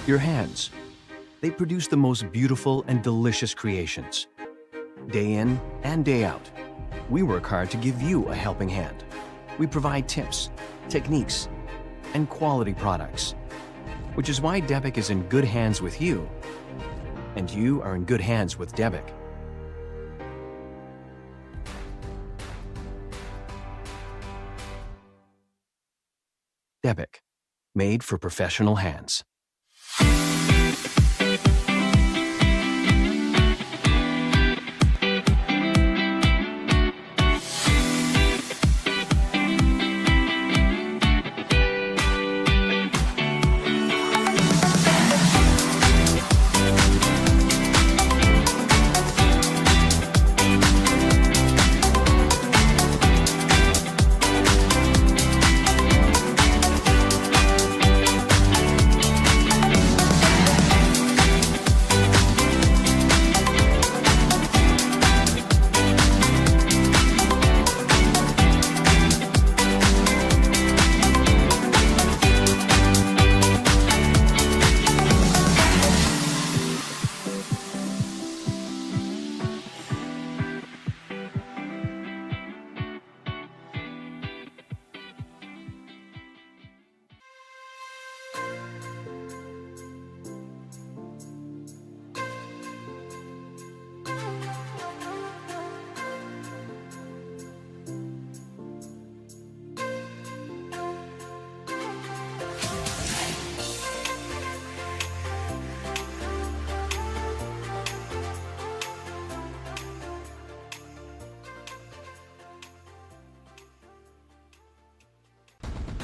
Your hands. They produce the most beautiful and delicious creations. Day in and day out, we work hard to give you a helping hand. We provide tips, techniques, and quality products, which is why Debic is in good hands with you, and you are in good hands with Debic. Debic, made for professional hands.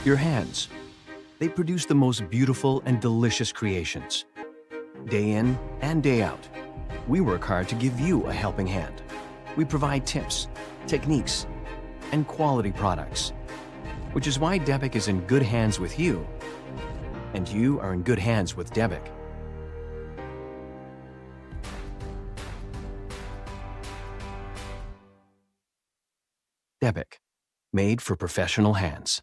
Your hands. They produce the most beautiful and delicious creations. Day in and day out, we work hard to give you a helping hand. We provide tips, techniques, and quality products, which is why Debic is in good hands with you, and you are in good hands with Debic. Debic, made for professional hands.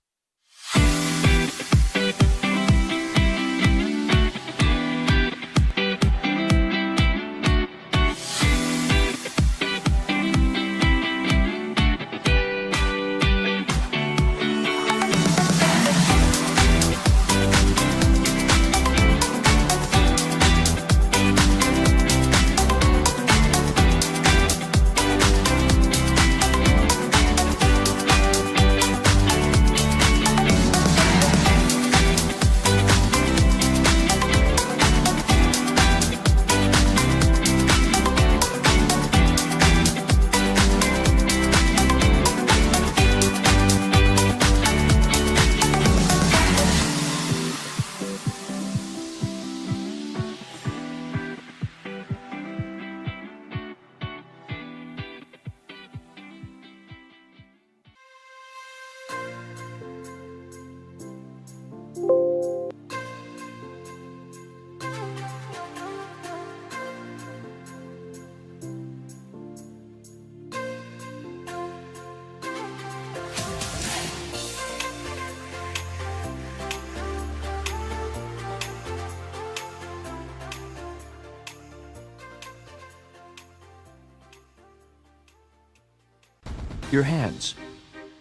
Your hands.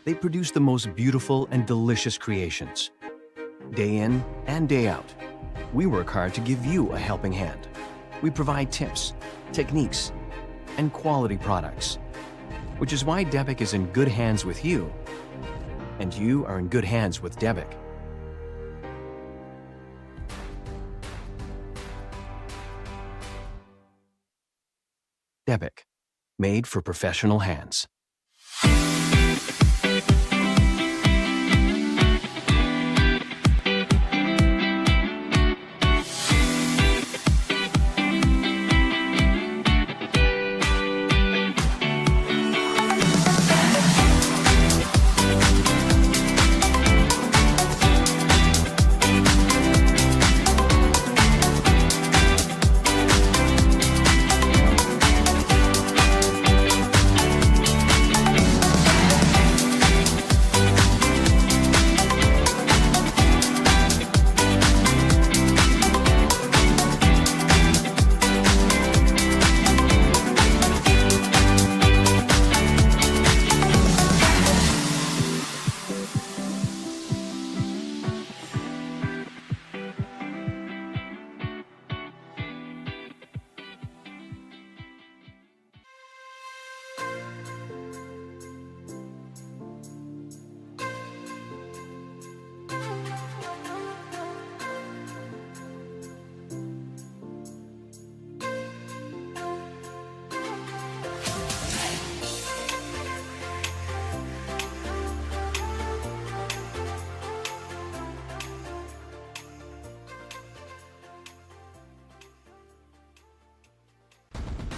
They produce the most beautiful and delicious creations. Day in and day out, we work hard to give you a helping hand. We provide tips, techniques, and quality products, which is why Debic is in good hands with you, and you are in good hands with Debic. Debic, made for professional hands.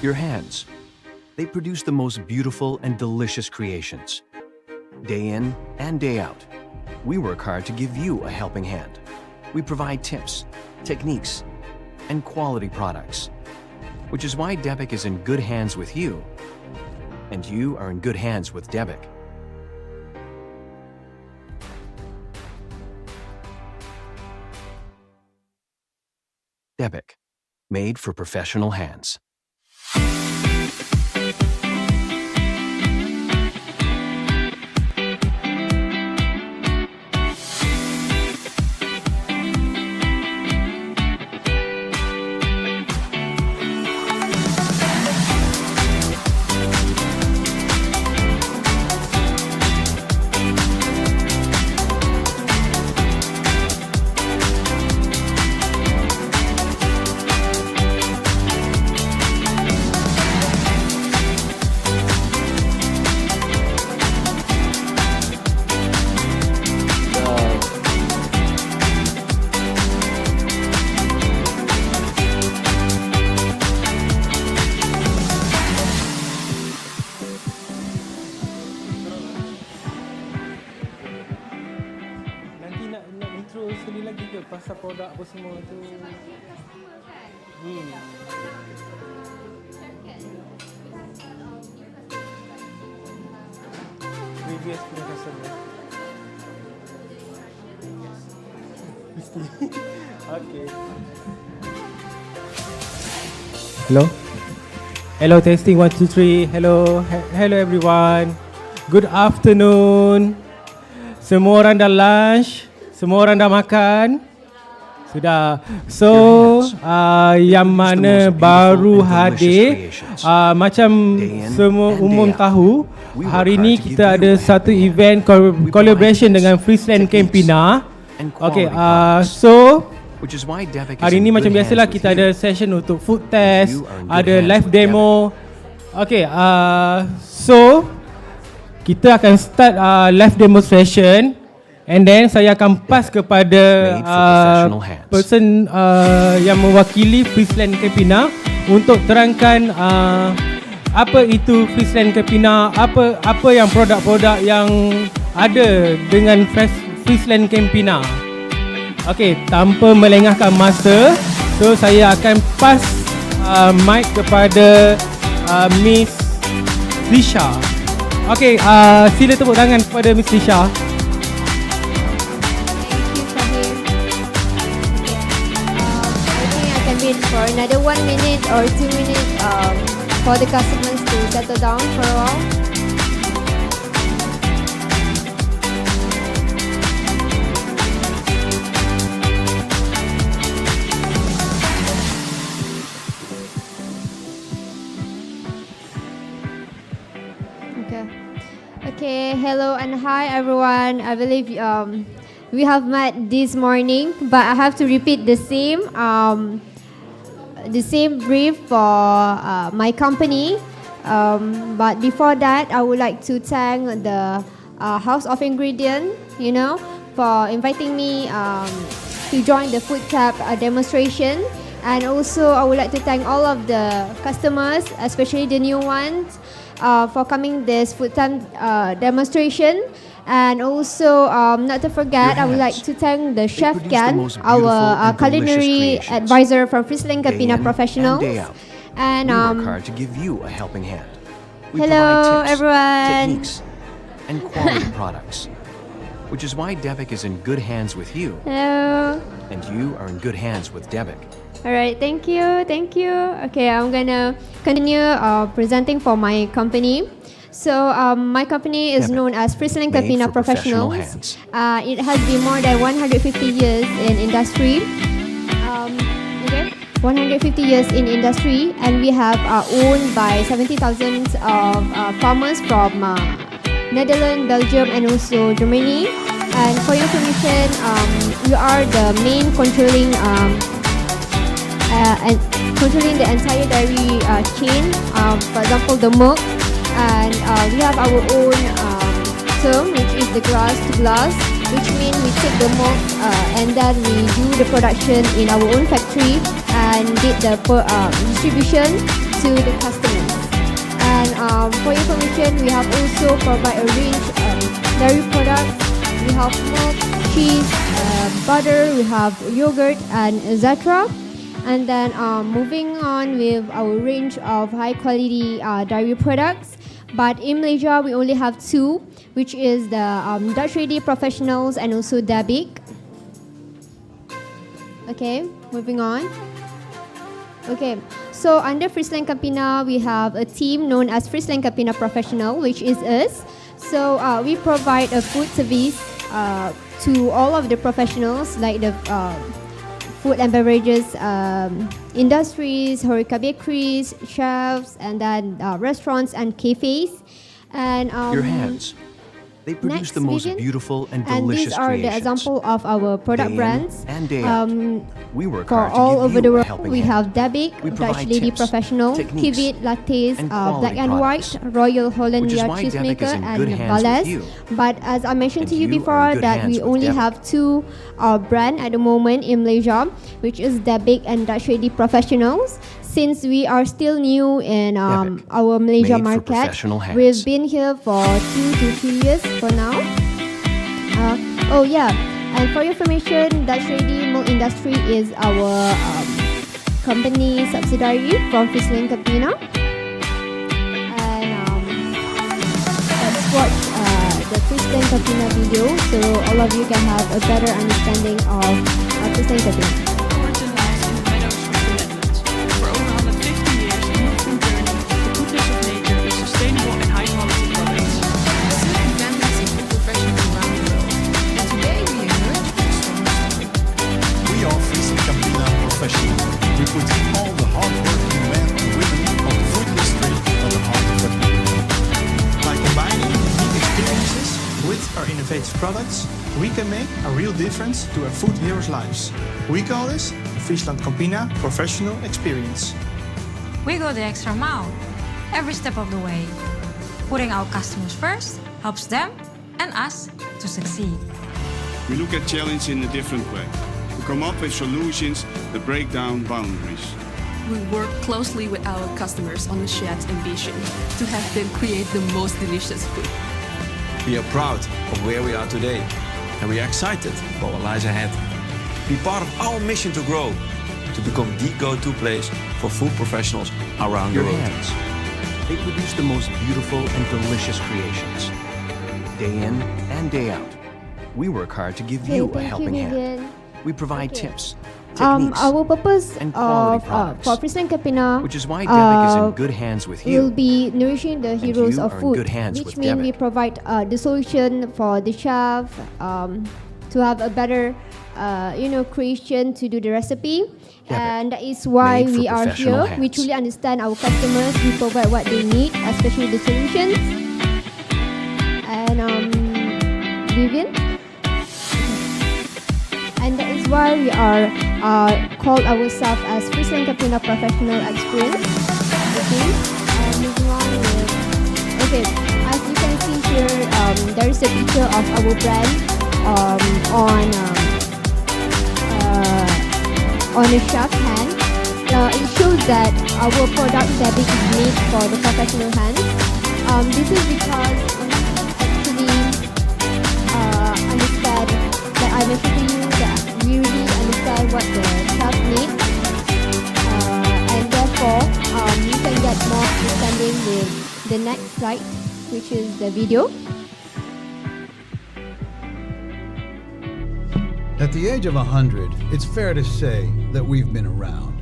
Your hands. They produce the most beautiful and delicious creations. Day in and day out, we work hard to give you a helping hand. We provide tips, techniques, and quality products, which is why Debic is in good hands with you, and you are in good hands with Debic. Debic, made for professional hands. Sekali lagi ke pasal produk apa semua tu? Previous punya customer. Mesti. Okay. Hello. Hello, testing 1 2 3. Hello. Hello everyone. Good afternoon. Semua orang dah lunch? Semua orang dah makan? Sudah. So, yang mana baru hadir, macam semua umum tahu, hari ini kita ada satu event collaboration dengan Friesland Campina. Okay, so hari ini macam biasalah kita ada session untuk food test, ada live demo. Okay, so kita akan start live demonstration. And then saya akan pass kepada person yang mewakili Friesland Campina untuk terangkan apa itu Friesland Campina, apa yang produk-produk yang ada dengan Friesland Campina. Okey, tanpa melengahkan masa, so saya akan pass mic kepada Miss Lisha. Okey, sila tepuk tangan kepada Miss Lisha. For another 1 minute or 2 minutes for the customers to settle down for a while. Okay, hello and hi everyone. I believe we have met this morning, but I have to repeat the same brief for my company. But before that, I would like to thank the House of Ingredient, for inviting me to join the Foodtap demonstration. And also, I would like to thank all of the customers, especially the new ones, for coming this Foodtap demonstration. And also, not to forget, I would like to thank the Chef Kean, our culinary advisor from Friesland Campina Professionals. And we work hard to give you a helping hand. We hello, provide tips, everyone. Techniques, and quality products, which is why Debic is in good hands with you. Hello. And you are in good hands with Debic. All right, thank you. Okay, I'm gonna continue presenting for my company. So my company is known as Friesland Campina Professionals. It has been more than 150 years in industry. 150 years in industry, and we have owned by 70,000 of farmers from Netherlands, Belgium, and also Germany. And for your information, we are the main controlling the entire dairy chain. For example, the milk. And we have our own term, which is the grass to glass, which means we take the milk and then we do the production in our own factory and did the distribution to to the customers. And for your information, we have also provide a range of dairy products. We have milk, cheese, butter, we have yogurt, and etc. And then moving on with our range of high quality dairy products. But in Malaysia, we only have two, which is the Dutch Ready Professionals and also Debic. Okay, moving on. Okay, so under Friesland Campina, we have a team known as Friesland Campina Professional, which is us. So we provide a food service to all of the professionals, like the food and beverages industries, HoReCa bakeries, chefs, and then restaurants and cafes. And Your hands. They produce the most Vivian. beautiful and And delicious these are creations. the example of our product Day in brands. and day out. We work For hard to all give over you the a world, helping we hand. have Debic, We Dutch provide Lady tips, Professional, techniques, Kivit, Lattes, and Black quality and products, White, Royal Hollandia which is why Debic is Cheesemaker, in and good hands with Ballas. you. But as I mentioned And to you you are in before, good that hands we with only Debic. have two brand at the moment in Malaysia, which is Debic and Dutch Ready Professionals. Since we are still new in Debic, our Malaysia made for market, professional hands. we've been here for 2 to 3 years for now. Oh yeah, and for your information, Dutch Ready Milk Industry is our company subsidiary from Friesland Campina. And let's watch the Friesland Campina video so all of you can have a better understanding of Friesland Campina. Our lives in the meadows of the Netherlands. For over 150 years, we have been journeying the goodness of nature with sustainable and high-quality products. Serving families and food professionals around the world. And today we emerge with a strong story. We are Friesland Campina Professional. We put all the hard-working men and women of the food industry at the heart of what we do. By combining unique experiences with our innovative products, we can make a real difference to our food heroes' lives. We call this the Friesland Campina Professional Experience. We go the extra mile, every step of the way. Putting our customers first helps them and us to succeed. We look at challenge in a different way. We come up with solutions that break down boundaries. We work closely with our customers on a shared ambition to have them create the most delicious food. We are proud of where we are today, and we are excited for what lies ahead. Be part of our mission to grow, to become the go-to place for food professionals around Your the world. hands. They produce the most beautiful and delicious creations. Day in and day out. We work hard to give you a thank you, helping hand. Vivian. We provide Okay. tips, techniques, Our purpose and quality of products, for Friesland Campina, which is why Debic is in uh, good hands with will you. be nourishing the heroes you of are in food, good hands which with means we Debic. provide the solution for the chef to have a better, creation to do the recipe. Debic, And that is why made for we are professional here. We hands. truly understand our customers. We provide what they need, especially the solutions. And Vivian. And that is why we are called ourselves as Friesland Campina Professional Experience. Okay, moving on with, okay, as you can see here, there is a picture of our brand on a chef's hand. It shows that our product Debic is made for the professional hands. This is because we actually understand that I mentioned to you that we really understand what the chef needs, and therefore you can get more understanding with the next slide, which is the video. At the age of 100, it's fair to say that we've been around.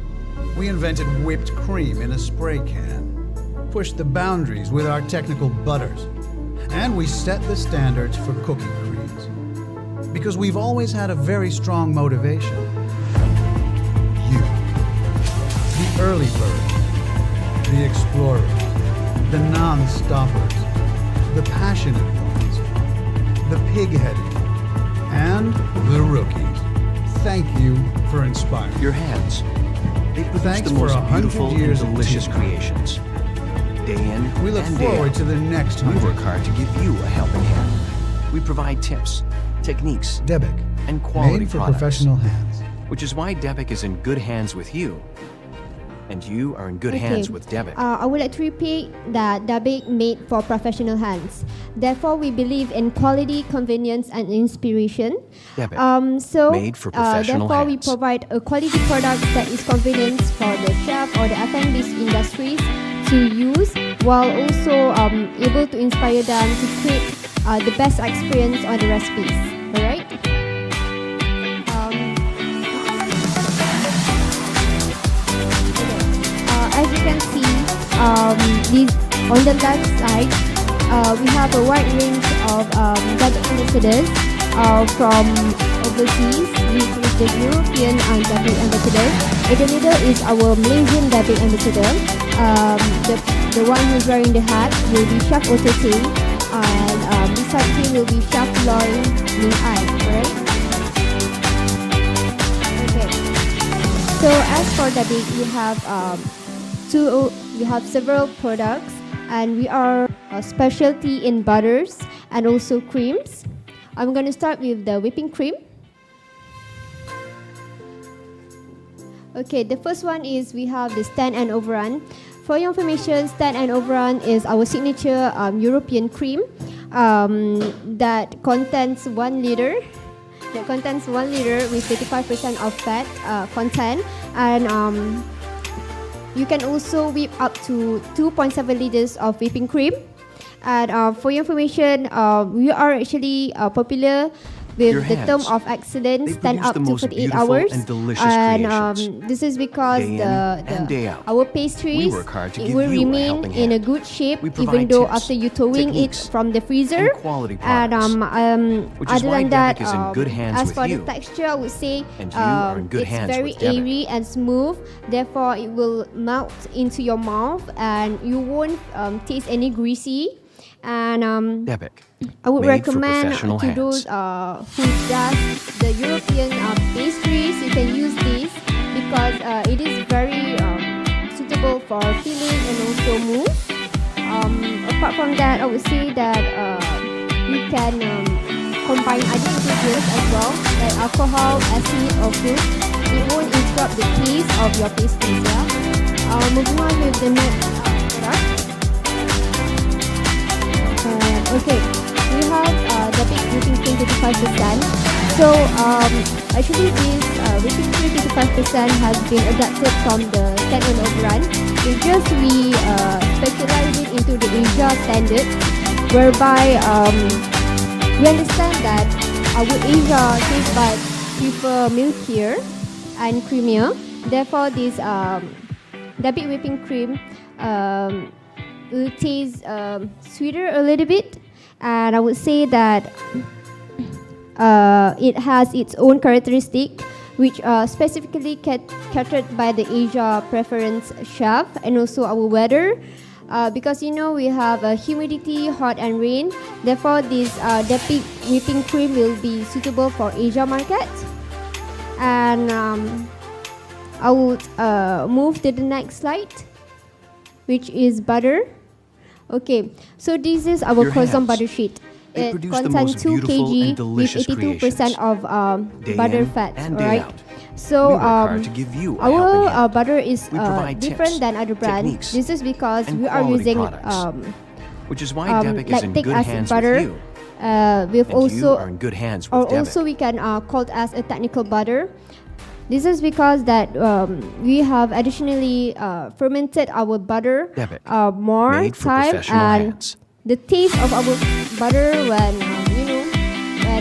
We invented whipped cream in a spray can, pushed the boundaries with our technical butters, and we set the standards for cooking creams. Because we've always had a very strong motivation. You. The early birds, the explorers, the non-stoppers, the passionate ones, the pig-headed, and the rookies. Thank you for inspiring. Your hands. They produce Thanks the for most 100 beautiful and years of delicious teamwork. creations. Day in We look and day forward out. to the next We 100. work hard to give you a helping hand. We provide tips, techniques, Debic, and quality made for products, professional hands. which is why Debic is in good hands with you. And you are in good hands with Debic. I would like to repeat that Debic made for professional hands. Therefore, we believe in quality, convenience, and inspiration. Debic, Made for professional therefore, we hands. provide a quality product that is convenient for the chef or the F&B industries to use, while also able to inspire them to create the best experience on the recipes. Alright? As you can see, on the left side, we have a wide range of Debic ambassadors from overseas. This is the European Debic ambassador. In the middle is our Malaysian Debic ambassador. The one who's wearing the hat will be Chef Otote, and beside him will be Chef Loy Ming Ai. Alright? Okay. So as for Debic, we have several products, and we are a specialty in butters and also creams. I'm going to start with the whipping cream. Okay, the first one is we have the stand and overrun. For your information, stand and overrun is our signature European cream that contains 1 liter. That contains 1 liter with 35% of fat content, and you can also whip up to 2.7 liters of whipping cream. And for your information, we are actually popular with the term of excellence, stand up to 48 hours. This is because our pastries will remain in a good shape even though after you towing it from the freezer. And other than that, as for the texture, I would say it's very airy and smooth. Therefore, it will melt into your mouth and you won't taste any greasy. And I would recommend to those who does the European pastries, you can use this because it is very suitable for filling and also mousse. Apart from that, I would say that you can combine other ingredients as well, like alcohol, acid, or fruit. It won't interrupt the taste of your pastries. Yeah. Moving on with the next product. Okay, we have Debic whipping cream 55%. So actually this whipping cream 55% has been adapted from the stand and overrun. It's just we specialize it into the Asia standard, whereby we understand that our Asia taste buds prefer milkier and creamier. Therefore, this Debic whipping cream will taste sweeter a little bit, and I would say that it has its own characteristic, which are specifically catered by the Asia preference chef and also our weather. Because we have humidity, hot and rain. Therefore, this Debic whipping cream will be suitable for Asia market. And I would move to the next slide, which is butter. Okay, so this is our croissant butter sheet. It contains 2 kg with 82% of butter fat. Alright, so our butter is different than other brands. This is because we are using lactic acid butter. We've also we can called as a technical butter. This is because that we have additionally fermented our butter more time, and the taste of our butter when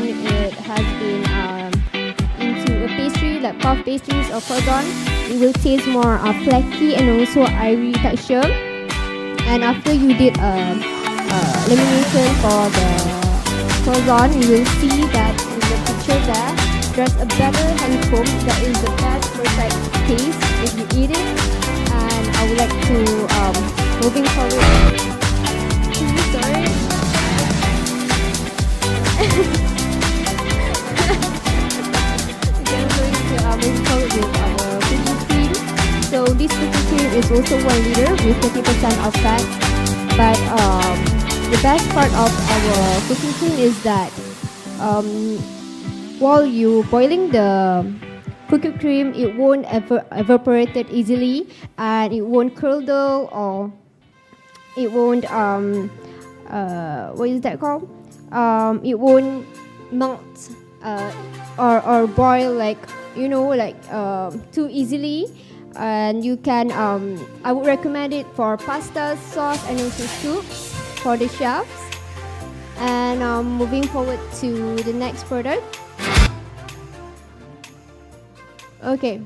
it has been into a pastry like puff pastries or croissant, it will taste more flaky and also airy texture. And after you did lamination for the croissant, you will see that in the picture there's a better honeycomb that is the best perfect taste if you eat it. And I would like to moving forward. Sorry. Moving forward with our cooking cream. So this cooking cream is also 1 liter with 30% of fat. But the best part of our cooking cream is that while you boiling the cookie cream, it won't evaporate it easily, and it won't curdle, or it won't what is that called? It won't melt or boil like too easily. And you can I would recommend it for pasta, sauce, and also soups for the chefs. And moving forward to the next product. Okay.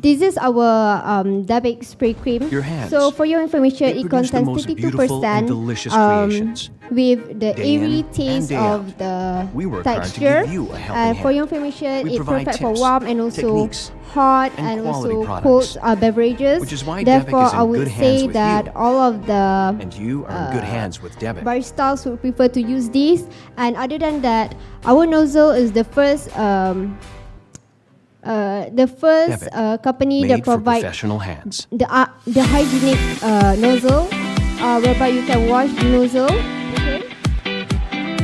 This is our Debic spray cream. Your hands. So for your information, They it produce the contains most beautiful and 32% delicious creations. with the Day in airy and taste day of out. the We work hard to texture. give you a helping And for hand. your information, We it's provide perfect for tips, warm and also techniques, hot and and quality also products. cold beverages. Which is why Debic Therefore, is in I would good hands say with that you. all of the And you are in good hands with Debic. baristas would prefer to use this. And other than that, our nozzle is the first Debic, company made that for provides professional hands. the hygienic nozzle, whereby you can wash the nozzle. Okay.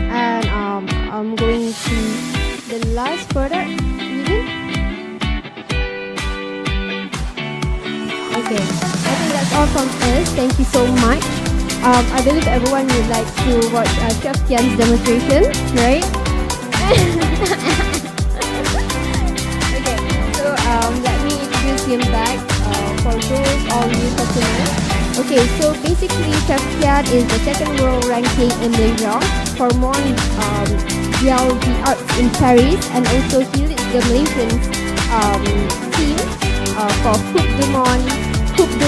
And I'm going to the last product. Okay, I think that's all from us. Thank you so much. I believe everyone would like to watch Chef Kean's demonstration, right? Okay, so let me introduce him back for those all new customers. Okay, so basically Chef Kean is the second world ranking in Malaysia for more the arts in Paris, and also he leads the Malaysian team for Coupe du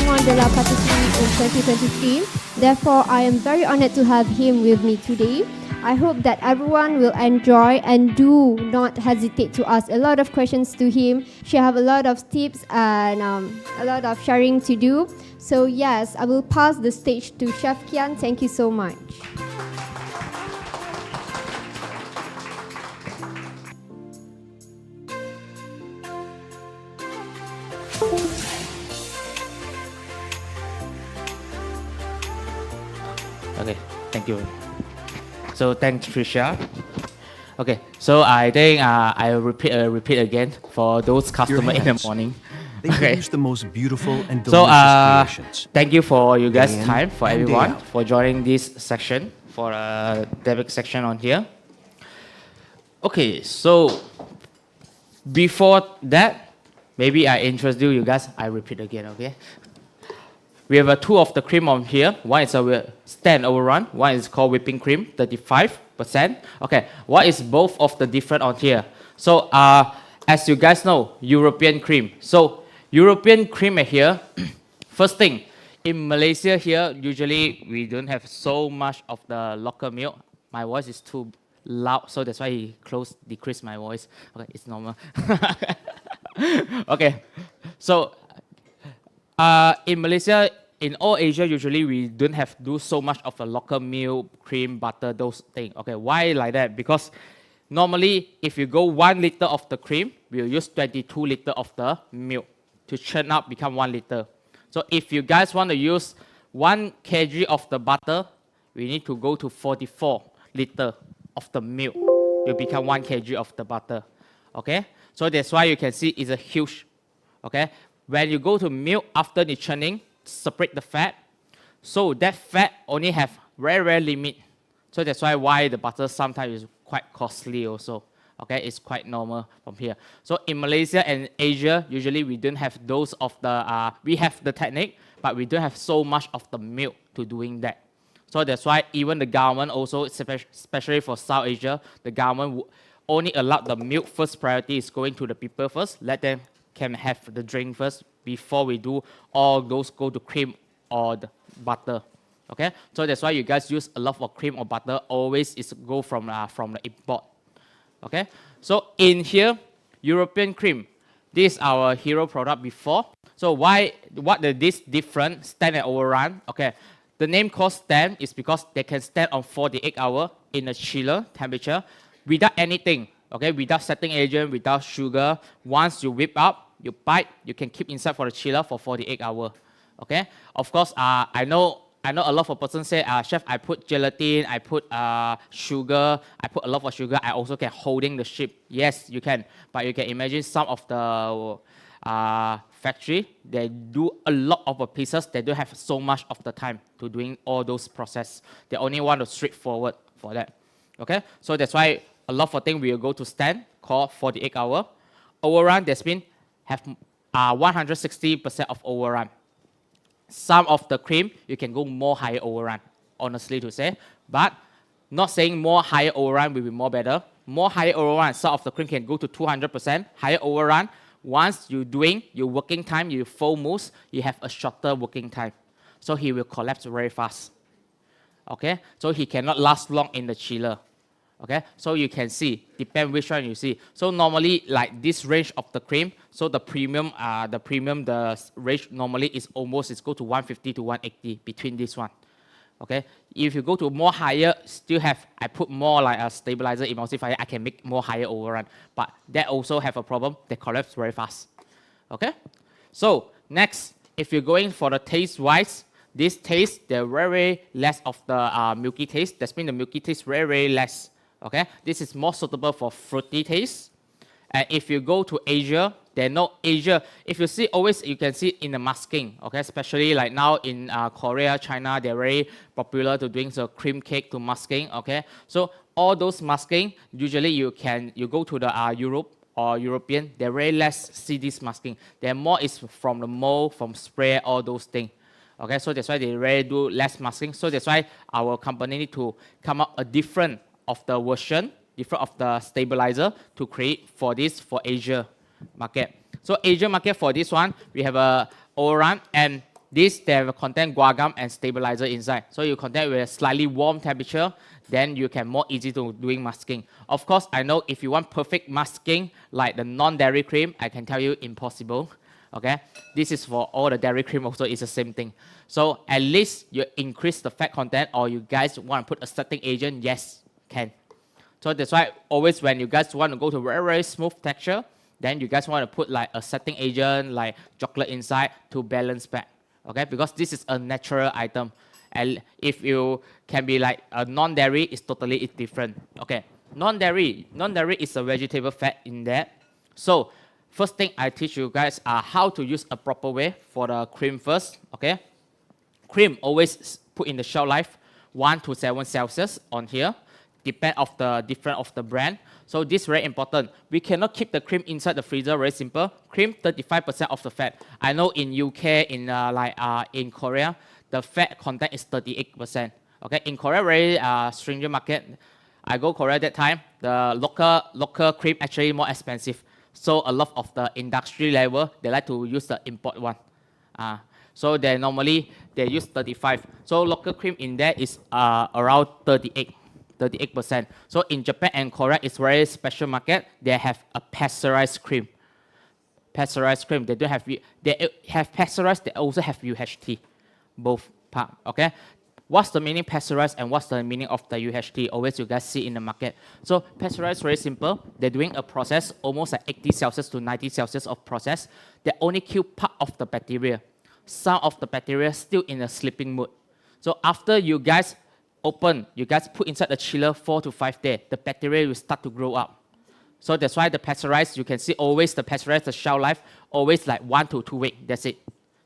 Monde de la Pâtisserie in 2023. Therefore, I am very honored to have him with me today. I hope that everyone will enjoy, and do not hesitate to ask a lot of questions to him. She have a lot of tips and a lot of sharing to do. So yes, I will pass the stage to Chef Kean. Thank you so much. Okay, thank you. So thanks, Trisha. Okay, so I think I will repeat again for those customers in the hands. morning. They Okay. produce the most beautiful and So delicious creations. thank you for you guys' Day in time, for and day everyone, out. for joining this section, for Debic section on here. Okay, so before that, maybe I introduce you guys. I repeat again, okay? We have two of the cream on here. One is a stand overrun. One is called whipping cream, 35%. Okay, what is both of the different on here? So as you guys know, European cream. So European cream here, first thing, in Malaysia here, usually we don't have so much of the local milk. My voice is too loud, so that's why he decreased my voice. Okay, it's normal. Okay, so in Malaysia, in all Asia, usually we don't have so much of the local milk, cream, butter, those things. Okay, why like that? Because normally, if you go 1 liter of the cream, we'll use 22 liter of the milk to churn up, become 1 liter. So if you guys want to use 1 kg of the butter, we need to go to 44 liter of the milk. Will become 1 kg of the butter. Okay, so that's why you can see it's a huge. Okay, when you go to milk after the churning, separate the fat. So that fat only have very limit. So that's why the butter sometimes is quite costly also. Okay, it's quite normal from here. So in Malaysia and Asia, usually we don't have those of the, we have the technique, but we don't have so much of the milk to doing that. So that's why even the government also, especially for South Asia, the government only allowed the milk first priority is going to the people first. Let them can have the drink first before we do all those go to cream or the butter. Okay, so that's why you guys use a lot of cream or butter. Always is go from the import. Okay, so in here, European cream. This is our hero product before. So what is this different? Stand and overrun. Okay, the name called stand is because they can stand on 48 hours in a chiller temperature without anything. Okay, without setting agent, without sugar. Once you whip up, you pipe, you can keep inside for the chiller for 48 hours. Okay, of course, I know I know a lot of person say, chef, I put gelatin, I put sugar, I put a lot of sugar, I also can holding the shape. Yes, you can, but you can imagine some of the factory, they do a lot of pieces, they don't have so much of the time to doing all those process. They only want to straightforward for that. Okay, so that's why a lot of things we will go to stand called 48 hour. Overrun, that's mean have 160% of overrun. Some of the cream, you can go more higher overrun, honestly to say. But not saying more higher overrun will be more better. More higher overrun, some of the cream can go to 200%. Higher overrun, once you're doing your working time, you full mousse, you have a shorter working time. So he will collapse very fast. Okay, so he cannot last long in the chiller. Okay, so you can see, depend which one you see. So normally, like this range of the cream, so the range normally is go to 150 to 180 between this one. Okay, if you go to more higher, still have, I put more like a stabilizer emulsifier, I can make more higher overrun. But that also have a problem, they collapse very fast. Okay, so next, if you're going for the taste wise, this taste, they're very less of the milky taste. That means the milky taste very less. Okay, this is more suitable for fruity taste. And if you go to Asia, they know Asia. If you see, always you can see in the masking. Okay, especially like now in Korea, China, they're very popular to doing the cream cake to masking. Okay, so all those masking usually you go to the Europe or European. They very less see this masking. They're more is from the mold, from spray, all those things. Okay, so that's why they really do less masking. So that's why our company need to come up a different of the version, different of the stabilizer to create for this for Asia market. So Asia market for this one, we have a overrun, and this they have a contain guar gum and stabilizer inside. So you contain with a slightly warm temperature, then you can more easy to doing masking. Of course, I know if you want perfect masking like the non-dairy cream, I can tell you impossible. Okay, this is for all the dairy cream also is the same thing. So at least you increase the fat content, or you guys want to put a setting agent, yes, can. So that's why always when you guys want to go to very smooth texture, then you guys want to put like a setting agent like chocolate inside to balance back. Okay, because this is a natural item, and if you can be like a non-dairy, it's totally different. Okay, non-dairy is a vegetable fat in there. So first thing I teach you guys are how to use a proper way for the cream first. Okay, cream always put in the shelf life 1 to 7 Celsius on here. Depend of the different of the brand. So this is very important. We cannot keep the cream inside the freezer, very simple. Cream, 35% of the fat. I know in UK, in Korea, the fat content is 38%. Okay, in Korea, very stringent market. I go Korea that time, the local cream actually more expensive. So a lot of the industry level, they like to use the import one. So they normally, they use 35. So local cream in there is around 38%. So in Japan and Korea, it's very special market. They have a pasteurized cream. Pasteurized cream. They don't have. They have pasteurized. They also have UHT, both part. Okay. What's the meaning pasteurized and what's the meaning of the UHT? Always you guys see in the market. So pasteurized very simple. They're doing a process almost like 80 Celsius to 90 Celsius of process. They only kill part of the bacteria. Some of the bacteria still in a sleeping mode. So after you guys open, you guys put inside the chiller 4 to 5 days, the bacteria will start to grow up. So that's why the pasteurized, you can see always the pasteurized, the shelf life, always like 1 to 2 weeks, that's it.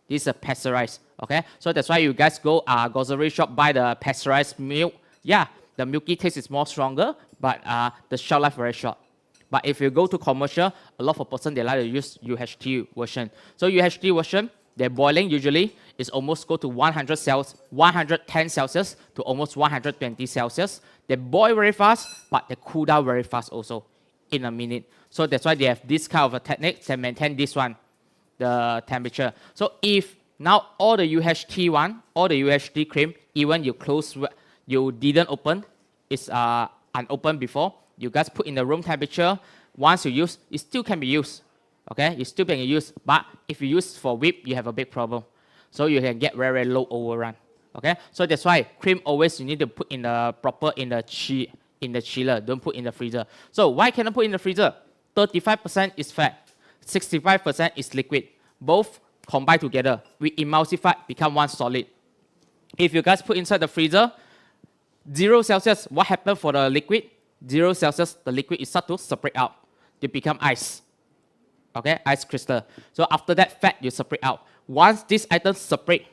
This is a pasteurized, okay? So that's why you guys go grocery shop, buy the pasteurized milk. Yeah, the milky taste is more stronger, but the shelf life very short. But if you go to commercial, a lot of person, they like to use UHT version. So UHT version, their boiling usually is almost go to 110 Celsius to almost 120 Celsius. They boil very fast, but they cool down very fast also in a minute. So that's why they have this kind of a technique to maintain this one, the temperature. So if now all the UHT one, all the UHT cream, even you close, you didn't open, it's unopened before, you guys put in the room temperature, once you use, it still can be used. Okay, it still can be used, but if you use for whip, you have a big problem. So you can get very, very low overrun. Okay, so that's why cream always you need to put in the proper in the chiller. Don't put in the freezer. So why cannot put in the freezer? 35% is fat, 65% is liquid. Both combine together, we emulsify, become one solid. If you guys put inside the freezer, 0 Celsius, what happened for the liquid? 0 Celsius, the liquid is start to separate out. They become ice. Okay, ice crystal. So after that, fat you separate out. Once this item separate,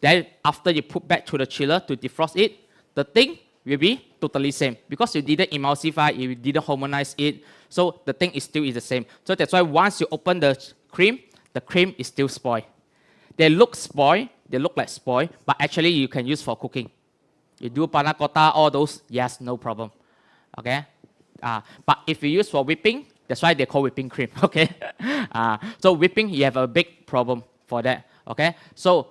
then after you put back to the chiller to defrost it, the thing will be totally same. Because you didn't emulsify, you didn't homogenize it, so the thing is still the same. So that's why once you open the cream is still spoiled. They look spoiled, they look like spoiled, but actually you can use for cooking. You do panna cotta, all those, yes, no problem. Okay? But if you use for whipping, that's why they call whipping cream, okay? So whipping, you have a big problem for that, okay? So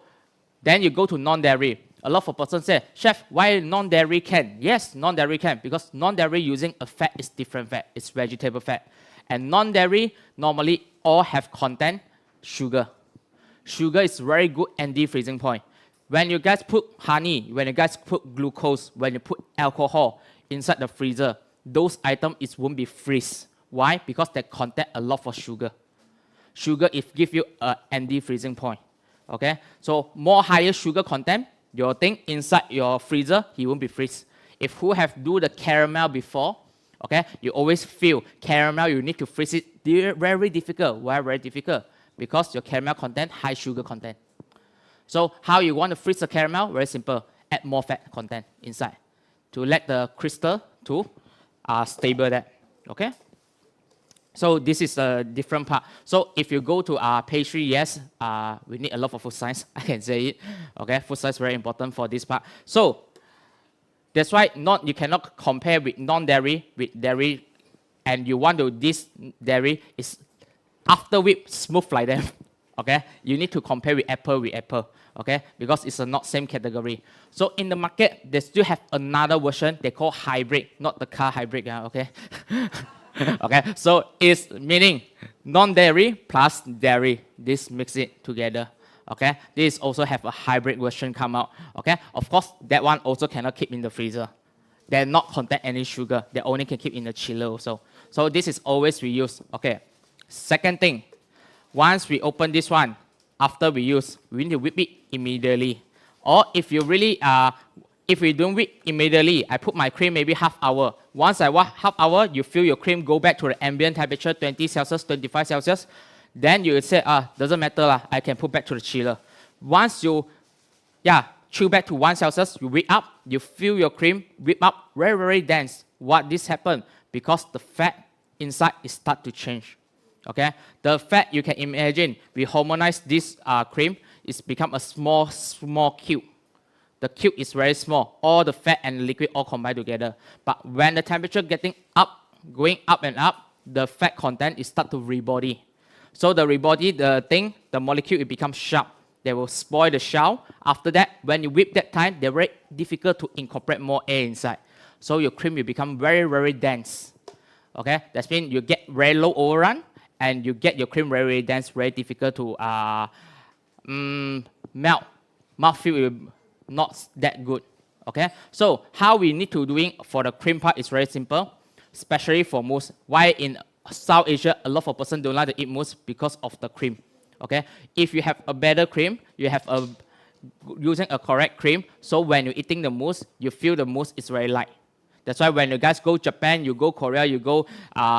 then you go to non-dairy. A lot of persons say, Chef, why non-dairy can? Yes, non-dairy can, because non-dairy using a fat is different fat. It's vegetable fat. And non-dairy normally all have content sugar. Sugar is very good anti-freezing point. When you guys put honey, when you guys put glucose, when you put alcohol inside the freezer, those items won't be freeze. Why? Because they contain a lot of sugar. Sugar give you an anti-freezing point. Okay? So more higher sugar content, your thing inside your freezer, it won't be freeze. If who have do the caramel before, okay, you always feel caramel, you need to freeze it. Very difficult. Why very difficult? Because your caramel content high sugar content. So how you want to freeze the caramel? Very simple. Add more fat content inside to let the crystal to stable that. Okay? So this is a different part. So if you go to pastry, yes, we need a lot of food science. I can say it. Okay, food science is very important for this part. So that's why you cannot compare with non-dairy with dairy, and you want to this dairy is after whip smooth like that. Okay, you need to compare with apple. Okay, because it's not same category. So in the market, they still have another version they call hybrid, not the car hybrid. Okay. Okay, so it's meaning non-dairy plus dairy. This mix it together. Okay, this also have a hybrid version come out. Okay, of course that one also cannot keep in the freezer. They not contain any sugar. They only can keep in the chiller also. So this is always we use. Okay, second thing, once we open this one, after we use, we need to whip it immediately. Or if you really if we don't whip immediately, I put my cream maybe half hour. Once I walk half hour, you feel your cream go back to the ambient temperature, 20 Celsius, 25 Celsius. Then you say, doesn't matter, I can put back to the chiller. Once you, chill back to 1 Celsius, you whip up, you feel your cream whip up very, very dense. What this happen? Because the fat inside is start to change. Okay, the fat you can imagine, we homogenize this cream, it's become a small cube. The cube is very small. All the fat and liquid all combined together. But when the temperature getting up, going up and up, the fat content is start to rebody. So the rebody, the molecule, it becomes sharp. They will spoil the shell. After that, when you whip that time, they're very difficult to incorporate more air inside. So your cream will become very, very dense. Okay, that means you get very low overrun, and you get your cream very, very dense, very difficult to melt. Mouthfeel will not that good. Okay, so how we need to doing for the cream part is very simple, especially for mousse. Why in South Asia a lot of person don't like to eat mousse? Because of the cream. Okay, if you have a better cream, you have using a correct cream, so when you're eating the mousse, you feel the mousse is very light. That's why when you guys go Japan, you go Korea, you go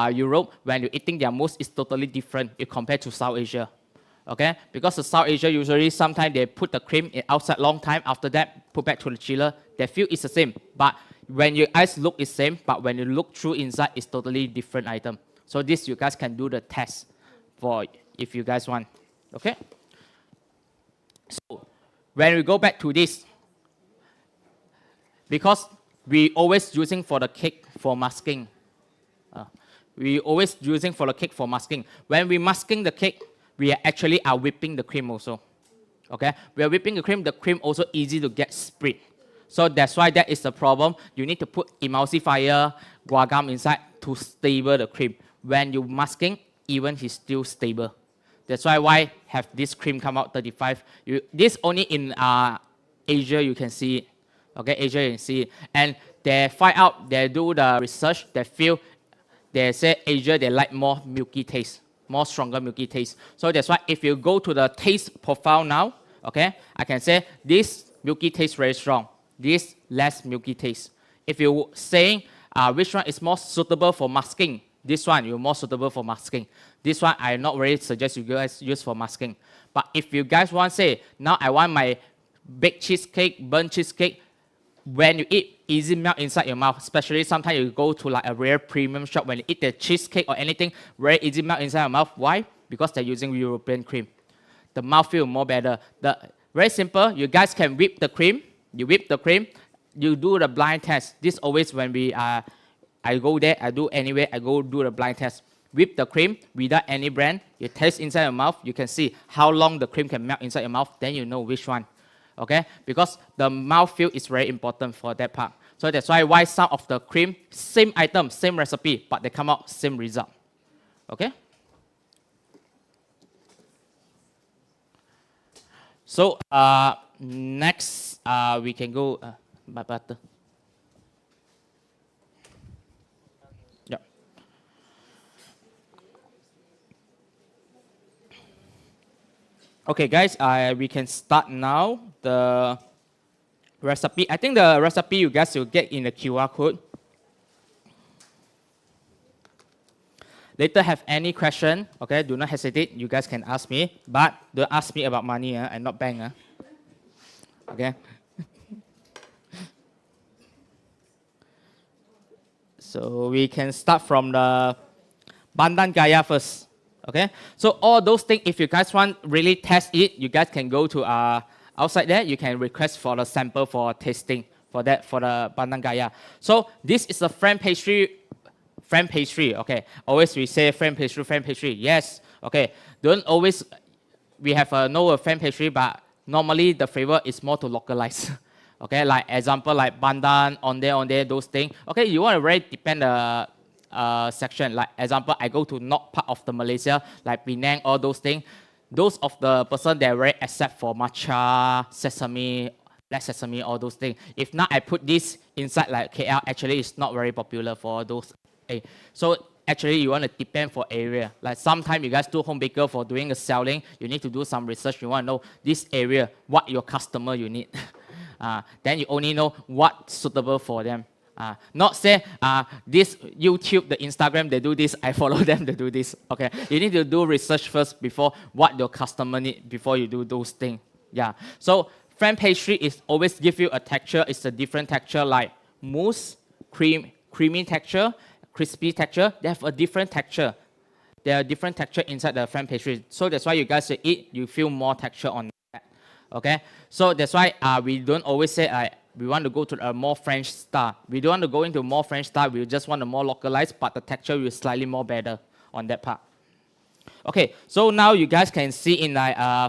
Europe, when you're eating their mousse, it's totally different if compared to South Asia. Okay, because the South Asia usually sometimes they put the cream outside long time, after that put back to the chiller, they feel it's the same. But when your eyes look it's same, but when you look through inside, it's totally different item. So this you guys can do the test for if you guys want. Okay. So when we go back to this, because we always using for the cake for masking. We always using for the cake for masking. When we masking the cake, we actually are whipping the cream also. Okay, we are whipping the cream also easy to get split. So that's why that is the problem. You need to put emulsifier, guar gum inside to stable the cream. When you masking, even it's still stable. That's why have this cream come out 35. This only in Asia you can see it. Okay, Asia you can see it. And they find out, they do the research, they say Asia they like more milky taste. More stronger milky taste. So that's why if you go to the taste profile now, okay, I can say this milky taste very strong. This less milky taste. If you saying which one is more suitable for masking, this one you're more suitable for masking. This one I not really suggest you guys use for masking. But if you guys want say, now I want my baked cheesecake, burnt cheesecake, when you eat, easy melt inside your mouth. Especially sometimes you go to like a rare premium shop, when you eat the cheesecake or anything, very easy melt inside your mouth. Why? Because they're using European cream. The mouthfeel more better. Very simple. You guys can whip the cream. You whip the cream. You do the blind test. This always when I go there, I do anyway, I go do the blind test. Whip the cream without any brand. You taste inside your mouth. You can see how long the cream can melt inside your mouth. Then you know which one. Okay? Because the mouthfeel is very important for that part. So that's why some of the cream, same item, same recipe, but they come out same result. Okay? So next we can go by butter. Yeah. Okay, guys, we can start now the recipe. I think the recipe you guys will get in the QR code. Later have any question, okay, do not hesitate. You guys can ask me, but don't ask me about money and not bank. Okay. So we can start from the Bandhan Gaya first. Okay. So all those things, if you guys want really test it, you guys can go to outside there. You can request for the sample for tasting for that for the Bandhan Gaya. So this is a French pastry. French pastry, okay. Always we say French pastry, yes. Okay, don't always, we have no French pastry, but normally the flavor is more to localize. Okay, like example, like Bandhan, onde, those things. Okay, you want to really depend the section. Like example, I go to north part of the Malaysia, like Penang, all those things. Those of the person that very accept for matcha, sesame, less sesame, all those things. If not, I put this inside like KL, actually it's not very popular for those. So actually you want to depend for area. Like sometimes you guys do home baker for doing the selling, you need to do some research. You want to know this area, what your customer you need. Then you only know what's suitable for them. Not say this YouTube, the Instagram, they do this, I follow them, they do this. Okay, you need to do research first before what your customer need before you do those things. Yeah. So French pastry is always give you a texture. It's a different texture like mousse, creamy texture, crispy texture. They have a different texture. There are different texture inside the French pastry. So that's why you guys eat, you feel more texture on that. Okay. So that's why we don't always say we want to go to a more French style. We don't want to go into more French style. We just want a more localized, but the texture is slightly more better on that part. Okay. So now you guys can see in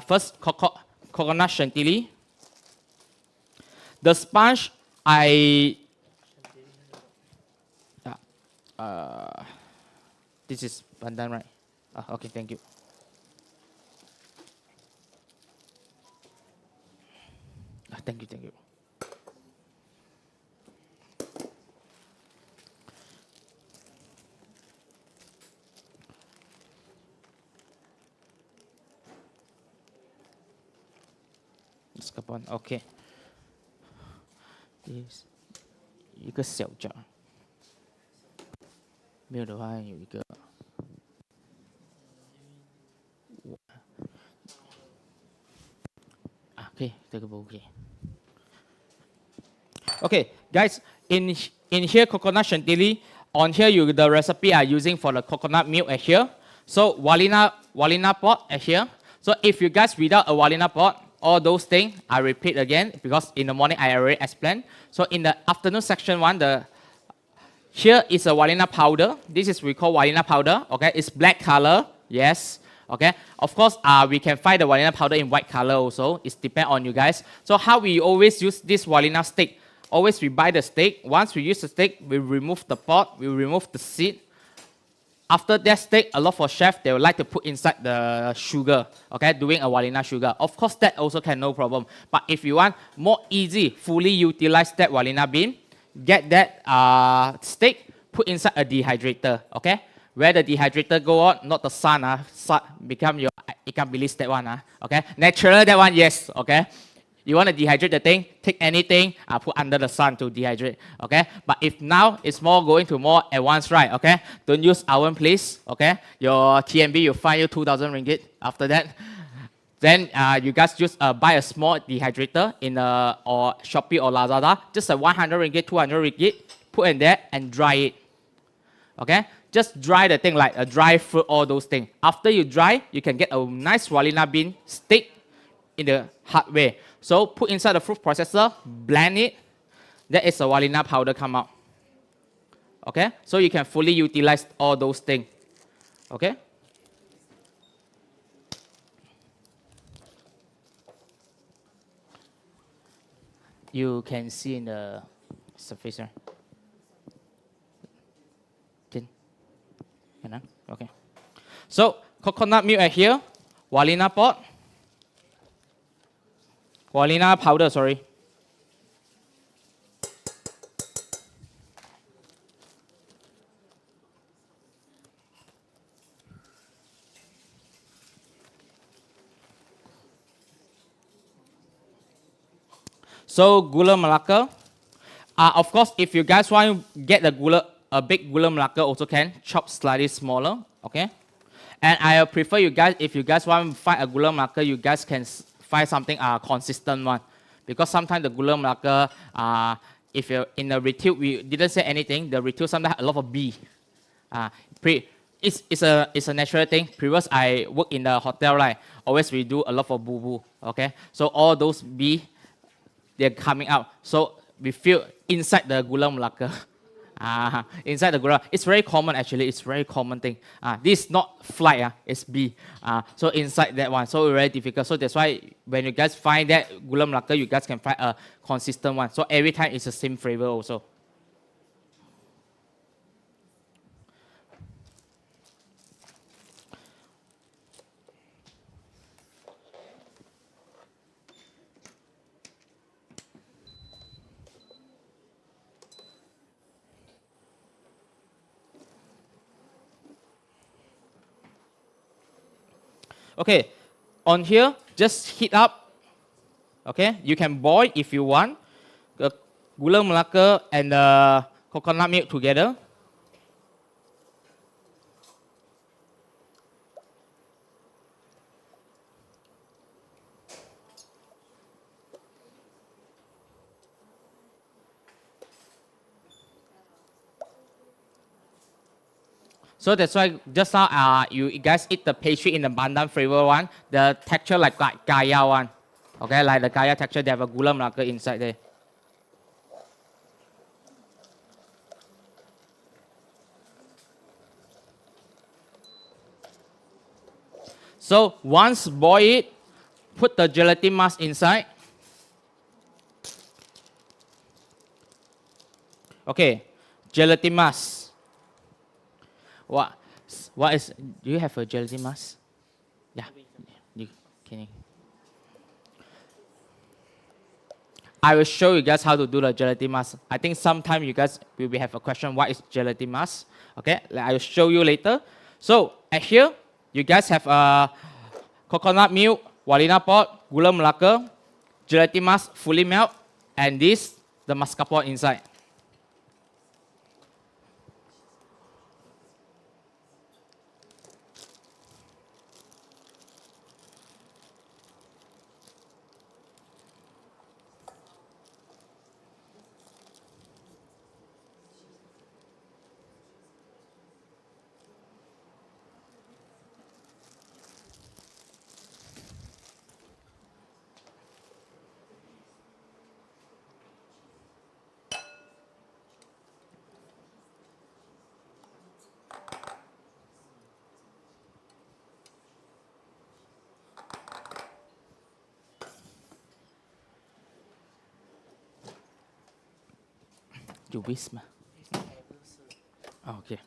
first coconut chantilly. The sponge this is Bandhan, right? Okay, thank you. Thank you. Escapade, okay. This 一个小角。没有的话有一个。Okay, 这个不 OK。Okay, guys, in here coconut chantilly. On here the recipe are using for the coconut milk at here. So walina pot at here. So if you guys without a walina pot, all those things I repeat again because in the morning I already explained. So in the afternoon section one, here is a walina powder. This is we call walina powder. Okay, it's black color. Yes. Okay. Of course, we can find the walina powder in white color also. It depends on you guys. So how we always use this walina stick? Always we buy the stick. Once we use the stick, we remove the pot. We remove the seed. After that stick, a lot of chefs they would like to put inside the sugar. Okay, doing a walina sugar. Of course, that also can no problem. But if you want more easy, fully utilize that walina bean, get that stick, put inside a dehydrator. Okay, where the dehydrator go on, not the sun. Sun become your ikan bilis that one. Okay, natural that one, yes. Okay, You want to dehydrate the thing, take anything, put under the sun to dehydrate, okay? But if now it's more going to more advanced, right, okay? Don't use oven, please, okay? Your TMB, you fine you 2,000 ringgit after that. Then you guys just buy a small dehydrator in or Shopee or Lazada, just a 100 ringgit, 200 ringgit, put in there and dry it, okay? Just dry the thing like a dry fruit, all those things. After you dry, you can get a nice Walina bean stick in the hard way. So put inside the fruit processor, blend it. That is a Walina powder come out. Okay? So you can fully utilize all those things. Okay? You can see in the surface, right? Okay. So coconut milk are here, Walina pot, Walina powder, sorry. So gula melaka. Of course, if you guys want to get the gula, a big gula melaka also can chop slightly smaller, okay? And I prefer you guys, if you guys want to find a gula melaka, you guys can find something consistent one, because sometimes the gula melaka, if you're in the retail, we didn't say anything. The retail sometimes have a lot of bee. It's a natural thing. Previous I work in the hotel, right? Always we do a lot of boo boo, okay? So all those bee, they're coming out. So we feel inside the gula melaka. Inside the gula, it's very common actually. It's very common thing. This is not fly, it's bee. So inside that one, so very difficult. So that's why when you guys find that gula melaka, you guys can find a consistent one. So every time it's the same flavor also. Okay, on here, just heat up. Okay, you can boil if you want. The gula melaka and the coconut milk together. So that's why just now you guys eat the pastry in the pandan flavor one, the texture like kaya one. Okay, like the kaya texture, they have a gula melaka inside there. So once boil it, put the gelatin mass inside. Okay, gelatin mass. What is, do you have a gelatin mass? Yeah, can you? I will show you guys how to do the gelatin mass. I think sometime you guys will have a question, what is gelatin mass? Okay, I will show you later. So at here, you guys have coconut milk, Walina pot, gula melaka, gelatin mass fully melt, and this, the mascarpone inside. You whisper. Oh, okay.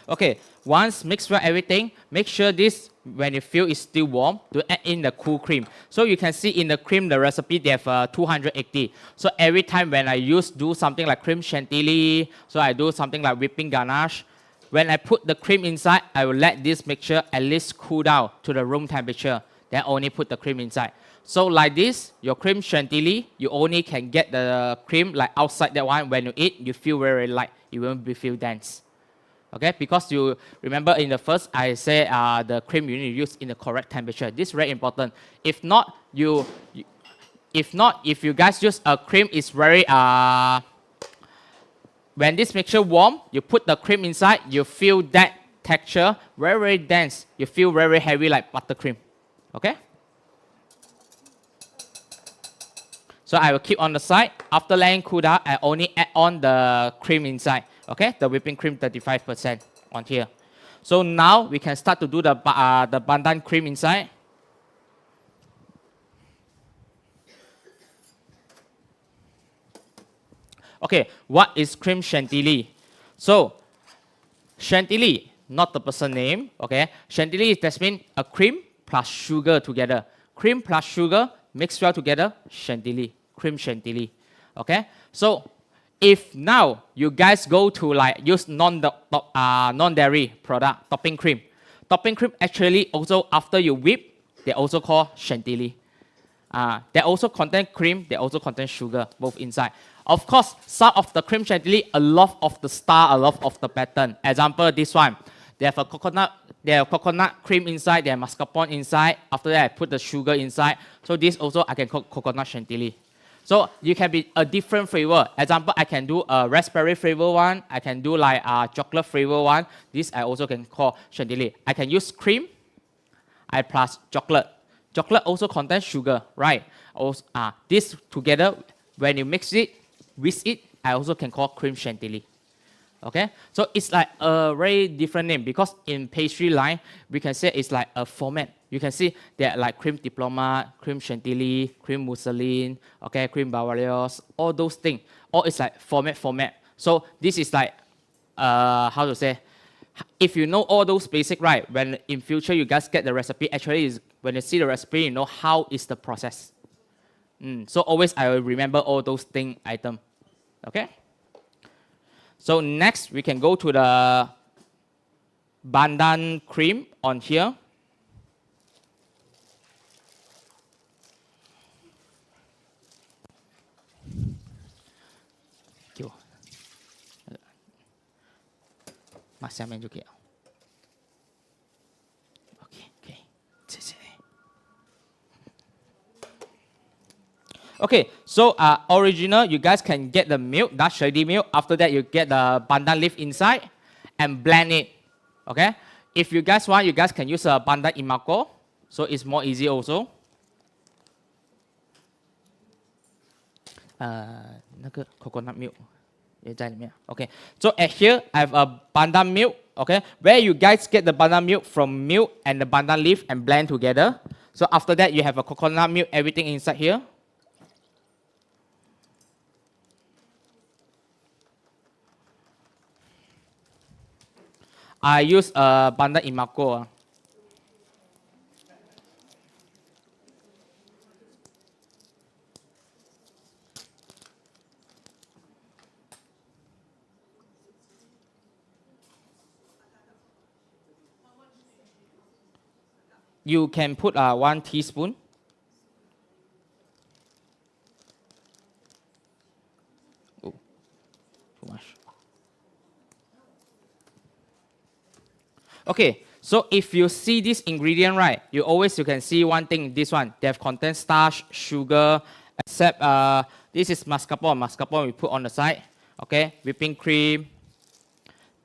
Okay, once mix well everything, make sure this when you feel it's still warm, to add in the cool cream. So you can see in the cream, the recipe, they have 280. So every time when I do something like cream chantilly, so I do something like whipping ganache, when I put the cream inside, I will let this mixture at least cool down to the room temperature. Then only put the cream inside. So like this, your cream chantilly, you only can get the cream like outside that one. When you eat, you feel very light. You won't feel dense. Okay, because you remember in the first, I say the cream you need to use in the correct temperature. This is very important. If not, if you guys use a cream, it's very when this mixture warm, you put the cream inside, you feel that texture very, very dense. You feel very heavy like buttercream. Okay. So I will keep on the side. After letting cool down, I only add on the cream inside. Okay, the whipping cream 35% on here. So now we can start to do the pandan cream inside. Okay, what is cream chantilly? So chantilly, not the person name. Okay, chantilly that means a cream plus sugar together. Cream plus sugar mixed well together. Chantilly, cream chantilly. Okay, so if now you guys go to like use non-dairy product, topping cream actually also after you whip, they also call chantilly. They also contain cream, they also contain sugar, both inside. Of course, some of the cream chantilly, a lot of the star, a lot of the pattern. Example, this one, they have coconut cream inside, they have mascarpone inside. After that, I put the sugar inside. So this also I can call coconut chantilly. So you can be a different flavor. Example, I can do a raspberry flavor one. I can do like a chocolate flavor one. This I also can call chantilly. I can use cream, I plus chocolate. Chocolate also contains sugar, right? Also, this together, when you mix it with it, I also can call cream chantilly. Okay, so it's like a very different name because in pastry line, we can say it's like a format. You can see there are like cream diplomat, cream chantilly, cream mousseline, okay, cream bavaroise, all those things. All it's like format. So this is like, how to say, if you know all those basic, right, when in future you guys get the recipe, actually is when you see the recipe, you know how is the process. So always I will remember all those thing item. Okay. So next we can go to the pandan cream on here. Okay, so original, you guys can get the milk, Dutch shady milk. After that, you get the pandan leaf inside and blend it. Okay, if you guys want, you guys can use a pandan imako, so it's more easy also. 那个 coconut milk 也在里面. Okay, so at here I have a pandan milk. Okay, where you guys get the pandan milk from milk and the pandan leaf and blend together. So after that, you have a coconut milk, everything inside here. I use pandan imako. You can put 1 teaspoon. Oh, too much. Okay, so if you see this ingredient, right, you can see one thing, this one, they have contain starch, sugar, except this is mascarpone. Mascarpone we put on the side. Okay, whipping cream,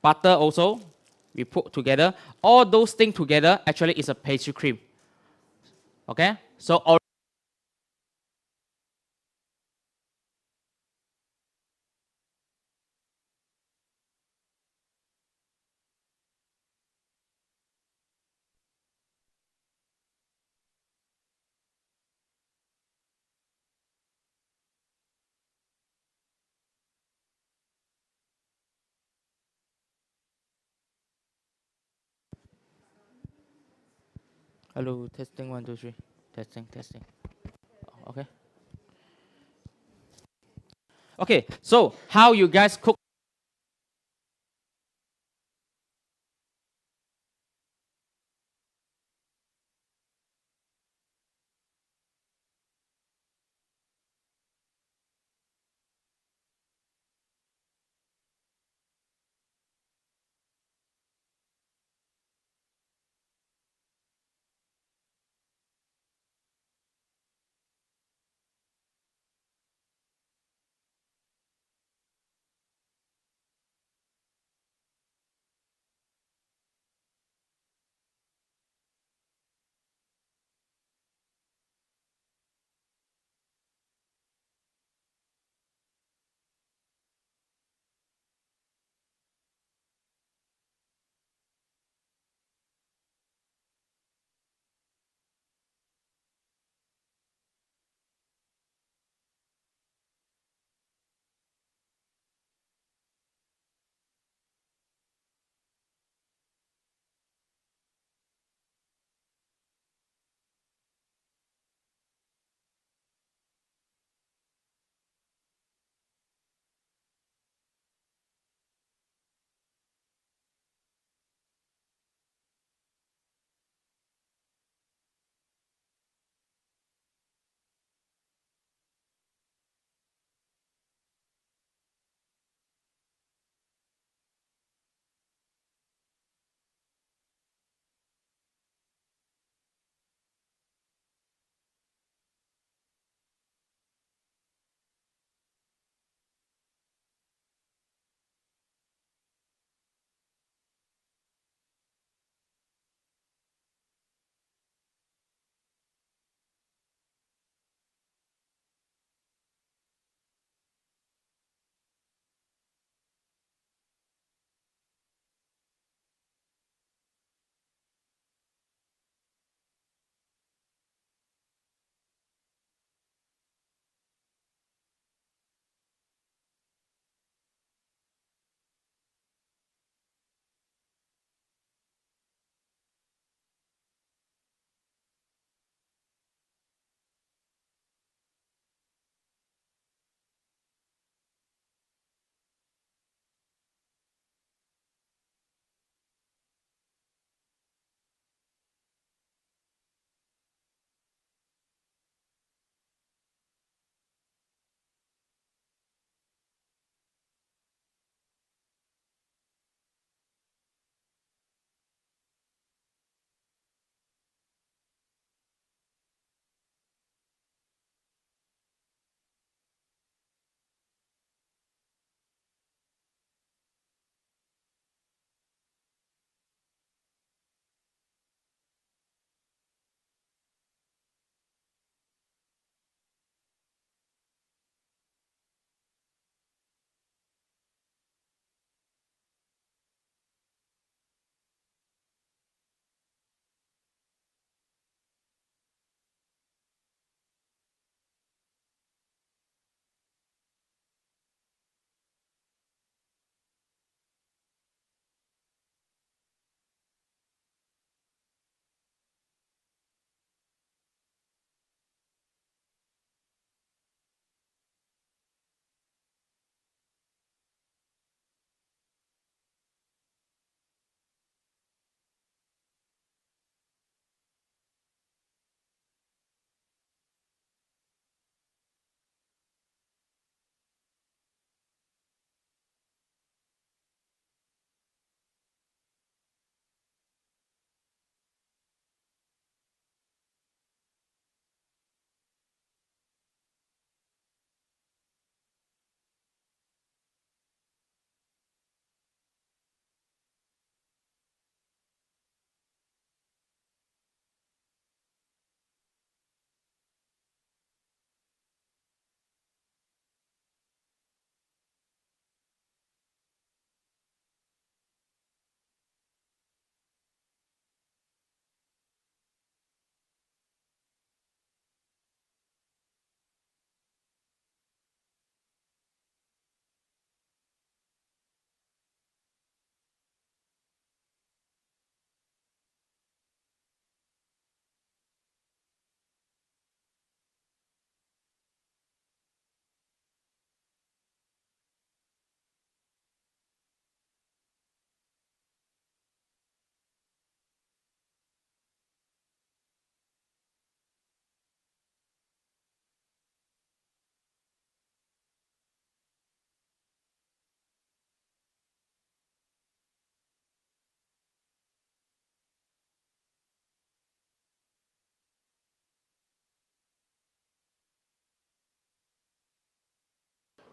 butter also, we put together. All those things together actually is a pastry cream. Okay, so Hello, testing 1, 2, 3. Testing, testing. Okay. Okay, so how you guys cook?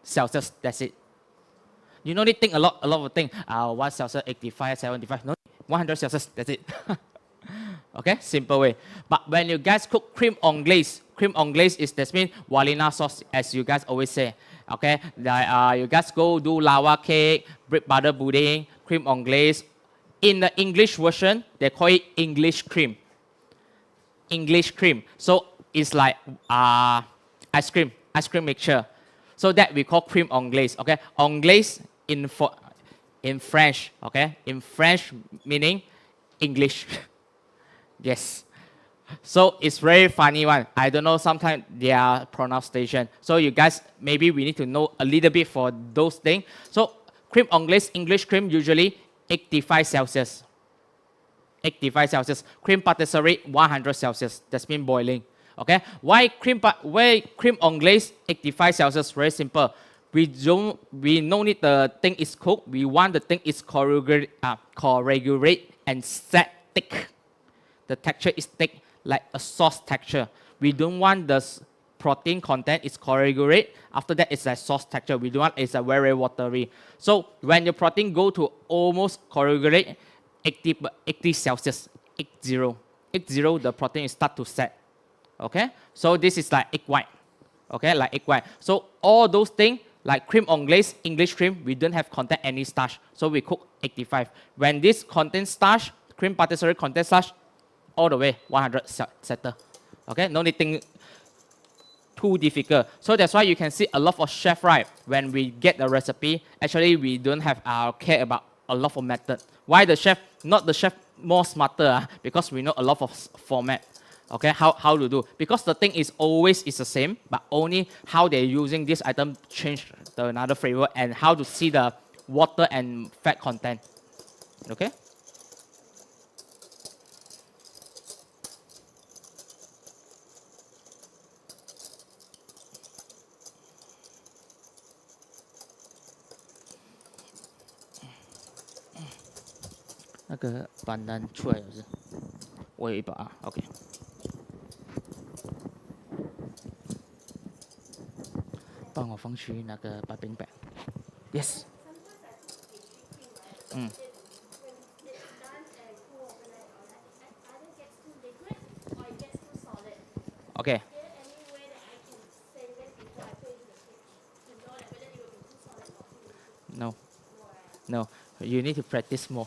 Celsius. That's it. You don't need to think a lot of things. 1 Celsius, 85, 75. No, 100 Celsius. That's it. Okay, simple way. But when you guys cook cream anglaise is that means vanilla sauce, as you guys always say. Okay, you guys go do lava cake, bread butter pudding, cream anglaise. In the English version, they call it English cream. English cream. So it's like ice cream mixture. So that we call cream anglaise. Okay, anglaise in French. Okay, in French meaning English. Yes. So it's very funny one. I don't know sometimes their pronunciation. So you guys, maybe we need to know a little bit for those things. So cream anglaise, English cream, usually 85 Celsius. 85 Celsius. Cream patisserie, 100 Celsius. That's mean boiling. Okay. Why cream anglaise, 85 Celsius? Very simple. We no need the thing is cooked. We want the thing is coagulate and set thick. The texture is thick, like a sauce texture. We don't want the protein content is coagulate. After that, it's a sauce texture. We don't want it's a very watery. So when your protein go to almost coagulate, 80 Celsius, 80, the protein start to set. Okay, so this is like egg white. Okay, like egg white. So all those things like cream anglaise, English cream, we don't have content any starch. So we cook 85. When this contains starch, cream patisserie contains starch, all the way 100 settle. Okay, no need too difficult. So that's why you can see a lot of chef, right? When we get the recipe, actually we don't have care about a lot of method. Why the chef? Not the chef more smarter, because we know a lot of format. Okay, how to do? Because the thing is always is the same, but only how they're using this item change the another flavor and how to see the water and fat content. Okay.那个板单出来了是，我有一把啊 ，OK。帮我放去那个白冰板 ，Yes。嗯。OK。No. No. You need to practice more.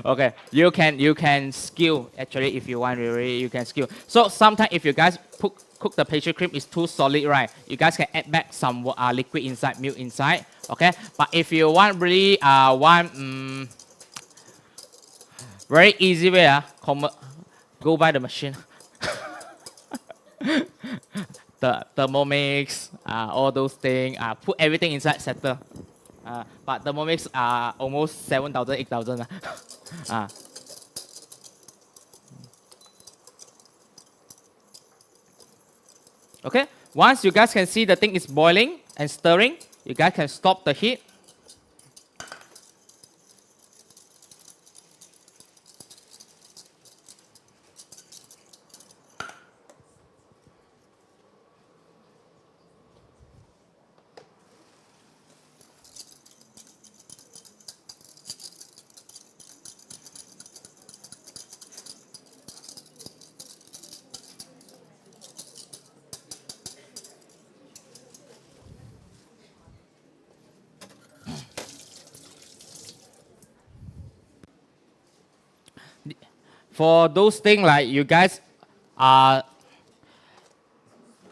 Okay, you can skill actually if you want really you can skill. So sometimes if you guys cook the pastry cream is too solid, right? You guys can add back some liquid inside, milk inside. Okay, but if you want really very easy way, go buy the machine. The Thermomix, all those things, put everything inside, settle. But Thermomix are almost 7,000, 8,000. Okay, once you guys can see the thing is boiling and stirring, you guys can stop the heat. For those things like you guys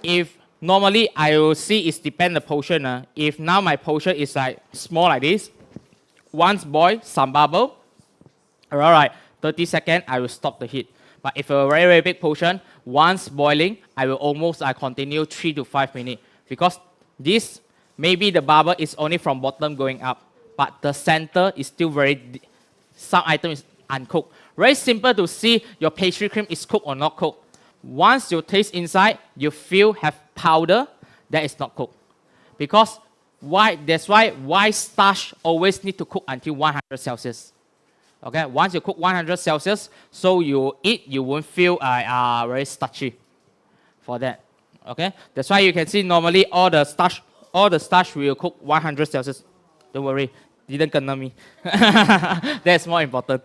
if normally I will see it's depend the portion. If now my portion is like small like this, once boil, some bubble, alright, 30 seconds, I will stop the heat. But if a very, very big portion, once boiling, I will almost continue 3 to 5 minutes. Because this, maybe the bubble is only from bottom going up, but the center is still very, some item is uncooked. Very simple to see your pastry cream is cooked or not cooked. Once you taste inside, you feel have powder, that is not cooked. Because that's why starch always need to cook until 100 Celsius. Okay, once you cook 100 Celsius, so you eat, you won't feel very starchy for that. Okay, that's why you can see normally all the starch will cook 100 Celsius. Don't worry, didn't kena me. That's more important.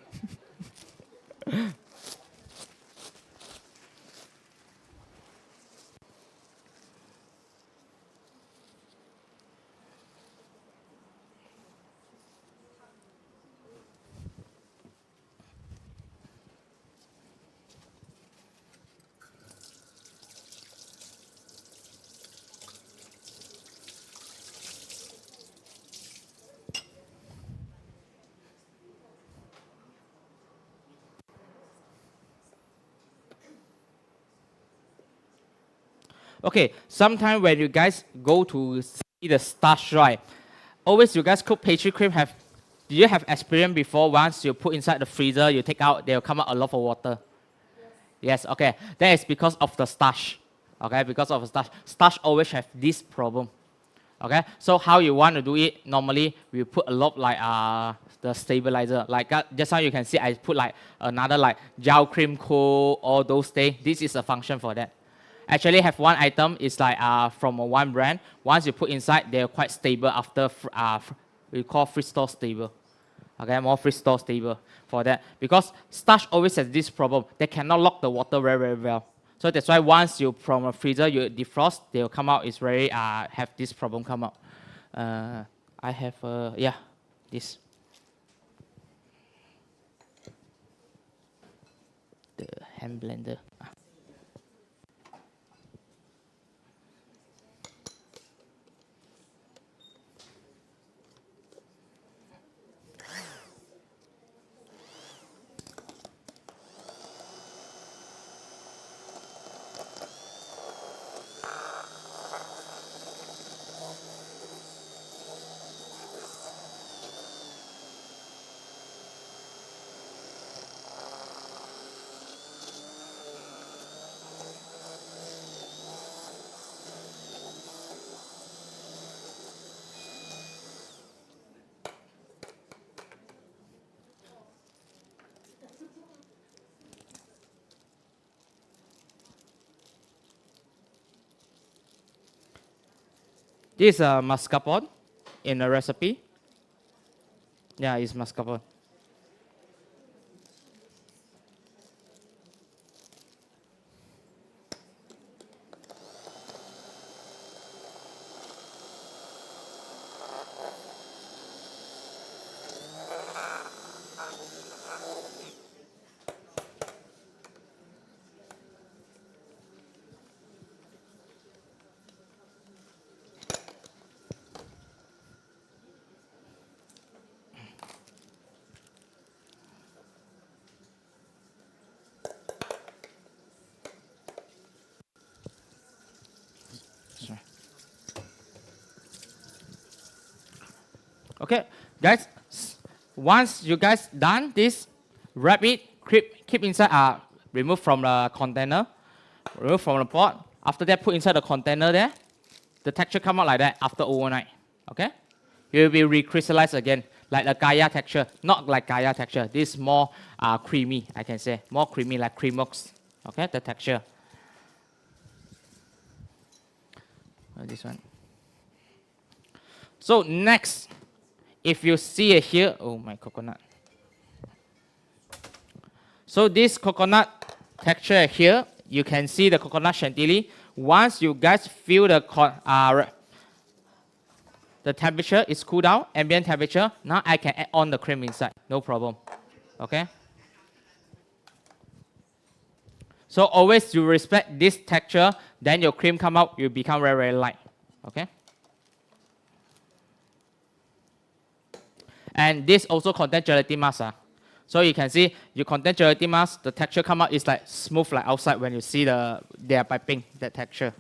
Okay, sometimes when you guys go to see the starch, right? Always you guys cook pastry cream do you have experience before once you put inside the freezer, you take out, they'll come out a lot of water? Yes, okay. That is because of the starch. Okay, because of the starch. Starch always have this problem. Okay, so how you want to do it, normally we put a lot like the stabilizer. Like just now you can see I put like another like gel cream coat, all those things. This is a function for that. Actually have one item is like from one brand. Once you put inside, they're quite stable after we call free store stable. Okay, more free store stable for that. Because starch always has this problem. They cannot lock the water very, very well. So that's why once you from a freezer, you defrost, they'll come out, it's very, have this problem come out. I have, yeah, this. The hand blender. This is mascarpone in a recipe. Yeah, it's mascarpone. Okay, guys, once you guys done this, wrap it, keep inside, remove from the container, remove from the pot. After that, put inside the container there. The texture come out like that after overnight, okay? It will be recrystallized again, like the kaya texture, not like kaya texture. This is more creamy, I can say, more creamy like cream milks, okay, the texture. This one. So next, if you see it here, oh my coconut. So this coconut texture here, you can see the coconut chantilly. Once you guys feel the temperature is cooled down, ambient temperature, now I can add on the cream inside, no problem. Okay? So always you respect this texture, then your cream come out, you become very, very light. Okay? And this also contains gelatin mass. So you can see you contain gelatin mass, the texture come out is like smooth like outside when you see they are piping that texture.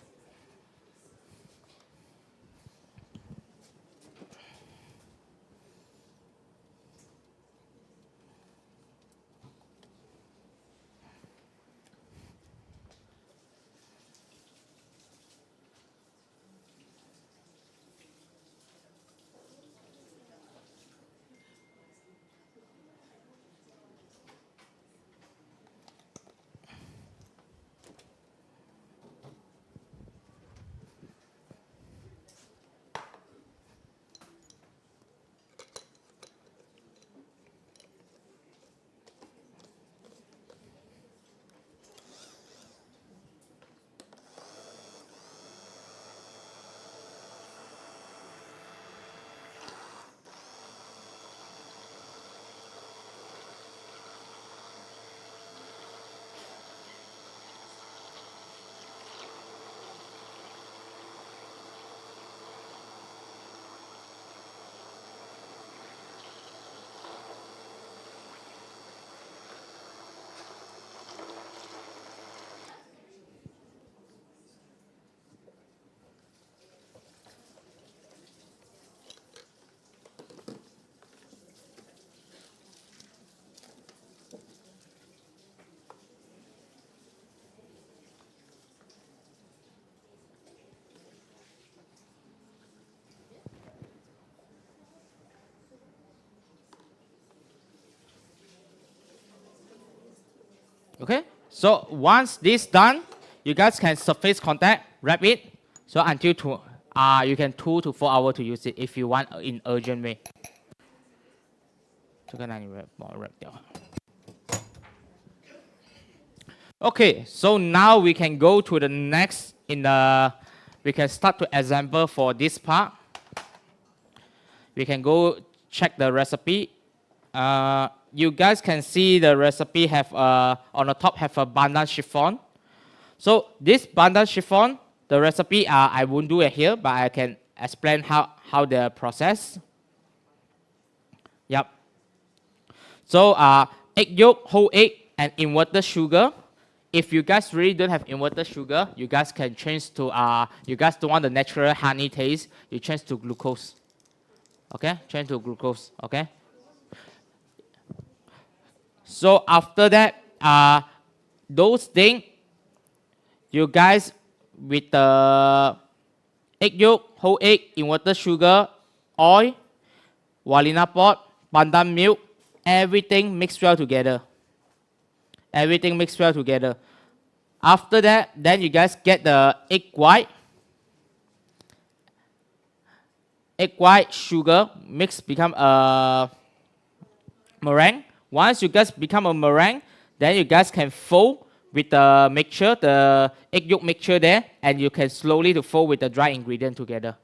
Okay, so once this done, you guys can surface contact, wrap it. So until you can 2 to 4 hours to use it if you want in urgent way. Okay, so now we can go to the next we can start to assemble for this part. We can go check the recipe. You guys can see the recipe have on the top have a pandan chiffon. So this pandan chiffon, the recipe I won't do it here, but I can explain how the process. Yep. So egg yolk, whole egg, and inverted sugar. If you guys really don't have inverted sugar, you guys can change to you guys don't want the natural honey taste, you change to glucose. Okay, change to glucose. Okay. So after that, those things, you guys with the egg yolk, whole egg, inverted sugar, oil, walina pod, pandan milk, everything mixed well together. Everything mixed well together. After that, then you guys get the egg white. Egg white, sugar, mix become a meringue. Once you guys become a meringue, then you guys can fold with the mixture, the egg yolk mixture there, and you can slowly to fold with the dry ingredient together.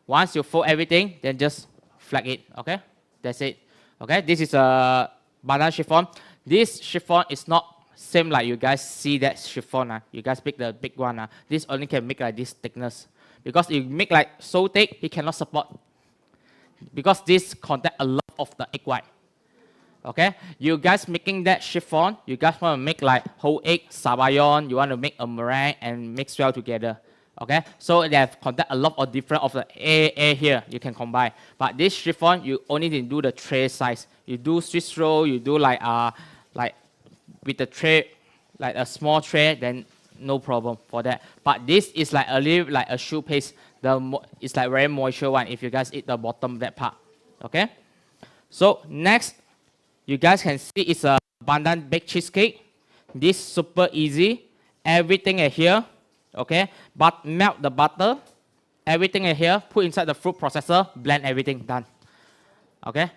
Once you fold everything, then just flag it, okay? That's it. Okay, this is a banana chiffon. This chiffon is not same like you guys see that chiffon. You guys pick the big one. This only can make like this thickness. Because if you make like so thick, it cannot support. Because this contain a lot of the egg white. Okay, you guys making that chiffon, you guys want to make like whole egg, sabayon, you want to make a meringue and mix well together. Okay, so they have contain a lot of different of the air here, you can combine. But this chiffon, you only need to do the tray size. You do Swiss roll, you do like with the tray, like a small tray, then no problem for that. But this is like a little like a shoe paste. It's like very moisture one if you guys eat the bottom that part. Okay, so next, you guys can see it's a pandan baked cheesecake. This super easy. Everything is here. Okay, but melt the butter. Everything is here. Put inside the food processor. Blend everything. Done. Okay.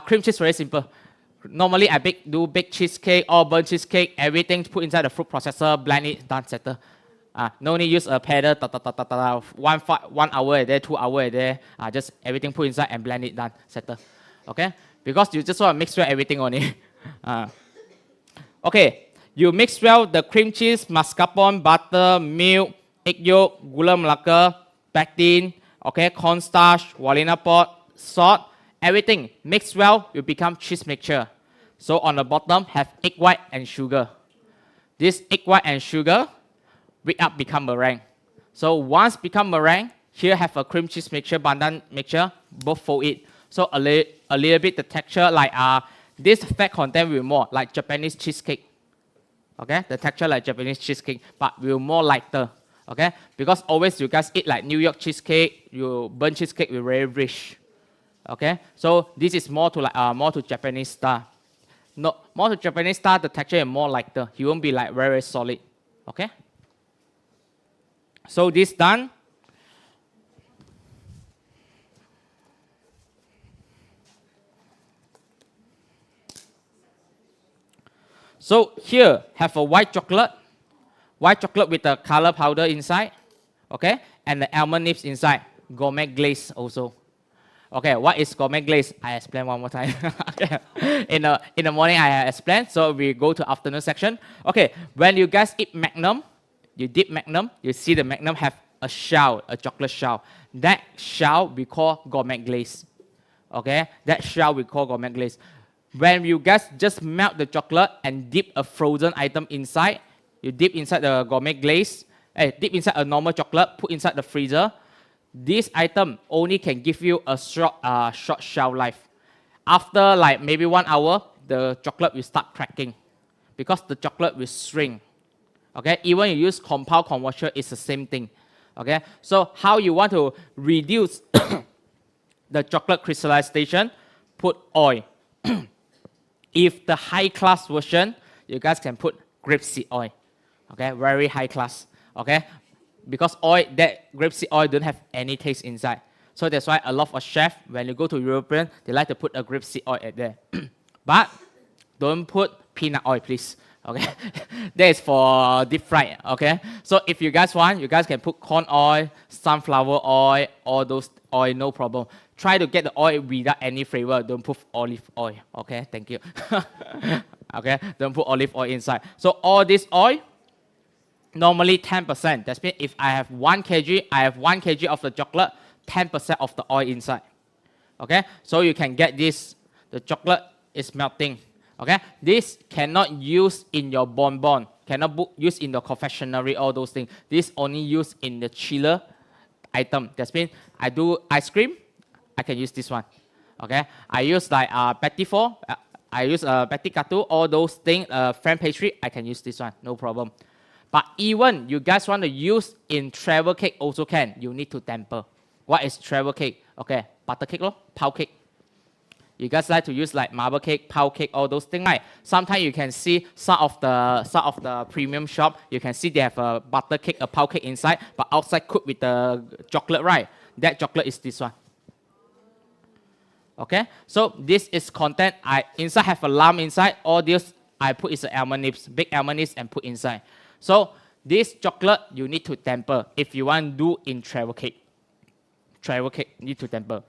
Cream cheese very simple. Normally I do baked cheesecake or burnt cheesecake. Everything put inside the food processor. Blend it. Done. Settle. No need use a pedal. 1 hour a day, 2 hours a day. Just everything put inside and blend it. Done. Settle. Okay. Because you just want to mix well everything on it. Okay. You mix well the cream cheese, mascarpone, butter, milk, egg yolk, gula melaka, pectin, okay, cornstarch, walina pod, salt, everything. Mix well, you become cheese mixture. So on the bottom have egg white and sugar. This egg white and sugar, whip up become meringue. So once become meringue, here have a cream cheese mixture, pandan mixture, both fold it. So a little bit the texture like this fat content will more like Japanese cheesecake. Okay, the texture like Japanese cheesecake, but will more lighter. Okay, because always you guys eat like New York cheesecake, you burnt cheesecake will very rich. Okay, so this is more to like more to Japanese style. No, more to Japanese style, the texture is more lighter. It won't be like very solid. Okay. So this done. So here have a white chocolate with the color powder inside, okay, and the almond nips inside, gourmet glaze also. Okay, what is gourmet glaze? I explain one more time. in the morning I have explained, so we go to afternoon section. Okay, when you guys eat Magnum, you dip Magnum, you see the Magnum have a shell, a chocolate shell. That shell we call gourmet glaze. Okay, that shell we call gourmet glaze. When you guys just melt the chocolate and dip a frozen item inside, you dip inside the gourmet glaze, dip inside a normal chocolate, put inside the freezer. This item only can give you a short shelf life. After like maybe 1 hour, the chocolate will start cracking because the chocolate will shrink. Okay, even you use compound converter, it's the same thing. Okay, so how you want to reduce the chocolate crystallization? Put oil. If the high class version, you guys can put grapeseed oil. Okay, very high class. Okay, because oil, that grapeseed oil don't have any taste inside. So that's why a lot of chefs, when you go to European, they like to put a grapeseed oil at there. But don't put peanut oil, please. Okay, that is for deep fried. Okay, so if you guys want, you guys can put corn oil, sunflower oil, all those oil, no problem. Try to get the oil without any flavor. Don't put olive oil. Okay, thank you. Okay, don't put olive oil inside. So all this oil, normally 10%. That means if I have 1 kg, I have 1 kg of the chocolate, 10% of the oil inside. Okay, so you can get this. The chocolate is melting. Okay, this cannot use in your bonbon, cannot use in the confectionery, all those things. This only used in the chiller item. That means I do ice cream, I can use this one. Okay, I use like petit four, I use petit gâteau, all those things, French pastry, I can use this one, no problem. But even you guys want to use in travel cake also can, you need to temper. What is travel cake? Okay, butter cake, pound cake. You guys like to use like marble cake, pound cake, all those things, right? Sometimes you can see some of the premium shop, you can see they have a butter cake, a pound cake inside, but outside cooked with the chocolate, right? That chocolate is this one. Okay, so this is content. Inside have a lump inside. All this I put is almond nips, big almond nips, and put inside. So this chocolate you need to temper if you want to do in travel cake. Travel cake need to temper.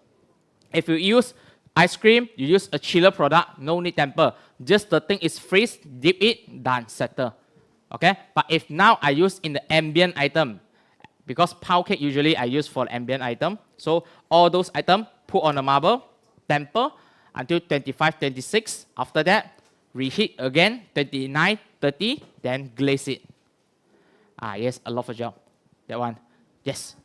If you use ice cream, you use a chiller product, no need temper. Just the thing is freeze, dip it, done, settle. Okay? But if now I use in the ambient item, because pound cake usually I use for ambient item, so all those items put on the marble, temper until 25, 26. After that, reheat again, 29, 30, then glaze it. Yes, a lot of job. That one. Yes.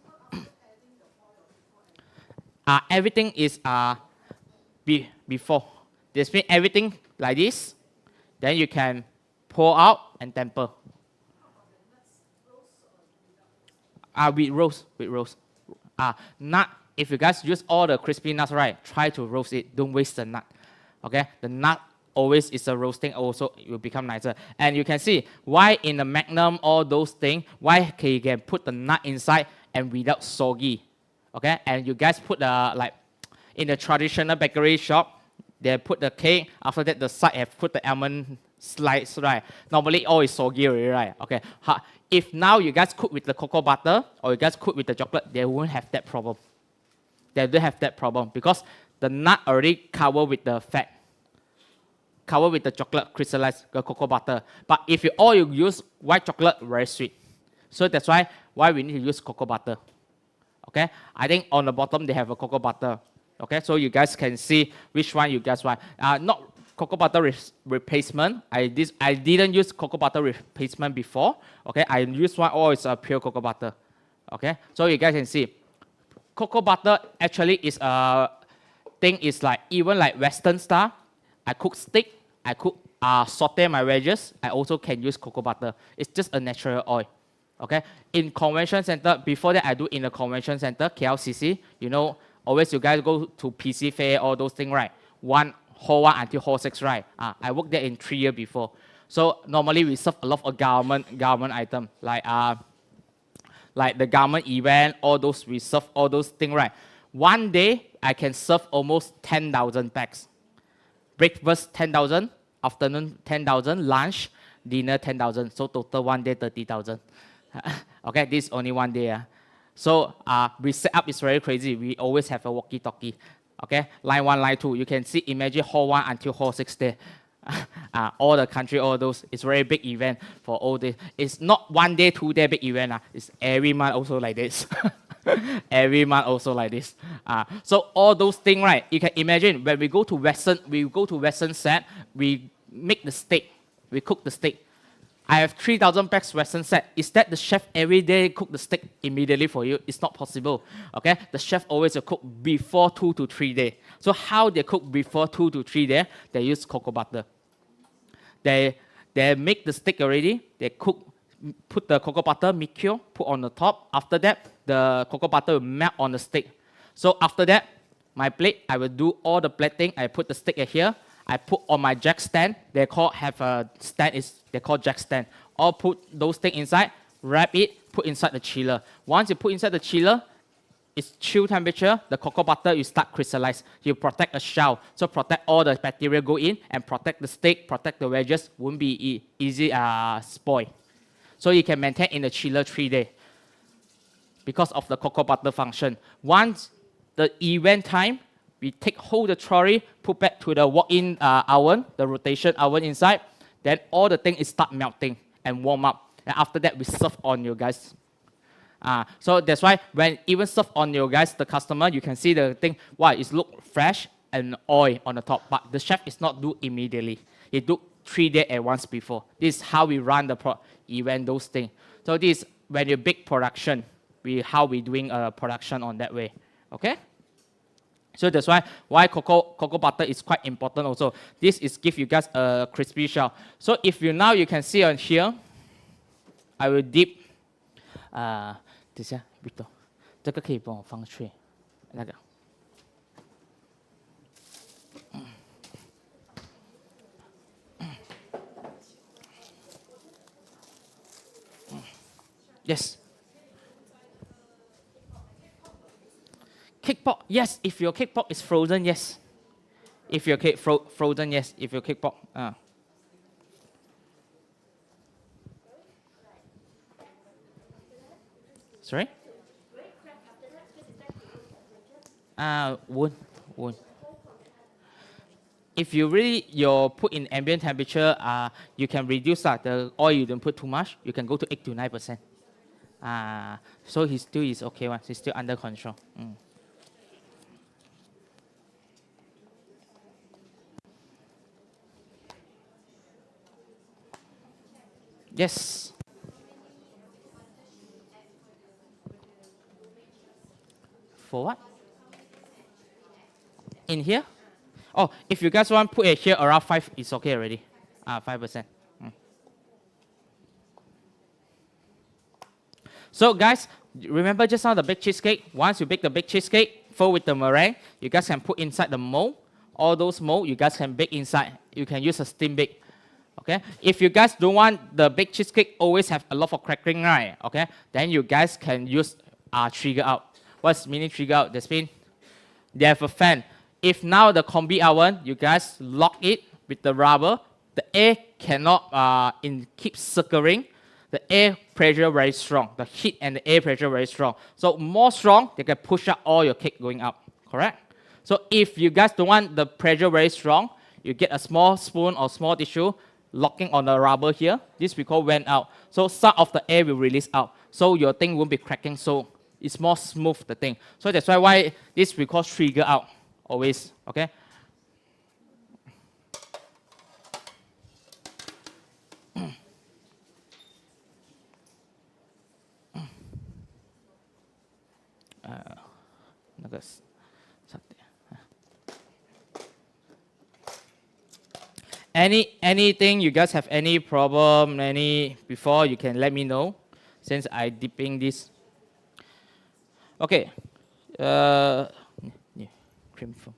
Everything is before. This means everything like this. Then you can pour out and temper. With roast. Nut. If you guys use all the crispy nuts, right? Try to roast it. Don't waste the nut. Okay. The nut always is a roasting. Also, it will become nicer. And you can see why in the Magnum all those things. Why you can put the nut inside and without soggy. Okay. And you guys put like in the traditional bakery shop, they put the cake. After that, the side have put the almond slice, right? Normally, all is soggy already, right? Okay. If now you guys cook with the cocoa butter or you guys cook with the chocolate, they won't have that problem. They don't have that problem because the nut already covered with the fat, covered with the chocolate crystallized the cocoa butter. But if you use white chocolate, very sweet. So that's why we need to use cocoa butter. Okay. I think on the bottom they have a cocoa butter. Okay, so you guys can see which one you guys want. Not cocoa butter replacement. I didn't use cocoa butter replacement before. Okay, I used one or it's a pure cocoa butter. Okay, so you guys can see, cocoa butter actually is a thing is like even like Western style. I cook steak. I cook saute my veggies. I also can use cocoa butter. It's just a natural oil. Okay, in convention center before that I do in the convention center KLCC. You know. Always you guys go to PC Fair, all those things, right? Hall 1 until Hall 6, right? I worked there in 3 years before. So normally we serve a lot of government items, like the government event, all those, we serve all those things, right? One day, I can serve almost 10,000 packs. Breakfast, 10,000. Afternoon, 10,000. Lunch, dinner, 10,000. So total one day, 30,000. Okay, this is only one day. So we set up is very crazy. We always have a walkie-talkie. Okay, line 1, line 2. You can see, imagine Hall 1 until Hall 6 there. All the country, all those. It's very big event for all this. It's not 1 day, 2 day big event. It's every month also like this. Every month also like this. So all those things, right? You can imagine when we go to Western set, we make the steak. We cook the steak. I have 3,000 packs Western set. Is that the chef every day cook the steak immediately for you? It's not possible. Okay, the chef always will cook before 2 to 3 days. So how they cook before 2 to 3 days? They use cocoa butter. They make the steak already. They cook, put the cocoa butter mixture, put on the top. After that, the cocoa butter will melt on the steak. So after that, my plate, I will do all the plating. I put the steak here. I put on my jack stand. They have a stand they call jack stand. Or put those things inside, wrap it, put inside the chiller. Once you put inside the chiller, it's chill temperature. The cocoa butter you start crystallize. You protect the shell, so protect all the bacteria go in and protect the steak, protect the wedges. Won't be easy spoil. So you can maintain in the chiller 3 days because of the cocoa butter function. Once the event time, we hold the trolley, put back to the walk-in oven, the rotation oven inside. Then all the thing is start melting and warm up. And after that, we serve on you guys. So that's why when even serve on you guys, the customer, you can see the thing, why it look fresh and oil on the top. But the chef is not do immediately. He do 3 days at once before. This is how we run the event, those things. So this, when you big production, how we doing production on that way. Okay? So that's why cocoa butter is quite important also. This is give you guys a crispy shell. So if you can see on here, I will dip. 等下 Victor 这个可以帮我放去那个 Yes. Cake pop, yes. If your cake pop is frozen, yes. If your cake frozen, yes. If your cake pop, Sorry? Won't. If you really put in ambient temperature, you can reduce the oil. You don't put too much. You can go to 8 to 9%. So he still is okay. He's still under control. Yes. For what? In here? Oh, if you guys want to put it here around 5, it's okay already. 5%. So guys, remember just now the baked cheesecake? Once you bake the baked cheesecake, fill with the meringue, you guys can put inside the mold. All those mold, you guys can bake inside. You can use a steam bake. Okay? If you guys don't want the baked cheesecake always have a lot of crackling, right? Okay? Then you guys can use trigger out. What's meaning trigger out? That means they have a fan. If now the combi oven, you guys lock it with the rubber, the air cannot keep circling. The air pressure very strong. The heat and the air pressure very strong. So more strong, they can push up all your cake going up. Correct? So if you guys don't want the pressure very strong, you get a small spoon or small tissue locking on the rubber here. This we call vent out. So some of the air will release out. So your thing won't be cracking. So it's more smooth, the thing. So that's why this we call trigger out. Always, okay? Anything you guys have any problem, before, you can let me know, since I dipping this. Okay. Cream foam.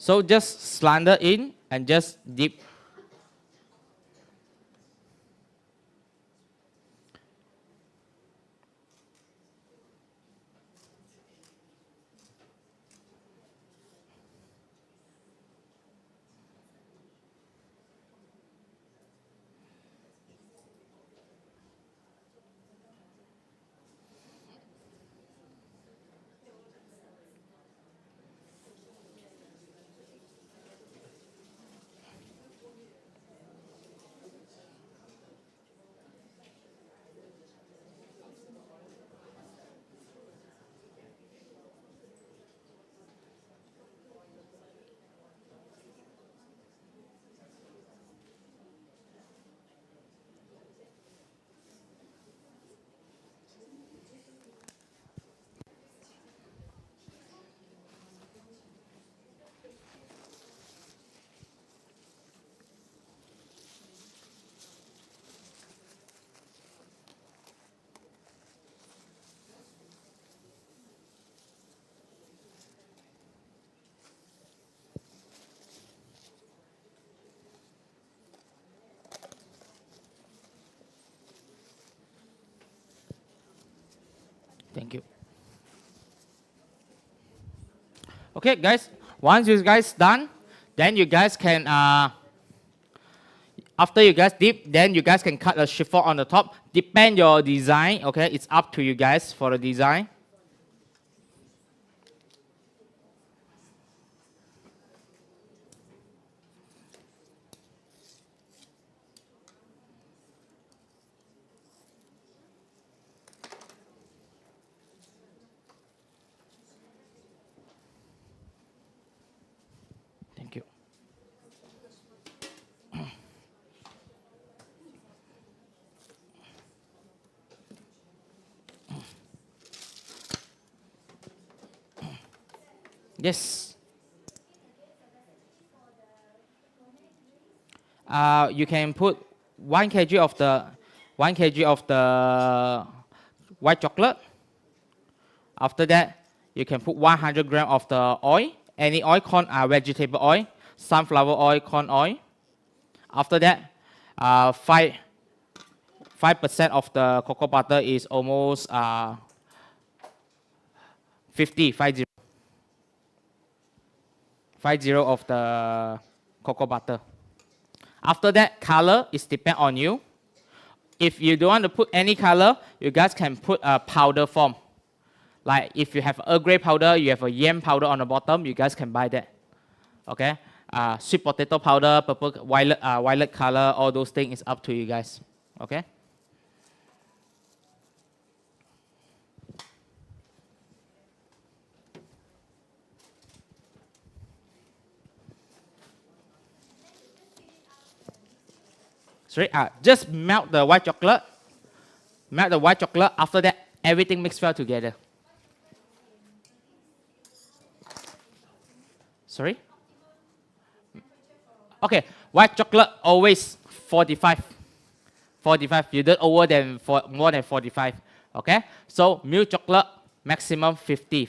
So just slander in and just dip. Thank you. Okay, guys. Once you guys done, then you guys can, after you guys dip, then you guys can cut a chiffon on the top. Depend your design, okay? It's up to you guys for the design. Thank you. Yes. You can put 1 kg of the white chocolate. After that, you can put 100 grams of the oil. Any oil, vegetable oil, sunflower oil, corn oil. After that, 5% of the cocoa butter is almost 50 of the cocoa butter. After that, color is depend on you. If you don't want to put any color, you guys can put a powder form. Like if you have Earl Grey powder, you have a yam powder on the bottom, you guys can buy that. Okay? Sweet potato powder, purple, violet color, all those things is up to you guys. Okay? Sorry, just melt the white chocolate. Melt the white chocolate. After that, everything mixed well together. Sorry? Okay, white chocolate always 45. 45. You don't more than 45. Okay? So milk chocolate maximum 50.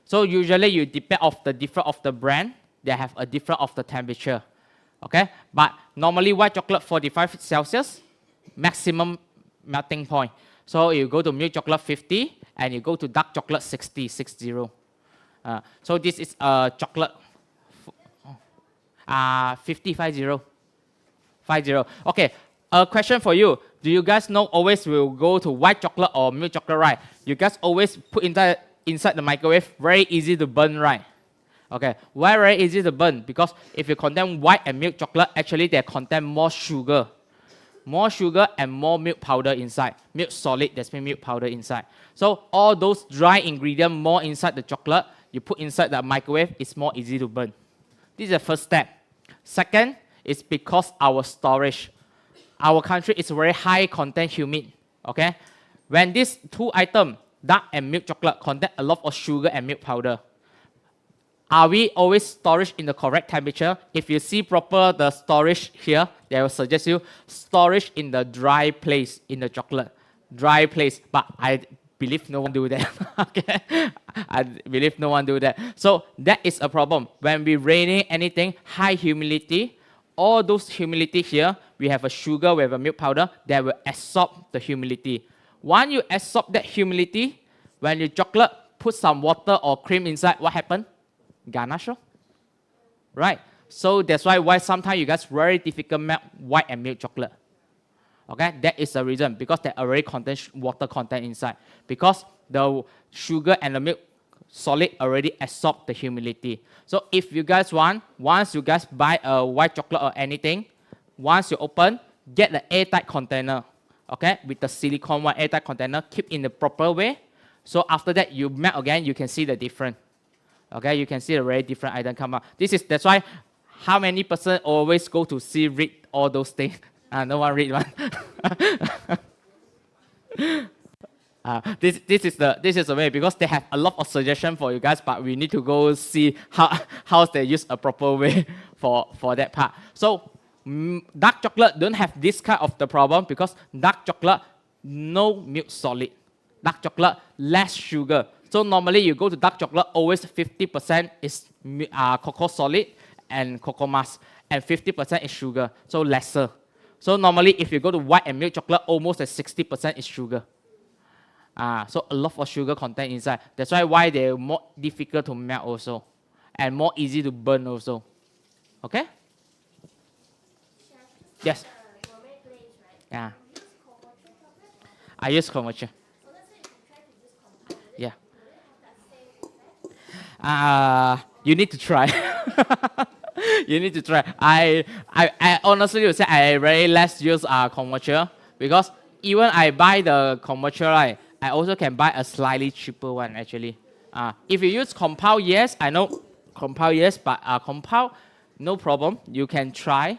So usually you depend of the different of the brand. They have a different of the temperature. Okay? But normally white chocolate 45 Celsius, maximum melting point. So you go to milk chocolate 50 and you go to dark chocolate 60. So this is chocolate 50. Okay, a question for you. Do you guys know always will go to white chocolate or milk chocolate, right? You guys always put inside the microwave, very easy to burn, right? Okay, why very easy to burn? Because if you contain white and milk chocolate, actually they contain more sugar. More sugar and more milk powder inside. Milk solid, that's mean milk powder inside. So all those dry ingredients more inside the chocolate, you put inside the microwave, it's more easy to burn. This is the first step. Second is because our storage. Our country is very high content humid. Okay? When these two items, dark and milk chocolate, contain a lot of sugar and milk powder, are we always storage in the correct temperature? If you see proper the storage here, they will suggest you storage in the dry place in the chocolate. Dry place. But I believe no one do that. Okay? I believe no one do that. So that is a problem. When we raining anything, high humidity, all those humidity here, we have a sugar, we have a milk powder, that will absorb the humidity. Once you absorb that humidity, when you chocolate, put some water or cream inside, what happens? Ganache, right? So that's why sometimes you guys very difficult melt white and milk chocolate. Okay, that is the reason, because they already contain water content inside. Because the sugar and the milk solid already absorb the humidity. So if you guys want, once you guys buy a white chocolate or anything, once you open, get the airtight container. Okay, with the silicone one airtight container, keep in the proper way. So after that, you melt again, you can see the difference. Okay, you can see a very different item come out. That's why how many person always go to see, read all those things. No one read one. This is the way, because they have a lot of suggestion for you guys, but we need to go see how they use a proper way for that part. So dark chocolate don't have this kind of the problem, because dark chocolate no milk solid. Dark chocolate less sugar. So normally you go to dark chocolate, always 50% is cocoa solid and cocoa mass, and 50% is sugar, so lesser. So normally if you go to white and milk chocolate, almost at 60% is sugar. So a lot of sugar content inside. That's why they're more difficult to melt also, and more easy to burn also. Okay? Yes. Yeah. I use commercial. Yeah. You need to try. You need to try. I honestly would say I very less use commercial, because even I buy the commercial, right, I also can buy a slightly cheaper one actually. If you use compound, yes, I know compound, yes, but compound, no problem. You can try.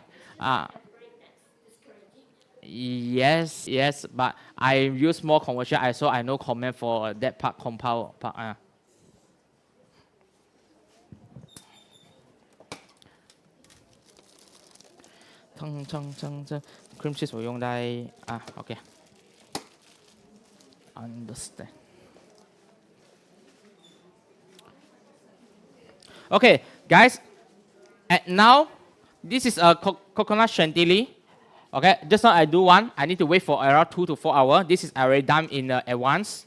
Yes, yes, but I use more commercial, so I no comment for that part compound part. Cream cheese 我用在OK understand. Okay, guys, and now this is a coconut chantilly. Okay, just now I do one. I need to wait for around 2 to 4 hours. This is already done in advance.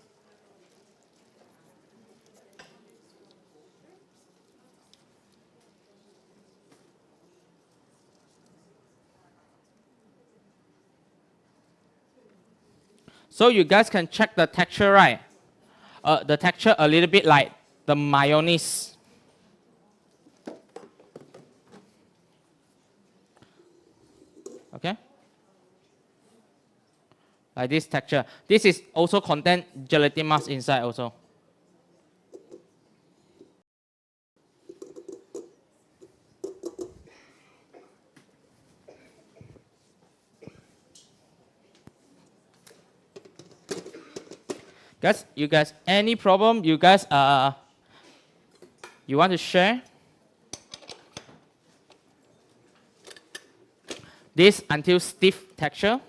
So you guys can check the texture, right? The texture a little bit like the mayonnaise. Okay? Like this texture. This is also contain gelatin mass inside also. Guys, you guys, any problem? You guys, you want to share? This until stiff texture.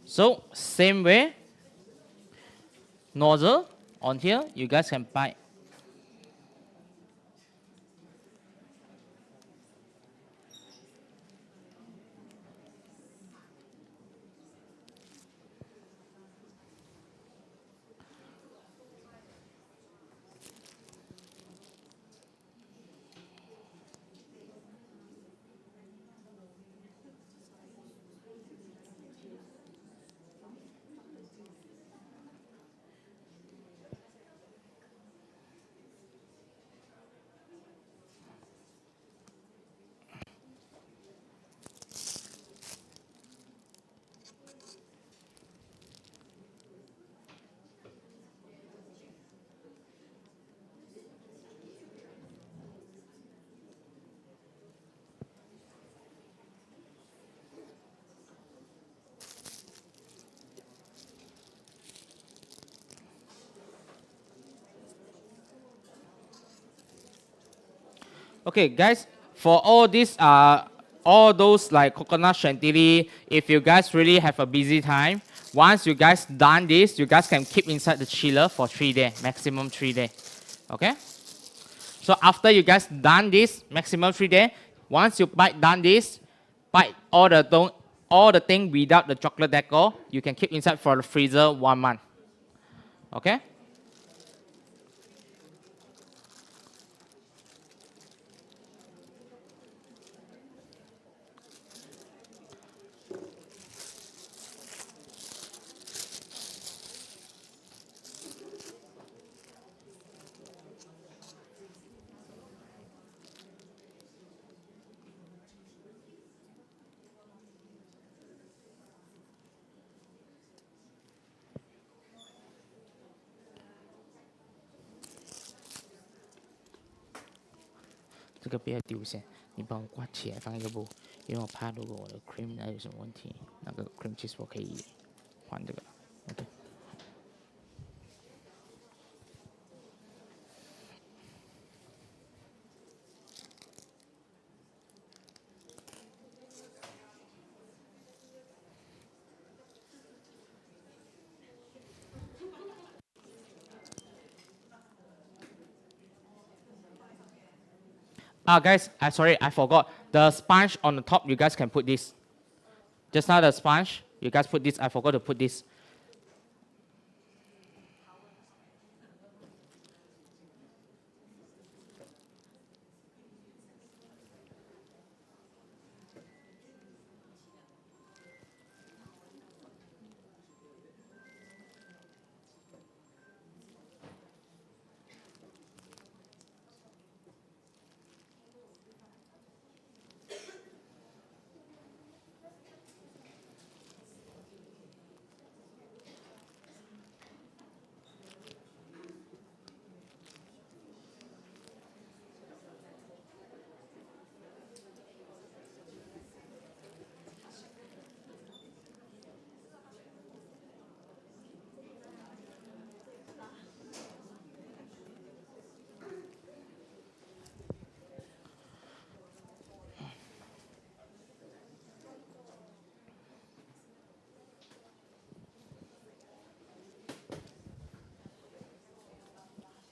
So same way, nozzle on here, you guys can buy. Okay, guys, for all those like coconut chantilly, if you guys really have a busy time, once you guys done this, you guys can keep inside the chiller for 3 days, maximum 3 days. Okay? So after you guys done this, maximum 3 days, once you done this, bite all the thing without the chocolate decor, you can keep inside for the freezer 1 month. Okay?这个不要丢先，你帮我挂起来放一个布，因为我怕如果我的 cream 有什么问题，那个 cream cheese 我可以换这个。OK。Guys, sorry, I forgot. The sponge on the top, you guys can put this. Just now the sponge, you guys put this. I forgot to put this.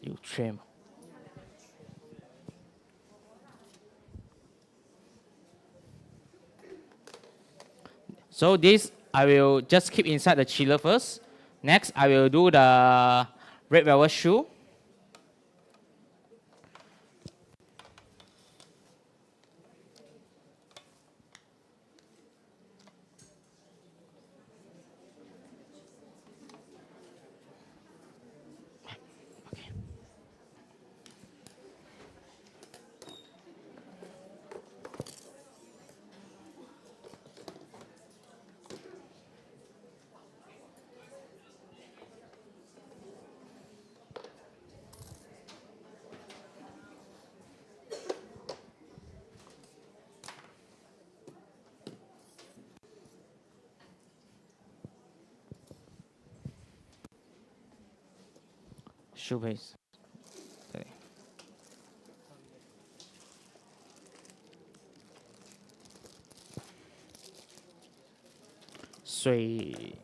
You trim. So this I will just keep inside the chiller first. Next, I will do the red velvet shoe. Shoe base. Okay. Sui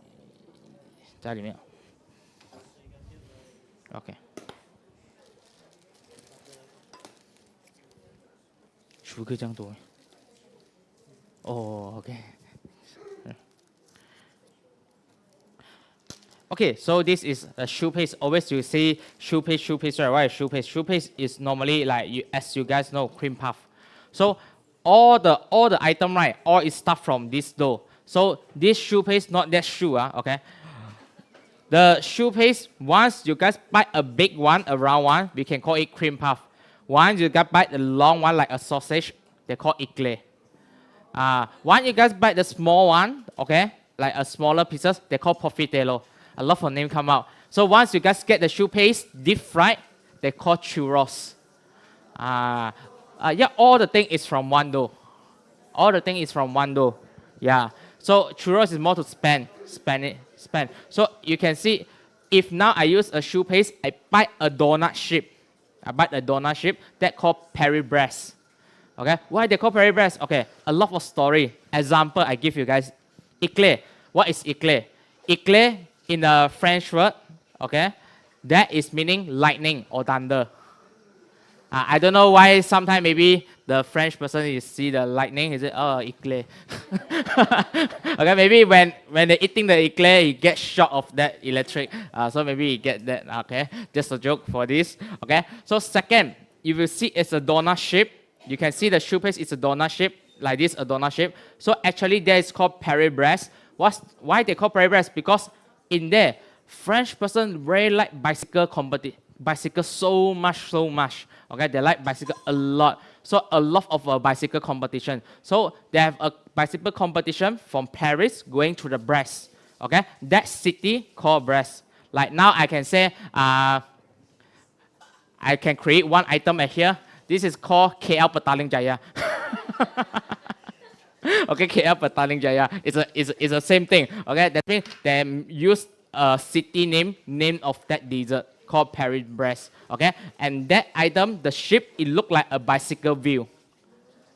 在里面。OK。厨可以这样多。哦 ，OK。Okay, so this is a shoe paste. Always you see shoe paste, right? Why shoe paste? Shoe paste is normally like as you guys know, cream puff. So all the item, right? All is stuff from this dough. So this shoe paste, not that shoe, okay? The shoe paste, once you guys bite a big one, a round one, we can call it cream puff. Once you guys bite the long one like a sausage, they call it clay. Once you guys bite the small one, okay, like a smaller pieces, they call profiterole. A lot of names come out. So once you guys get the shoe paste deep fried, they call churros. Yeah, all the thing is from one dough. All the thing is from one dough. Yeah. So churros is more to spend. So you can see, if now I use a shoe paste, I bite a donut shape. That called Paris breast. Okay, why they call Paris breast? Okay, a lot of story. Example, I give you guys. Éclair. What is éclair? Éclair in the French word, okay, that is meaning lightning or thunder. I don't know why sometimes maybe the French person is see the lightning, is it, oh, éclair. Okay, maybe when they're eating the éclair, he gets shock of that electric. So maybe he get that, okay. Just a joke for this, okay. So second, you will see it's a donut shape. You can see the shoe paste is a donut shape, like this, a donut shape. So actually that is called Paris breast. Why they call Paris breast? Because in there, French person very like bicycle so much. Okay, they like bicycle a lot. So a lot of bicycle competition. So they have a bicycle competition from Paris going to the Brest. Okay, that city called Brest. Like now I can say, I can create one item at here. This is called KL Petaling Jaya. Okay, KL Petaling Jaya. It's the same thing. Okay, that means they use a city name of that dessert called Paris breast. Okay, and that item, the shape, it look like a bicycle wheel.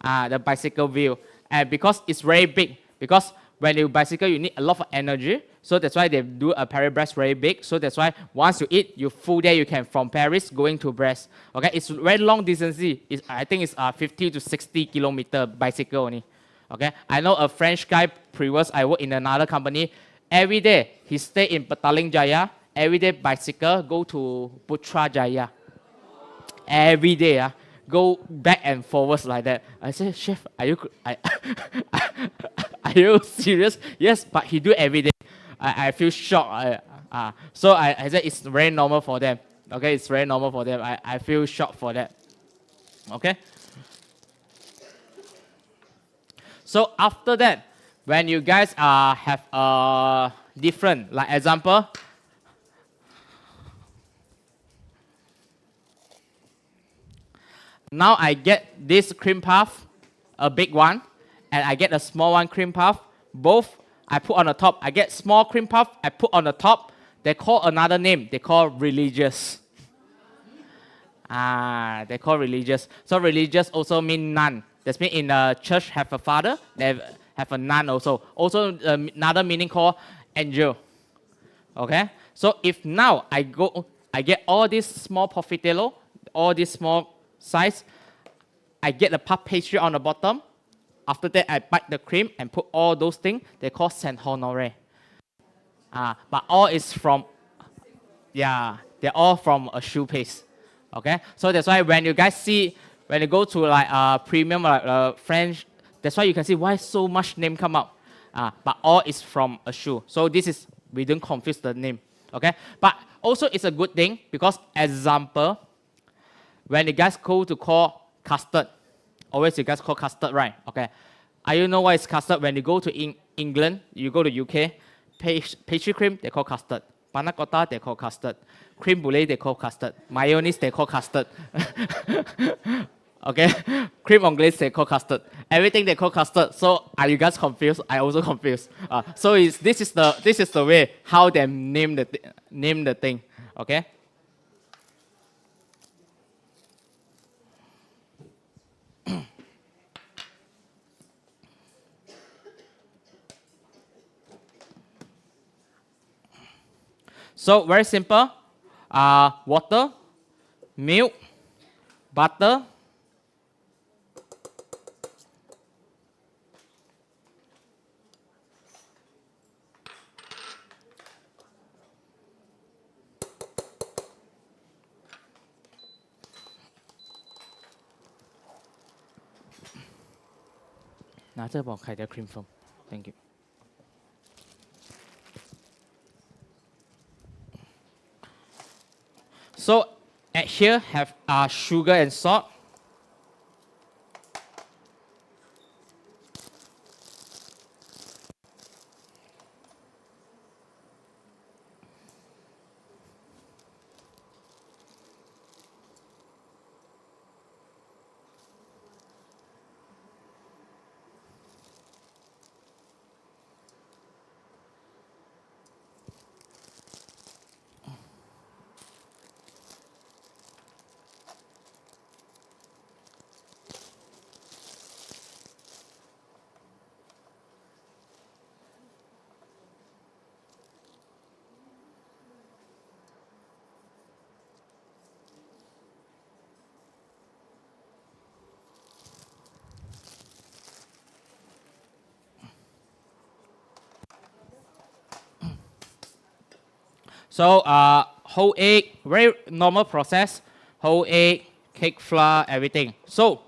The bicycle wheel, and because it's very big. Because when you bicycle, you need a lot of energy. So that's why they do a Paris breast very big. So that's why once you eat, you full day you can from Paris going to Brest. Okay, it's very long distance. I think it's 50 to 60 kilometer bicycle only. Okay, I know a French guy previous. I work in another company. Every day he stay in Petaling Jaya. Every day bicycle go to Putrajaya. Every day, go back and forwards like that. I said, Chef, are you serious? Yes, but he do every day. I feel shocked. So I said it's very normal for them. Okay, it's very normal for them. I feel shocked for that. Okay. So after that, when you guys have different, like example, now I get this cream puff, a big one, and I get a small one cream puff. Both I put on the top. I get small cream puff, I put on the top. They call another name. They call religious. They call religious. So religious also mean nun. That means in the church have a father, they have a nun also. Also another meaning called angel. Okay? So if now I get all this small profiterole, all this small size, I get the puff pastry on the bottom. After that, I bite the cream and put all those things. They call Saint Honoré. But all is from, they're all from a shoe paste. Okay, so that's why when you guys see, when you go to like premium like French, that's why you can see why so much name come out. But all is from a shoe. So this is, we don't confuse the name. Okay, but also it's a good thing because example, when you guys go to call custard, always you guys call custard, right? Okay. You know what is custard? When you go to England, you go to UK, pastry cream, they call custard. Panna cotta, they call custard. Creme brulee, they call custard. Mayonnaise, they call custard. Okay. Cream anglaise, they call custard. Everything they call custard. So are you guys confused? I also confused. So this is the way how they name the thing. Okay. So very simple, water, milk, butter, cream foam. Thank you. So at here have sugar and salt. So whole egg, very normal process. Whole egg, cake flour, everything. So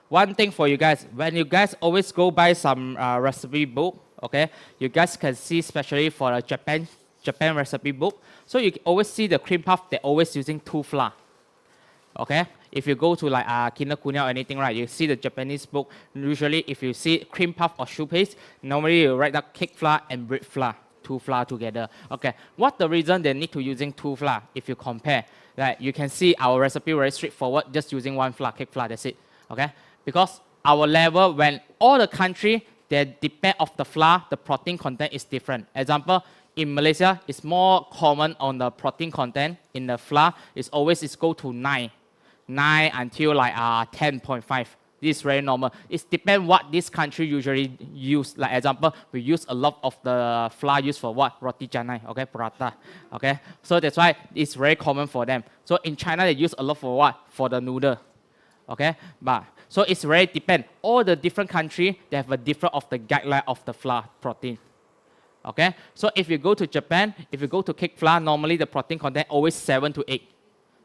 one thing for you guys, when you guys always go buy some recipe book, okay, you guys can see especially for a Japan recipe book. So you always see the cream puff, they're always using 2 flour. Okay, if you go to like Kinokuniya or anything, right, you see the Japanese book. Usually, if you see cream puff or shoe paste, normally you write down cake flour and bread flour, 2 flour together. Okay, what the reason they need to using 2 flour? If you compare, right, you can see our recipe very straightforward, just using 1 flour, cake flour. That's it. Okay, because our level, when all the country they depend of the flour, the protein content is different. Example. In Malaysia, it's more common on the protein content in the flour. It's go to 9 until like 10.5. This is very normal. It depends what this country usually use. Like example, we use a lot of the flour used for what? Roti canai, okay, paratha, okay. So that's why it's very common for them. So in China, they use a lot for what? For the noodle, okay. But so it's very depend. All the different country they have a different of the guideline of the flour protein. Okay, so if you go to Japan, if you go to cake flour, normally the protein content always 7 to 8.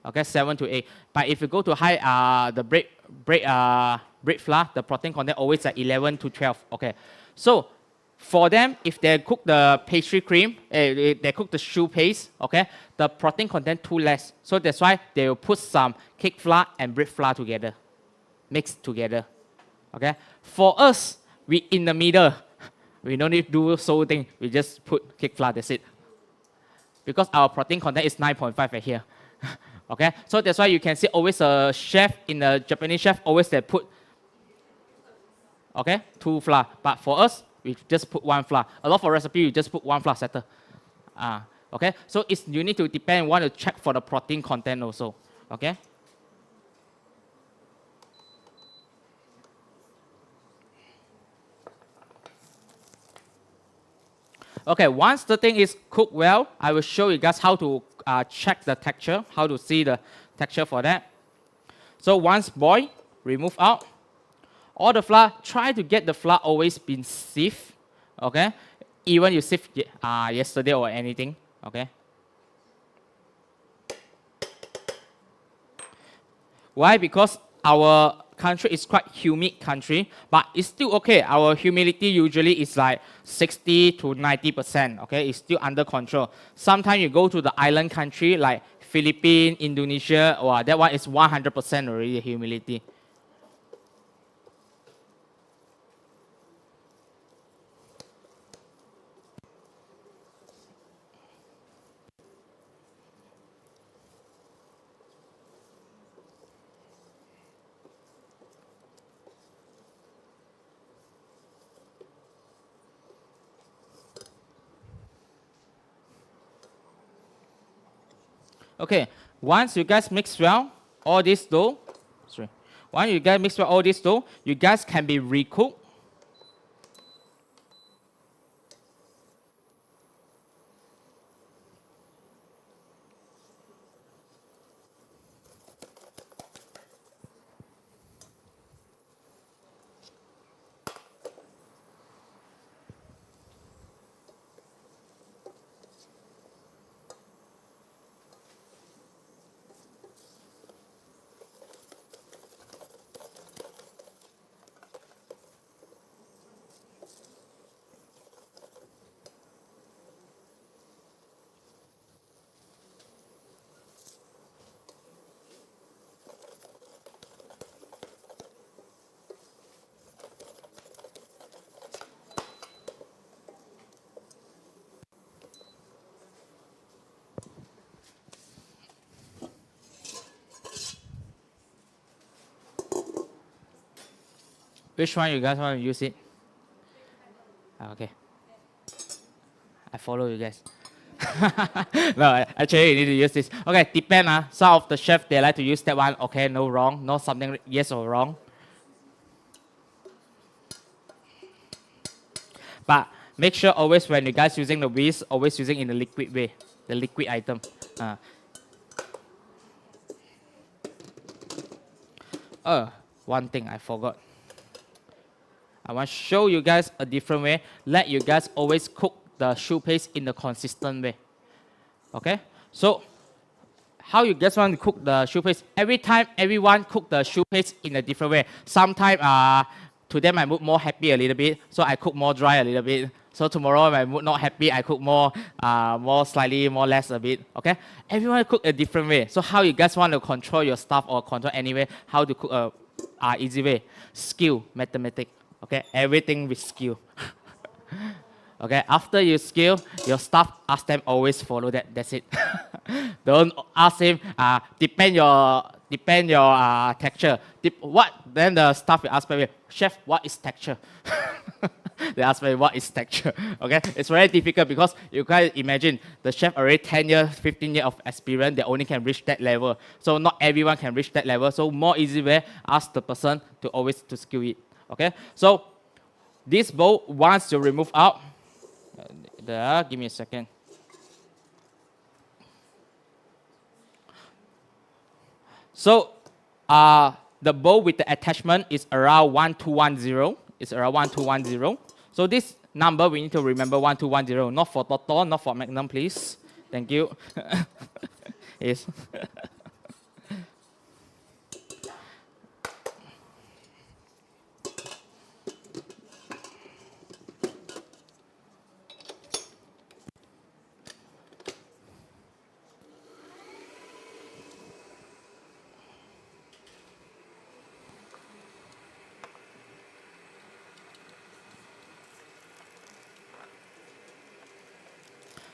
Okay, 7 to 8. But if you go to high the bread flour, the protein content always at 11 to 12. Okay, so for them, if they cook the pastry cream, they cook the choux paste. Okay, the protein content too less. So that's why they will put some cake flour and bread flour together, mixed together. Okay, for us, we in the middle. We don't need to do so thing. We just put cake flour, that's it. Because our protein content is 9.5 right here. Okay, so that's why you can see always a chef, in the Japanese chef, always they put, okay, 2 flour. But for us, we just put 1 flour. A lot of recipe, you just put 1 flour settle. Okay, so you need to depend, want to check for the protein content also. Okay. Okay, once the thing is cooked well, I will show you guys how to check the texture, how to see the texture for that. So once boiled, remove out. All the flour, try to get the flour always been sieved, okay? Even you sieved yesterday or anything, okay? Why? Because our country is quite humid country, but it's still okay. Our humidity usually is like 60 to 90%, okay? It's still under control. Sometimes you go to the island country like Philippines, Indonesia, or that one is 100% already humidity. Okay, once you guys mix well all this dough, once you guys mix well all this dough, you guys can be recooked. Which one you guys want to use it? Okay. I follow you guys. No, actually you need to use this. Okay, depend. Some of the chefs, they like to use that one. Okay, no wrong. No something yes or wrong. But make sure always when you guys using the whisk, always using in the liquid way. The liquid item. One thing I forgot. I want to show you guys a different way. Let you guys always cook the choux paste in the consistent way. Okay, so how you guys want to cook the shoe paste? Every time, everyone cook the shoe paste in a different way. Sometimes, today my mood more happy a little bit, so I cook more dry a little bit. So tomorrow my mood not happy, I cook more, more slightly, more less a bit. Okay, everyone cook a different way. So how you guys want to control your stuff or control anyway? How to cook a easy way? Skill, mathematics. Okay, everything with skill. Okay, after you skill, your staff ask them always follow that. That's it. Don't ask him. Depend your texture. What? Then the staff will ask me, chef, what is texture? They ask me what is texture. Okay, it's very difficult because you can imagine the chef already 10 years, 15 years of experience. They only can reach that level. So not everyone can reach that level. So more easy way, ask the person to always to skill it. Okay, so this bowl once you remove out. Give me a second. So the bowl with the attachment is around 1210. It's around 1210. So this number we need to remember 1210. Not for Toto, not for Magnum, please. Thank you. Yes.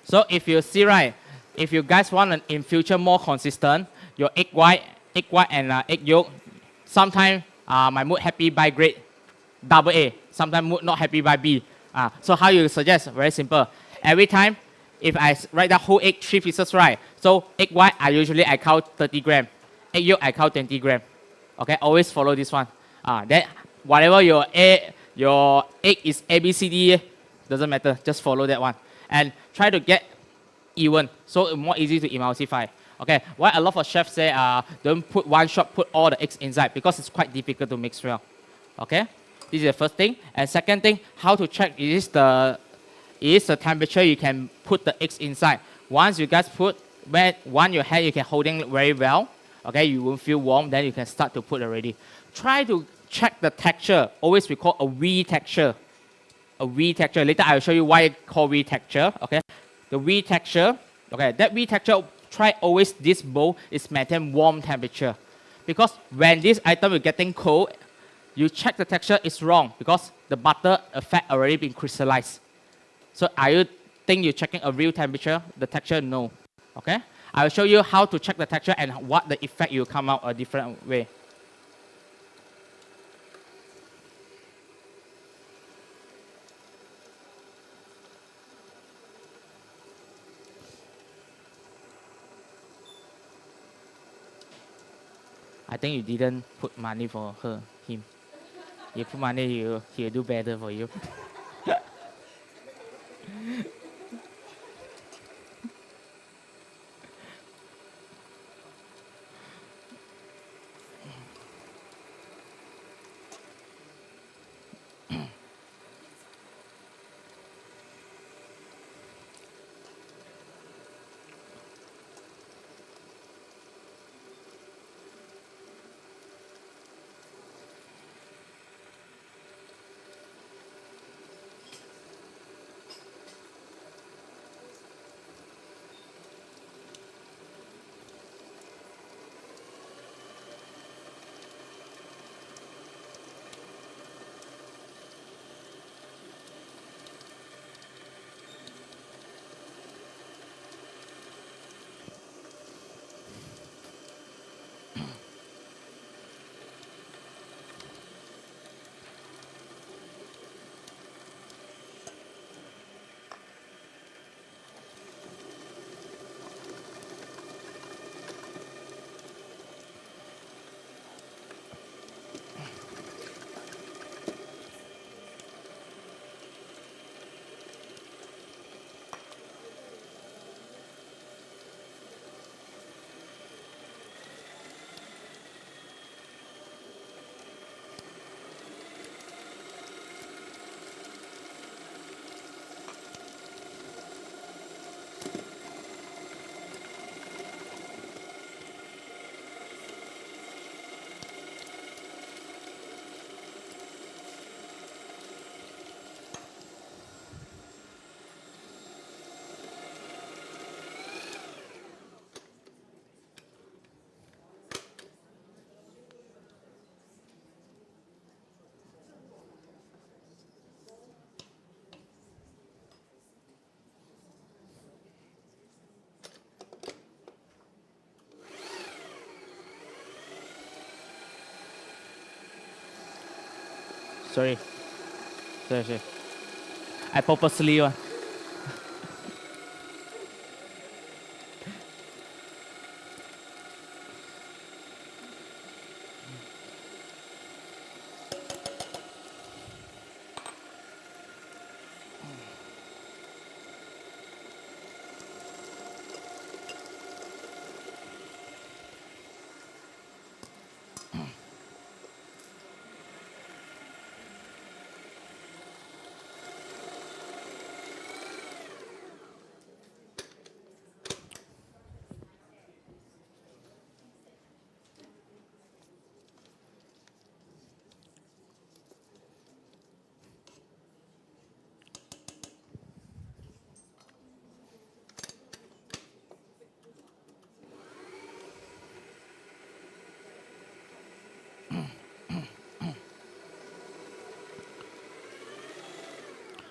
So if you see right, if you guys want an in future more consistent, your egg white and egg yolk, sometimes my mood happy by grade double A, sometimes mood not happy by B. So how you suggest? Very simple. Every time, if I write the whole egg 3 pieces right, so egg white I count 30 gram, egg yolk I count 20 gram. Okay, always follow this one. Then whatever your egg is A B C D, doesn't matter. Just follow that one. And try to get even, so it's more easy to emulsify. Okay, why a lot of chefs say don't put one shot, put all the eggs inside, because it's quite difficult to mix well. Okay, this is the first thing. And second thing, how to check is the temperature you can put the eggs inside. Once you guys put, when your hand you can holding very well. Okay, you won't feel warm, then you can start to put already. Try to check the texture. Always we call a V texture. A V texture. Later I'll show you why it's called V texture. Okay, the V texture. Okay, that V texture. Try always this bowl is maintain warm temperature, because when this item is getting cold, you check the texture is wrong because the butter fat already been crystallized. So are you think you're checking a real temperature? The texture no. Okay, I'll show you how to check the texture and what the effect will come out a different way. I think you didn't put money for him. You put money, he'll do better for you. Sorry. Sorry. I purposely one.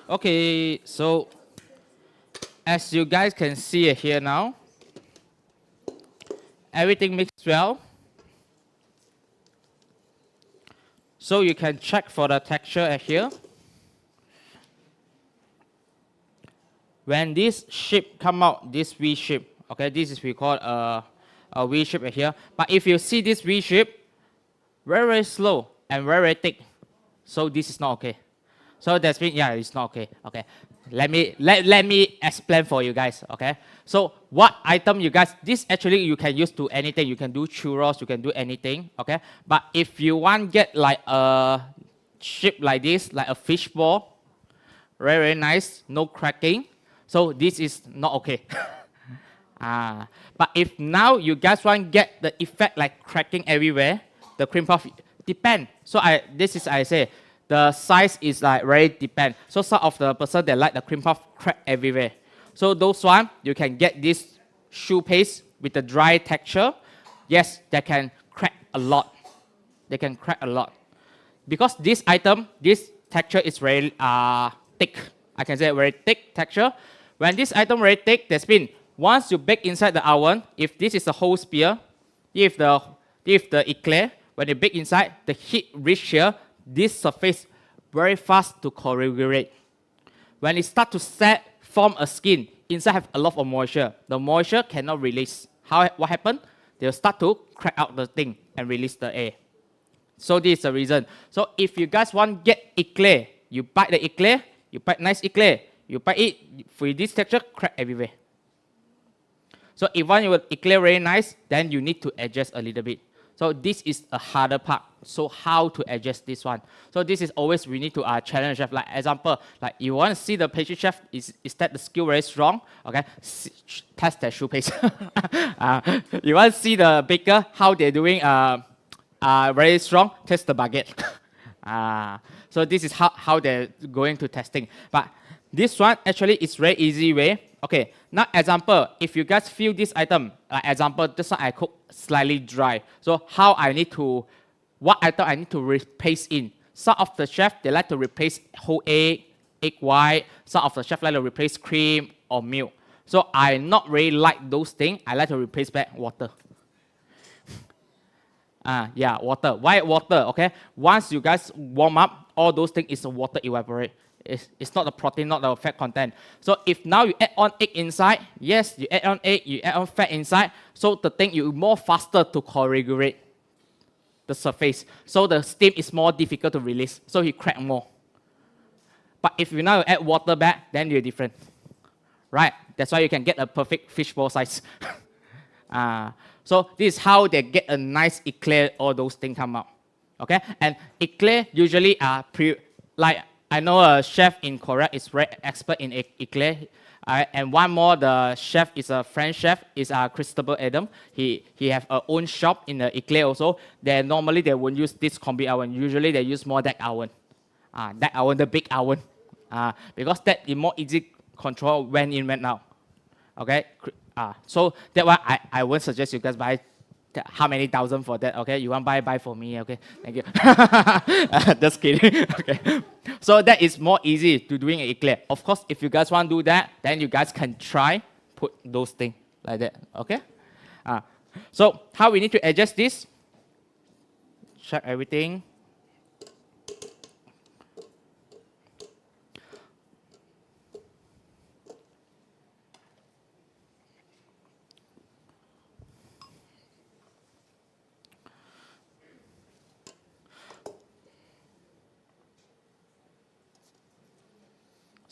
Okay, so as you guys can see here now, everything mixed well. So you can check for the texture here. When this shape come out, this V shape, okay, this is we call a V shape here. But if you see this V shape, very slow and very thick, so this is not okay. So that's mean, yeah, it's not okay. Okay, let me explain for you guys. Okay, so what item you guys? This actually you can use to anything. You can do churros. You can do anything. Okay, but if you want get like a shape like this, like a fish ball, very nice, no cracking. So this is not okay. But if now you guys want get the effect like cracking everywhere, the cream puff depend. So I say. The size is like very depend. So some of the person that like the cream puff crack everywhere. So those one you can get this shoe paste with the dry texture. Yes, they can crack a lot. They can crack a lot because this item, this texture is very thick. I can say very thick texture. When this item very thick, that's mean once you bake inside the oven, if this is a whole spear, if the eclair, when you bake inside, the heat reach here. This surface very fast to corrugate. When it start to set, form a skin, inside have a lot of moisture. The moisture cannot release. What happened? They'll start to crack out the thing and release the air. So this is the reason. So if you guys want get eclair, you bite the eclair, you bite nice eclair, you bite it, with this texture, crack everywhere. So if one you eclair very nice, then you need to adjust a little bit. So this is a harder part. So how to adjust this one? So this is always we need to challenge chef. Like example, like you want to see the pastry chef is that the skill very strong? Okay, test their shoe paste. You want to see the baker how they're doing very strong? Test the baguette. So this is how they're going to testing. But this one actually is very easy way. Okay, now example, if you guys feel this item, like example, this one I cook slightly dry. So how I need to, what item I need to replace in? Some of the chef, they like to replace whole egg white. Some of the chef like to replace cream or milk. So I not really like those things. I like to replace back water. Yeah, water. Why water? Okay, once you guys warm up, all those things is the water evaporate. It's not the protein, not the fat content. So if now you add on egg inside, yes, you add on egg, you add on fat inside, so the thing you more faster to corrugate the surface. So the steam is more difficult to release, so you crack more. But if you now add water back, then you're different. Right? That's why you can get a perfect fishbowl size. So this is how they get a nice eclair, all those things come out. Okay? And eclair usually are like I know a chef in Korea is very expert in eclair. And one more, the chef is a French chef, is Christopher Adam. He have a own shop in the eclair also. Normally they won't use this combi oven. Usually they use more that oven. That oven, the big oven. Because that is more easy control when in when out. Okay? So that why I won't suggest you guys buy how many thousand for that, okay? You want buy for me, okay? Thank you. Just kidding, okay? So that is more easy to doing an eclair. Of course, if you guys want to do that, then you guys can try put those things like that, okay? So how we need to adjust this? Check everything.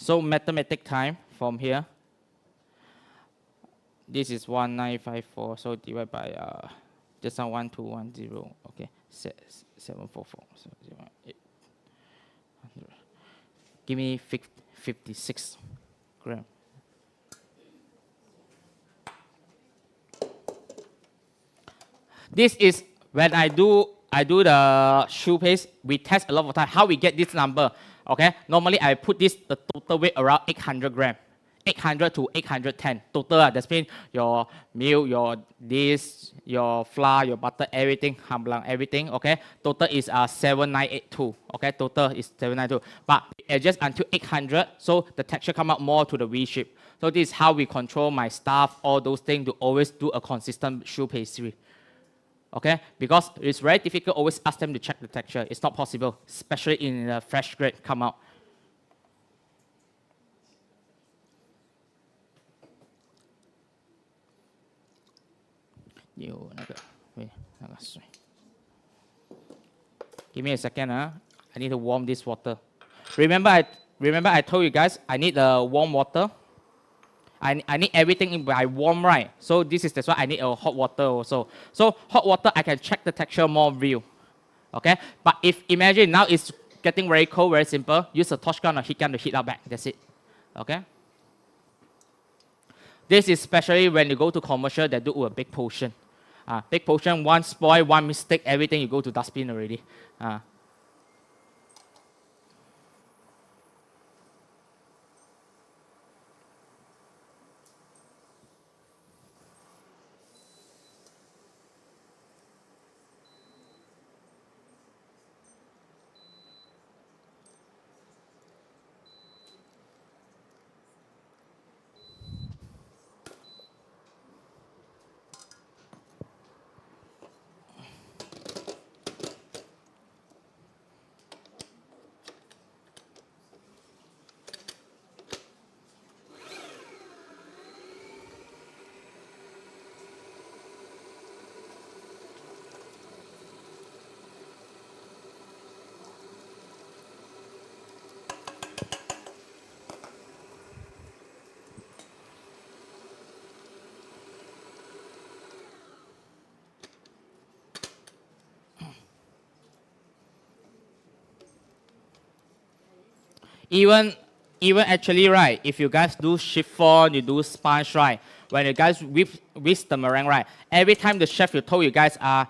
So mathematic time from here. This is 1954. So divide by just 1210. Okay, 744. So 8. Give me 56 grams. This is when I do the shoe paste. We test a lot of time how we get this number. Okay, normally I put the total weight around 800 grams. 800 to 810 total. That means your milk, your this, your flour, your butter, everything, hamblang, everything. Okay, total is 7982. Okay, total is 792. But adjust until 800, so the texture come out more to the V shape. So this is how we control my staff, all those things, to always do a consistent shoe pastry. Okay, because it's very difficult always ask them to check the texture. It's not possible, especially in the fresh grade come out. Give me a second. I need to warm this water. Remember I told you guys I need warm water. I need everything by warm, right? So that's why I need a hot water also. So hot water I can check the texture more real. Okay? But if imagine now it's getting very cold, very simple, use a torch gun or heat gun to heat up back. That's it. Okay? This is especially when you go to commercial that do a big portion. Big portion, one spoil, one mistake, everything you go to dustbin already. Even actually, right, if you guys do chiffon, you do sponge, right, when you guys whisk the meringue, right, every time the chef will told you guys are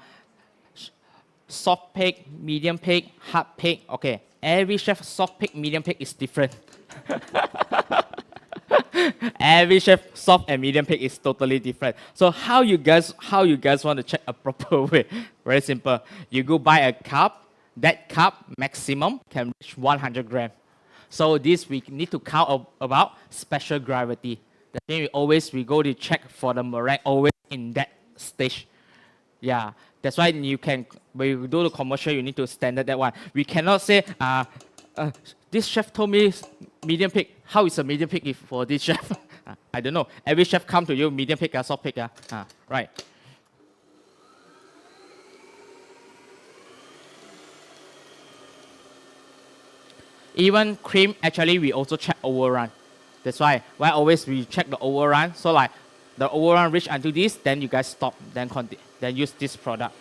soft pig, medium pig, hard pig, okay, every chef soft pig, medium pig is different. Every chef soft and medium pig is totally different. So how you guys want to check a proper way? Very simple. You go buy a cup. That cup maximum can reach 100 grams. So this we need to count about special gravity. That means we go to check for the meringue always in that stage. Yeah, that's why you can, when you do the commercial, you need to standard that one. We cannot say, this chef told me medium pig. How is a medium pig for this chef? I don't know. Every chef come to you, medium pig, soft pig. Right. Even cream, actually, we also check overrun. That's why always we check the overrun. So like the overrun reach until this, then you guys stop, then continue, then use this product.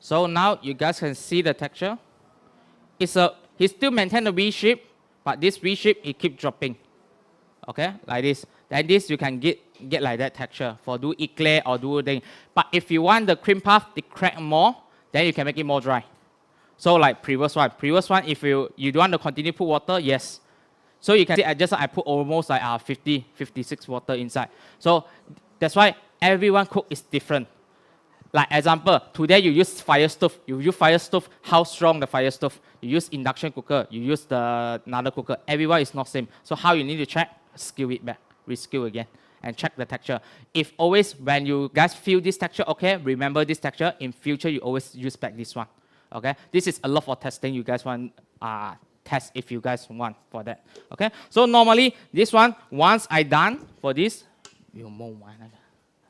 So now you guys can see the texture. He still maintain the V shape, but this V shape it keep dropping. Okay, like this. Then this you can get like that texture for do eclair or do thing. But if you want the cream puff to crack more, then you can make it more dry. So like previous one, if you don't want to continue put water, yes. So you can see I put almost like 50, 56 water inside. So that's why everyone cook is different. Like example, today you use fire stove. You use fire stove, how strong the fire stove? You use induction cooker, you use another cooker. Everyone is not same. So how you need to check? Skill it back, reskill again. and check the texture. If always when you guys feel this texture, okay, remember this texture. In future, you always use back this one. Okay, this is a lot for testing. You guys want test if you guys want for that. Okay, so normally this one once I done for this, you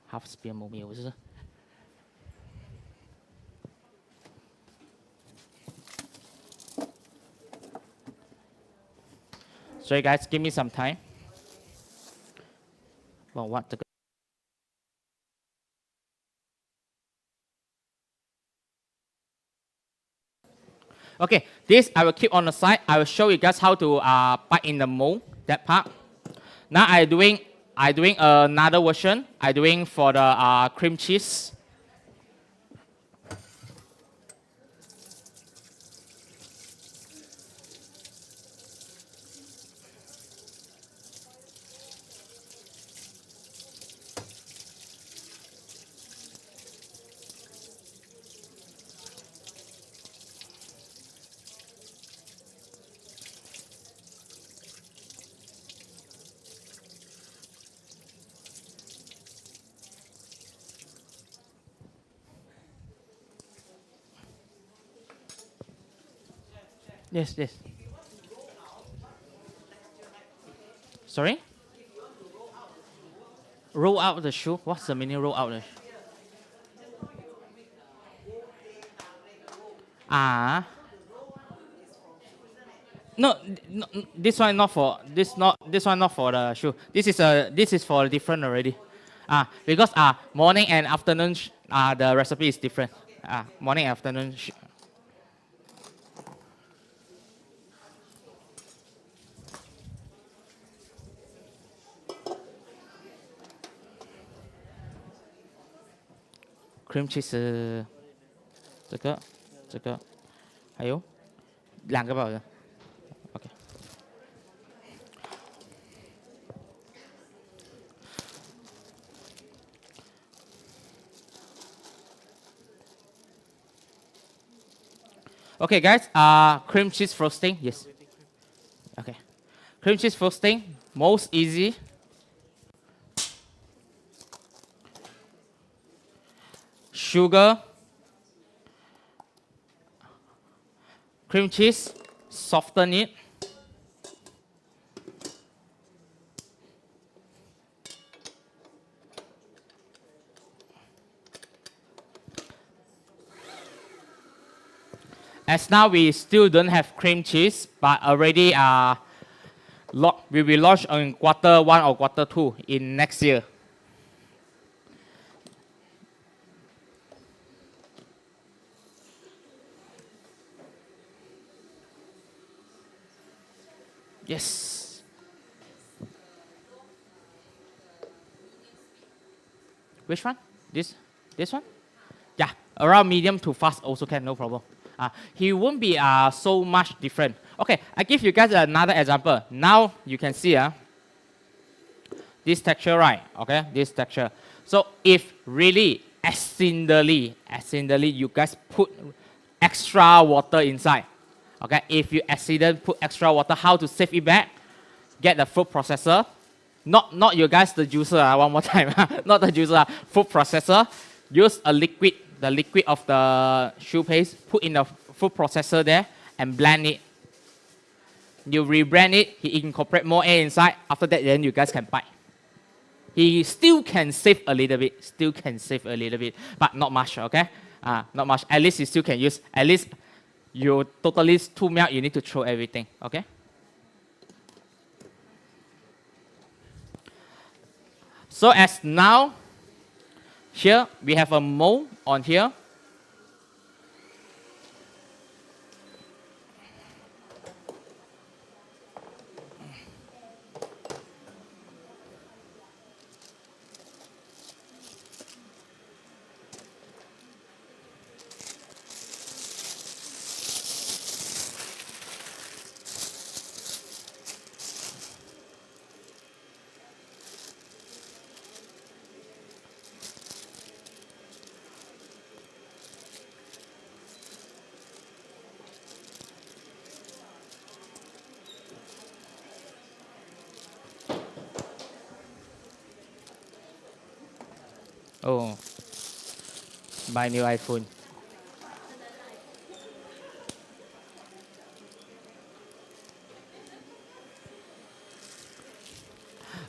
half spear more meal. So you guys give me some time. Well, what the okay, this I will keep on the side. I will show you guys how to bite in the mold, that part. Now I doing another version. I doing for the cream cheese. Yes, yes. Sorry? Roll out the shoe? What's the meaning roll out the shoe? No, this one not for this one not for the shoe. This is for different already. Because morning and afternoon the recipe is different. Morning and afternoon. Cream cheese 这个还有2个吧好像 OK Okay guys, cream cheese frosting, yes. Okay. Cream cheese frosting, most easy. Sugar, cream cheese, soften it. As now we still don't have cream cheese, but already we will launch in Q1 or Q2 in next year. Yes. Which one? This one? Yeah, around medium to fast also can, no problem. He won't be so much different. Okay, I give you guys another example. Now you can see this texture, right? Okay, this texture. So if really accidentally you guys put extra water inside, okay, if you accidentally put extra water, how to save it back? Get the food processor, not you guys the juicer. One more time, not the juicer. Food processor. Use a liquid, the liquid of the shoe paste. Put in the food processor there and blend it. You reblend it. He incorporate more air inside. After that, then you guys can bite. He still can save a little bit, but not much. Okay, not much. At least you still can use. At least you totally too melt. You need to throw everything. Okay. So as now, here we have a mold on here. Oh, buy new iPhone.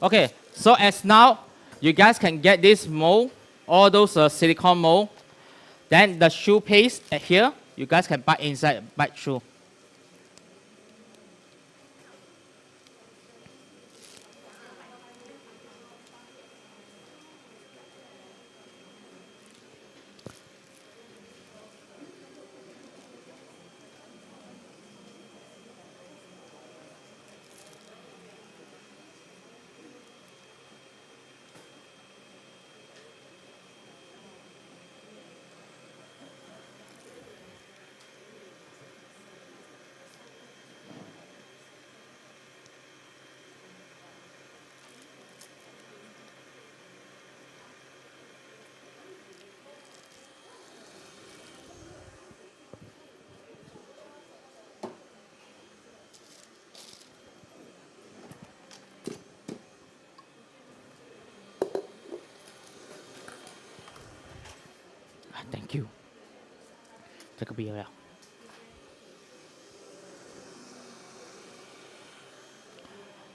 Okay, so as now, you guys can get this mold, all those silicone mold. Then the shoe paste at here, you guys can bite inside, bite through. Thank you. Take a beer.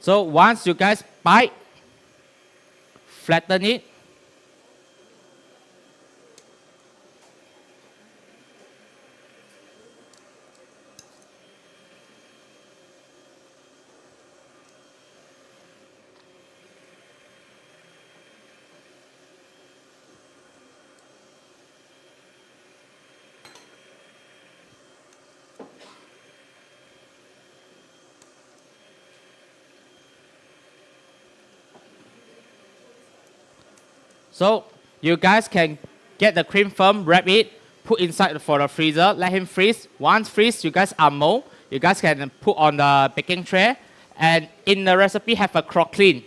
So once you guys bite, flatten it. So you guys can get the cream firm, wrap it, put inside for the freezer, let him freeze. Once freeze, you guys unmold. You guys can put on the baking tray. And in the recipe have a crock clean.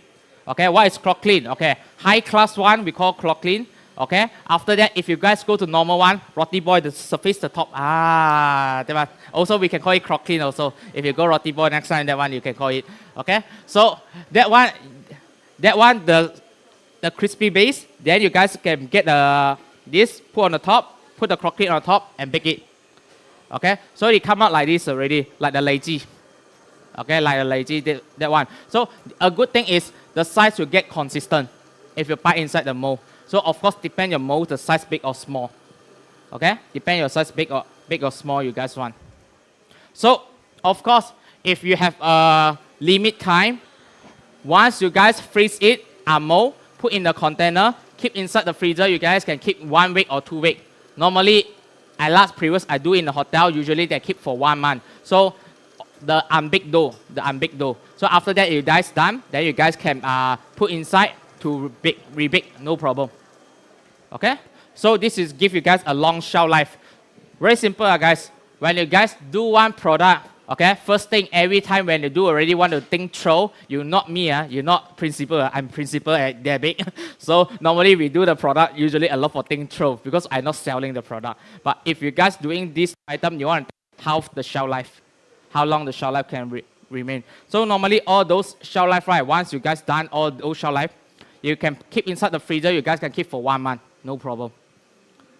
Okay, what is crock clean? Okay, high class one we call crock clean. Okay, after that, if you guys go to normal one, roti boy, the surface, the top, that one. Also, we can call it crock clean also. If you go roti boy next time, that one you can call it. Okay, so that one, the crispy base, then you guys can get this, put on the top, put the crock clean on top, and bake it. Okay, so it come out like this already, like the lazy. Okay, like the lazy, that one. So a good thing is the size will get consistent if you bite inside the mold. So of course, depend your mold, the size big or small. Okay, depend your size big or small you guys want. So of course, if you have a limit time, once you guys freeze it, mold, put in the container, keep inside the freezer, you guys can keep 1 week or 2 weeks. Normally, I do in the hotel, usually they keep for 1 month. So the unbaked dough. So after that, you guys done, then you guys can put inside to rebake, no problem. Okay? So this is give you guys a long shelf life. Very simple, guys. When you guys do one product, okay, first thing, every time when you do already want to think through, you're not me, you're not principal, I'm principal at Debic. So normally we do the product, usually a lot for think through because I'm not selling the product. But if you guys doing this item, you want to half the shelf life, how long the shelf life can remain. So normally all those shelf life, right, once you guys done all those shelf life, you can keep inside the freezer, you guys can keep for 1 month, no problem.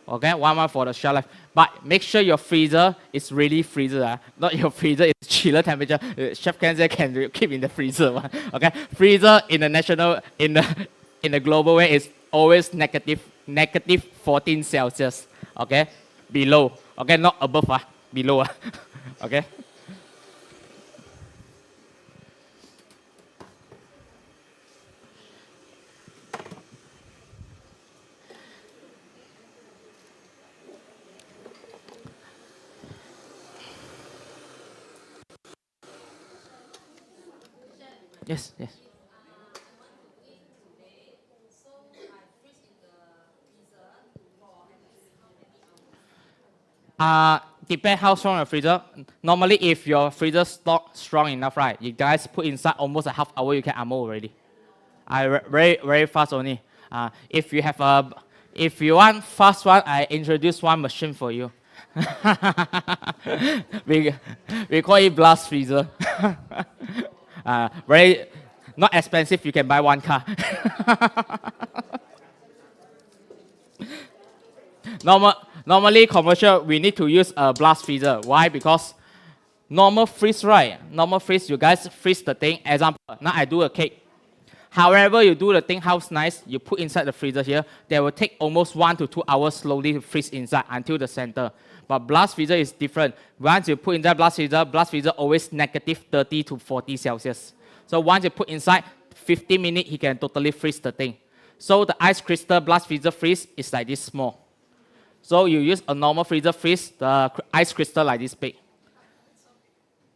Okay, 1 month for the shelf life. But make sure your freezer is really freezer. Not your freezer is chiller temperature. Chef Ken can keep in the freezer. Okay, freezer in the global way is always negative 14 Celsius. Okay, below. Okay, not above. Below. Okay. Yes, yes. Depend how strong your freezer. Normally, if your freezer stock strong enough, right, you guys put inside almost a half hour, you can unmold already. Very fast only. If you want fast one, I introduce one machine for you. we call it blast freezer. Very not expensive. You can buy 1 car. Normally commercial, we need to use a blast freezer. Why? Because normal freeze, right? Normal freeze, you guys freeze the thing. Example, now I do a cake. However you do the thing, how's nice, you put inside the freezer here, they will take almost 1 to 2 hours slowly to freeze inside until the center. But blast freezer is different. Once you put inside blast freezer always negative 30 to 40 Celsius. So once you put inside, 15 minutes, he can totally freeze the thing. So the ice crystal blast freezer freeze is like this small. So you use a normal freezer freeze, the ice crystal like this big.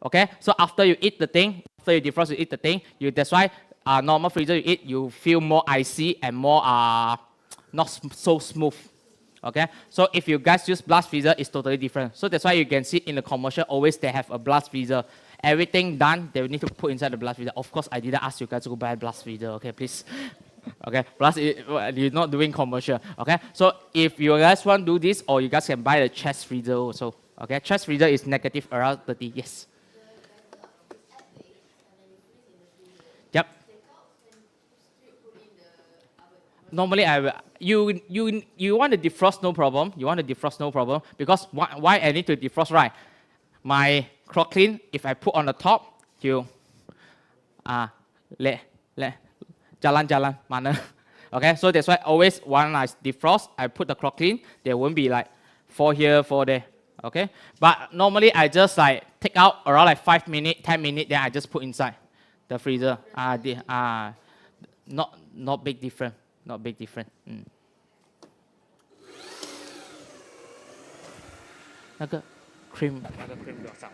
Okay, so after you eat the thing, after you defrost, you eat the thing, that's why normal freezer you eat, you feel more icy and more not so smooth. Okay, so if you guys use blast freezer, it's totally different. So that's why you can see in the commercial, always they have a blast freezer. Everything done, they will need to put inside the blast freezer. Of course, I didn't ask you guys to go buy a blast freezer, okay, please. Okay, plus you're not doing commercial. Okay, so if you guys want to do this, or you guys can buy the chest freezer also. Okay, chest freezer is negative around 30, yes. Yep. Normally, you want to defrost, no problem. You want to defrost, no problem. Because why I need to defrost, right? My crockclean, if I put on the top, you jalan mana. Okay, so that's why always when I defrost, I put the crockclean. There won't be like 4 here, 4 there. Okay, but normally I just like take out around like 5 minutes, 10 minutes, then I just put inside the freezer. Not big difference. Not big difference. 那个 cream 多少？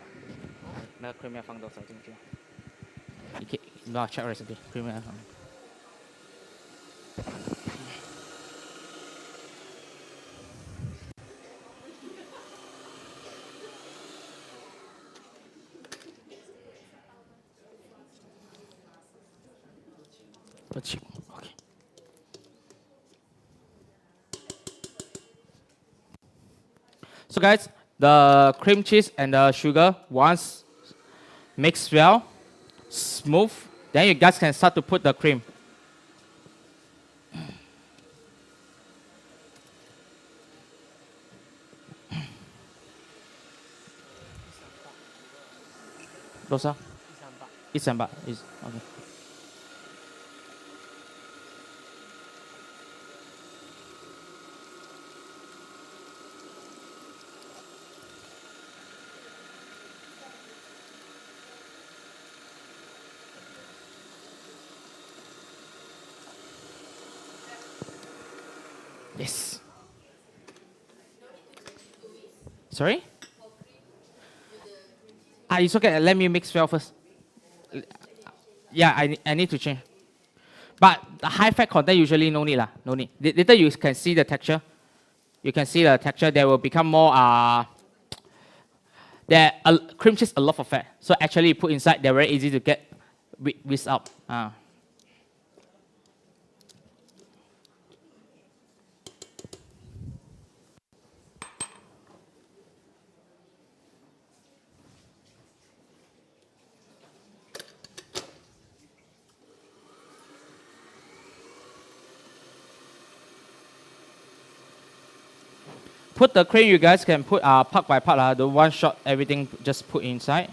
那个 cream 要放多少进去？你帮我 check recipe cream 要放。Okay. So guys, the cream cheese and the sugar, once mixed well, smooth, then you guys can start to put the cream. Dosa? 130 is okay. Yes. Sorry? It's okay. Let me mix well first. Yeah, I need to change. But the high fat content usually no need lah. No need. Later you can see the texture. You can see the texture. There will become more cream cheese a lot of fat. So actually you put inside, they're very easy to get whisked out. Put the cream, you guys can put part by part, the one shot, everything just put inside.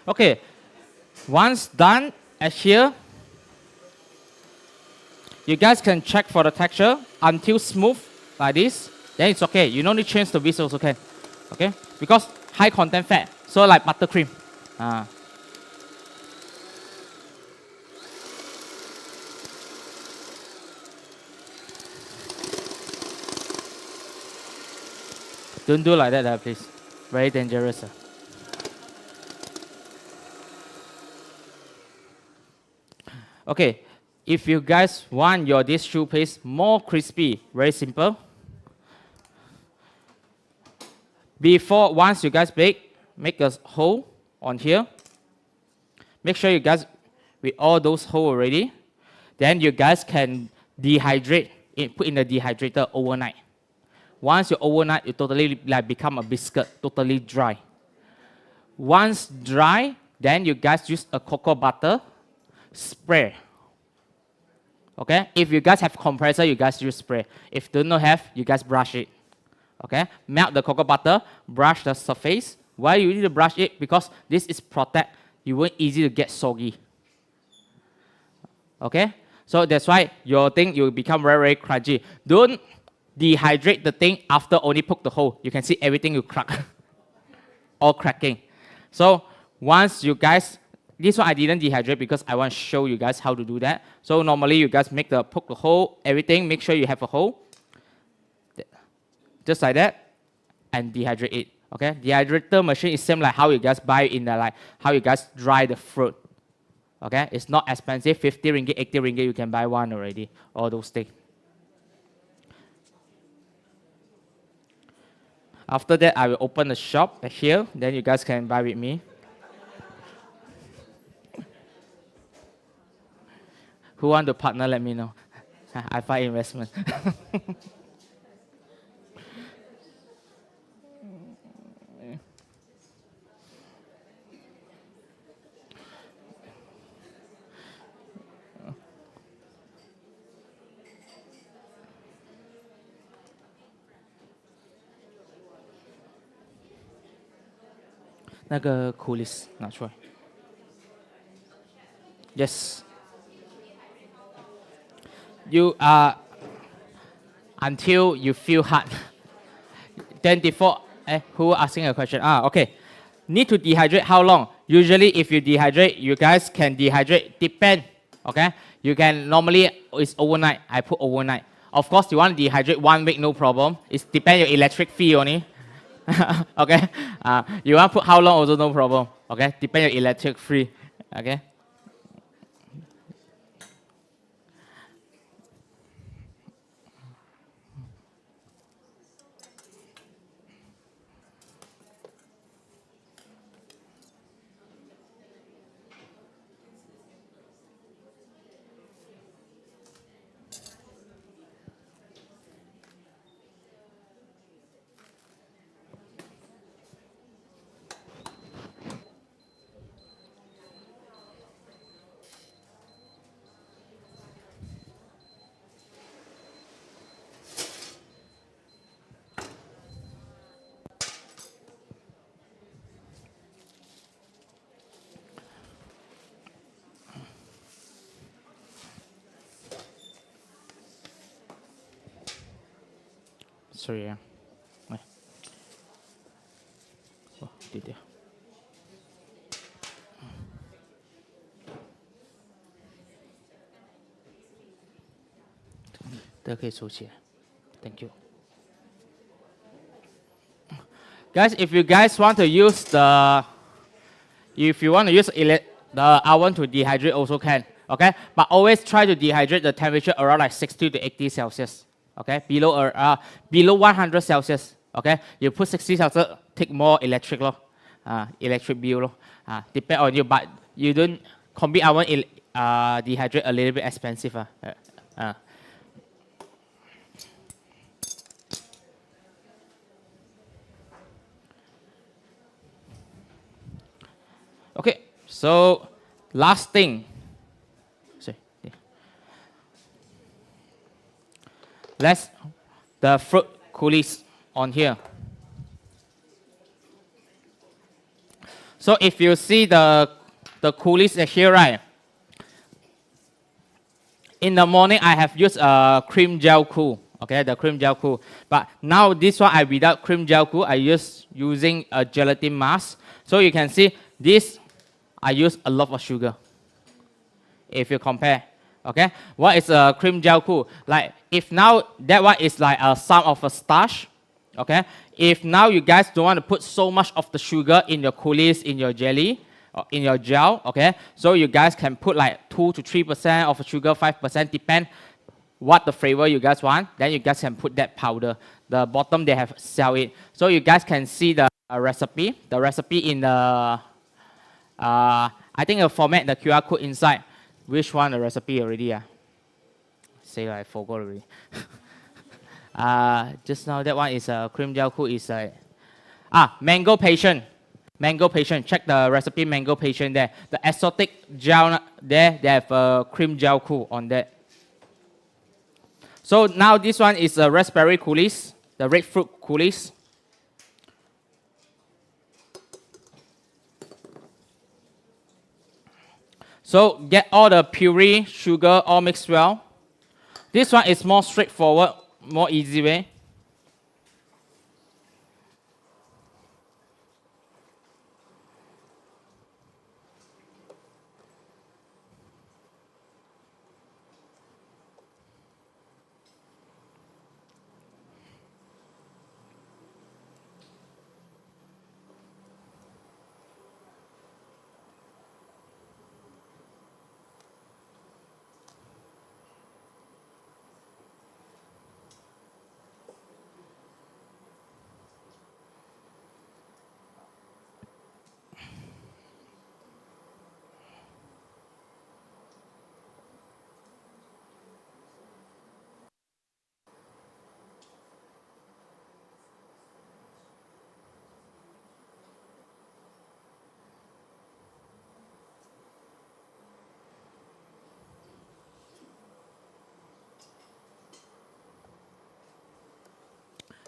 Okay, once done as here, you guys can check for the texture until smooth like this. Then it's okay. You don't need to change the whisk also can. Okay, because high content fat, so like buttercream. Don't do like that, please. Very dangerous. Okay, if you guys want your this shoe paste more crispy, very simple. Once you guys bake, make a hole on here. Make sure you guys with all those holes already. Then you guys can dehydrate it, put in the dehydrator overnight. Once you overnight, you totally like become a biscuit, totally dry. Once dry, then you guys use a cocoa butter spray. Okay, if you guys have compressor, you guys use spray. If do not have, you guys brush it. Okay, melt the cocoa butter, brush the surface. Why you need to brush it? Because this is protect. You won't easy to get soggy. Okay, so that's why your thing will become very, very crunchy. Don't dehydrate the thing after only poke the hole. You can see everything will crack, all cracking. So once you guys, this one I didn't dehydrate because I want to show you guys how to do that. So normally you guys poke the hole, everything, make sure you have a hole. Just like that, and dehydrate it. Okay, dehydrator machine is same like how you guys buy in the like how you guys dry the fruit. Okay, it's not expensive. 50 ringgit, 80 ringgit, you can buy one already. All those things. After that, I will open the shop here. Then you guys can buy with me. Who want to partner? Let me know. I find investment. Coolest 拿出来。Yes. You until you feel hot. Then before, who asking a question? Okay. Need to dehydrate how long? Usually, if you dehydrate, you guys can dehydrate. Depend. Okay. You can normally it's overnight. I put overnight. Of course, you want to dehydrate 1 week, no problem. It depends your electric fee only. Okay, you want to put how long also no problem. Okay, depend your electric free. Okay. Sorry, yeah. Oh, did you? 这可以收起来。Thank you. Guys, if you guys want to use the oven to dehydrate also can. Okay, but always try to dehydrate the temperature around like 60 to 80 Celsius. Okay, below 100 Celsius. Okay, you put 60 Celsius, take more electric electric bill depend on you, but you don't combi oven dehydrate a little bit expensive. So last thing. Let's the fruit coulis on here. So if you see the coulis here, right? In the morning, I have used a cream gel cool, okay, the cream gel cool. But now this one, I without cream gel cool, I using a gelatin mask. So you can see this, I use a lot of sugar. If you compare, okay, what is a cream gel cool? Like if now that one is like some of a starch, okay. If now you guys don't want to put so much of the sugar in your coulis, in your jelly, or in your gel, okay, so you guys can put like 2 to 3% of sugar, 5%, depend what the flavor you guys want. Then you guys can put that powder. The bottom they have sell it, so you guys can see the recipe. The recipe in the I think a format the QR code inside. Which one the recipe already? Say I forgot already. Just now that one is a cream gel cool is mango passion. Mango passion. Check the recipe mango passion there. The exotic gel there, they have a cream gel cool on that. So now this one is a raspberry coulis, the red fruit coulis. So get all the puree, sugar, all mixed well. This one is more straightforward, more easy way.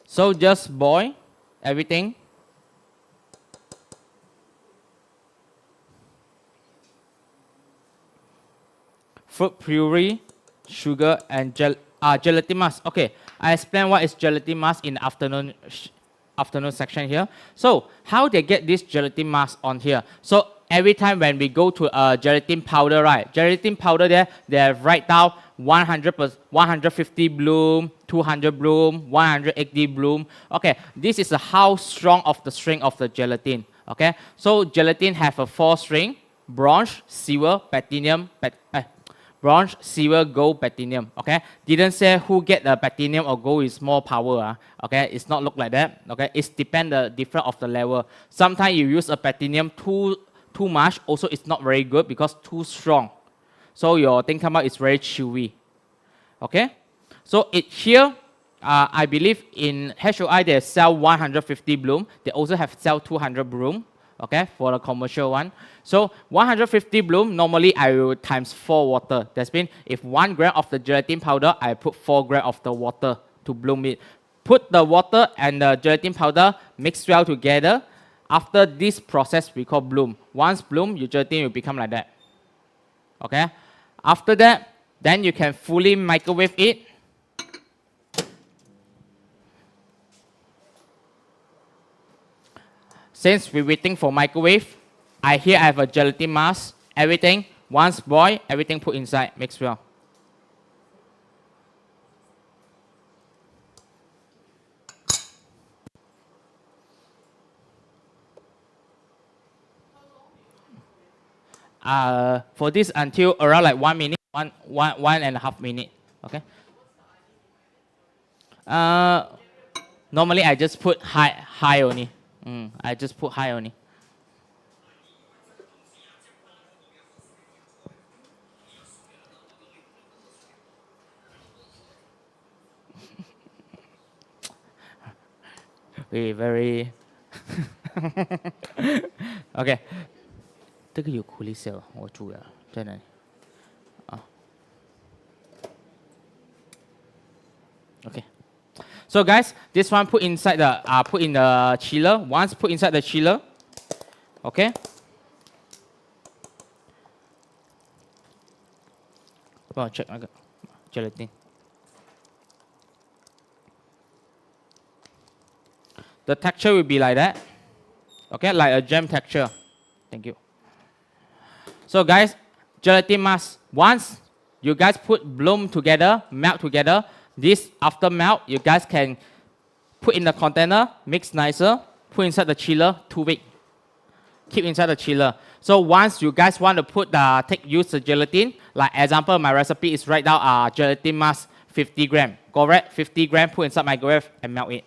So just boil everything. Fruit puree, sugar, and gelatin mask. Okay, I explain what is gelatin mask in the afternoon section here. So how they get this gelatin mask on here? So every time when we go to a gelatin powder, right? Gelatin powder there, they write down 150 bloom, 200 bloom, 180 bloom. Okay, this is how strong of the string of the gelatin. Okay, so gelatin have a 4 string: bronze, silver, platinum, bronze, silver, gold, platinum. Okay, didn't say who get the platinum or gold is more power. Okay, it's not look like that. Okay, it's depend the different of the level. Sometimes you use a platinum too much, also it's not very good because too strong. So your tingkamak is very chewy. Okay, so it here, I believe in HOI they sell 150 bloom. They also have sell 200 bloom. Okay, for the commercial one. So 150 bloom, normally I will times 4 water. That means if 1 gram of the gelatin powder, I put 4 gram of the water to bloom it. Put the water and the gelatin powder, mix well together. After this process, we call bloom. Once bloom, your gelatin will become like that. Okay. After that, then you can fully microwave it. Since we're waiting for microwave, I have a gelatin mask. Everything, once boiled, everything put inside, mix well. For this until around like 1 minute, one and a half minute. Okay. Normally I just put high only. I just put high only. We very okay. 这个有苦力色，我煮了，在哪里？啊。Okay. So guys, this one put inside the put in the chiller. Once put inside the chiller, okay. Well, check gelatin. The texture will be like that. Okay, like a jam texture. Thank you. So guys, gelatin mass. Once you guys put bloom together, melt together, this after melt, you guys can put in the container, mix nicer, put inside the chiller 2 weeks. Keep inside the chiller. So once you guys want to use the gelatin, like example, my recipe is right now gelatin mass 50 gram. Correct? 50 gram, put inside microwave and melt it.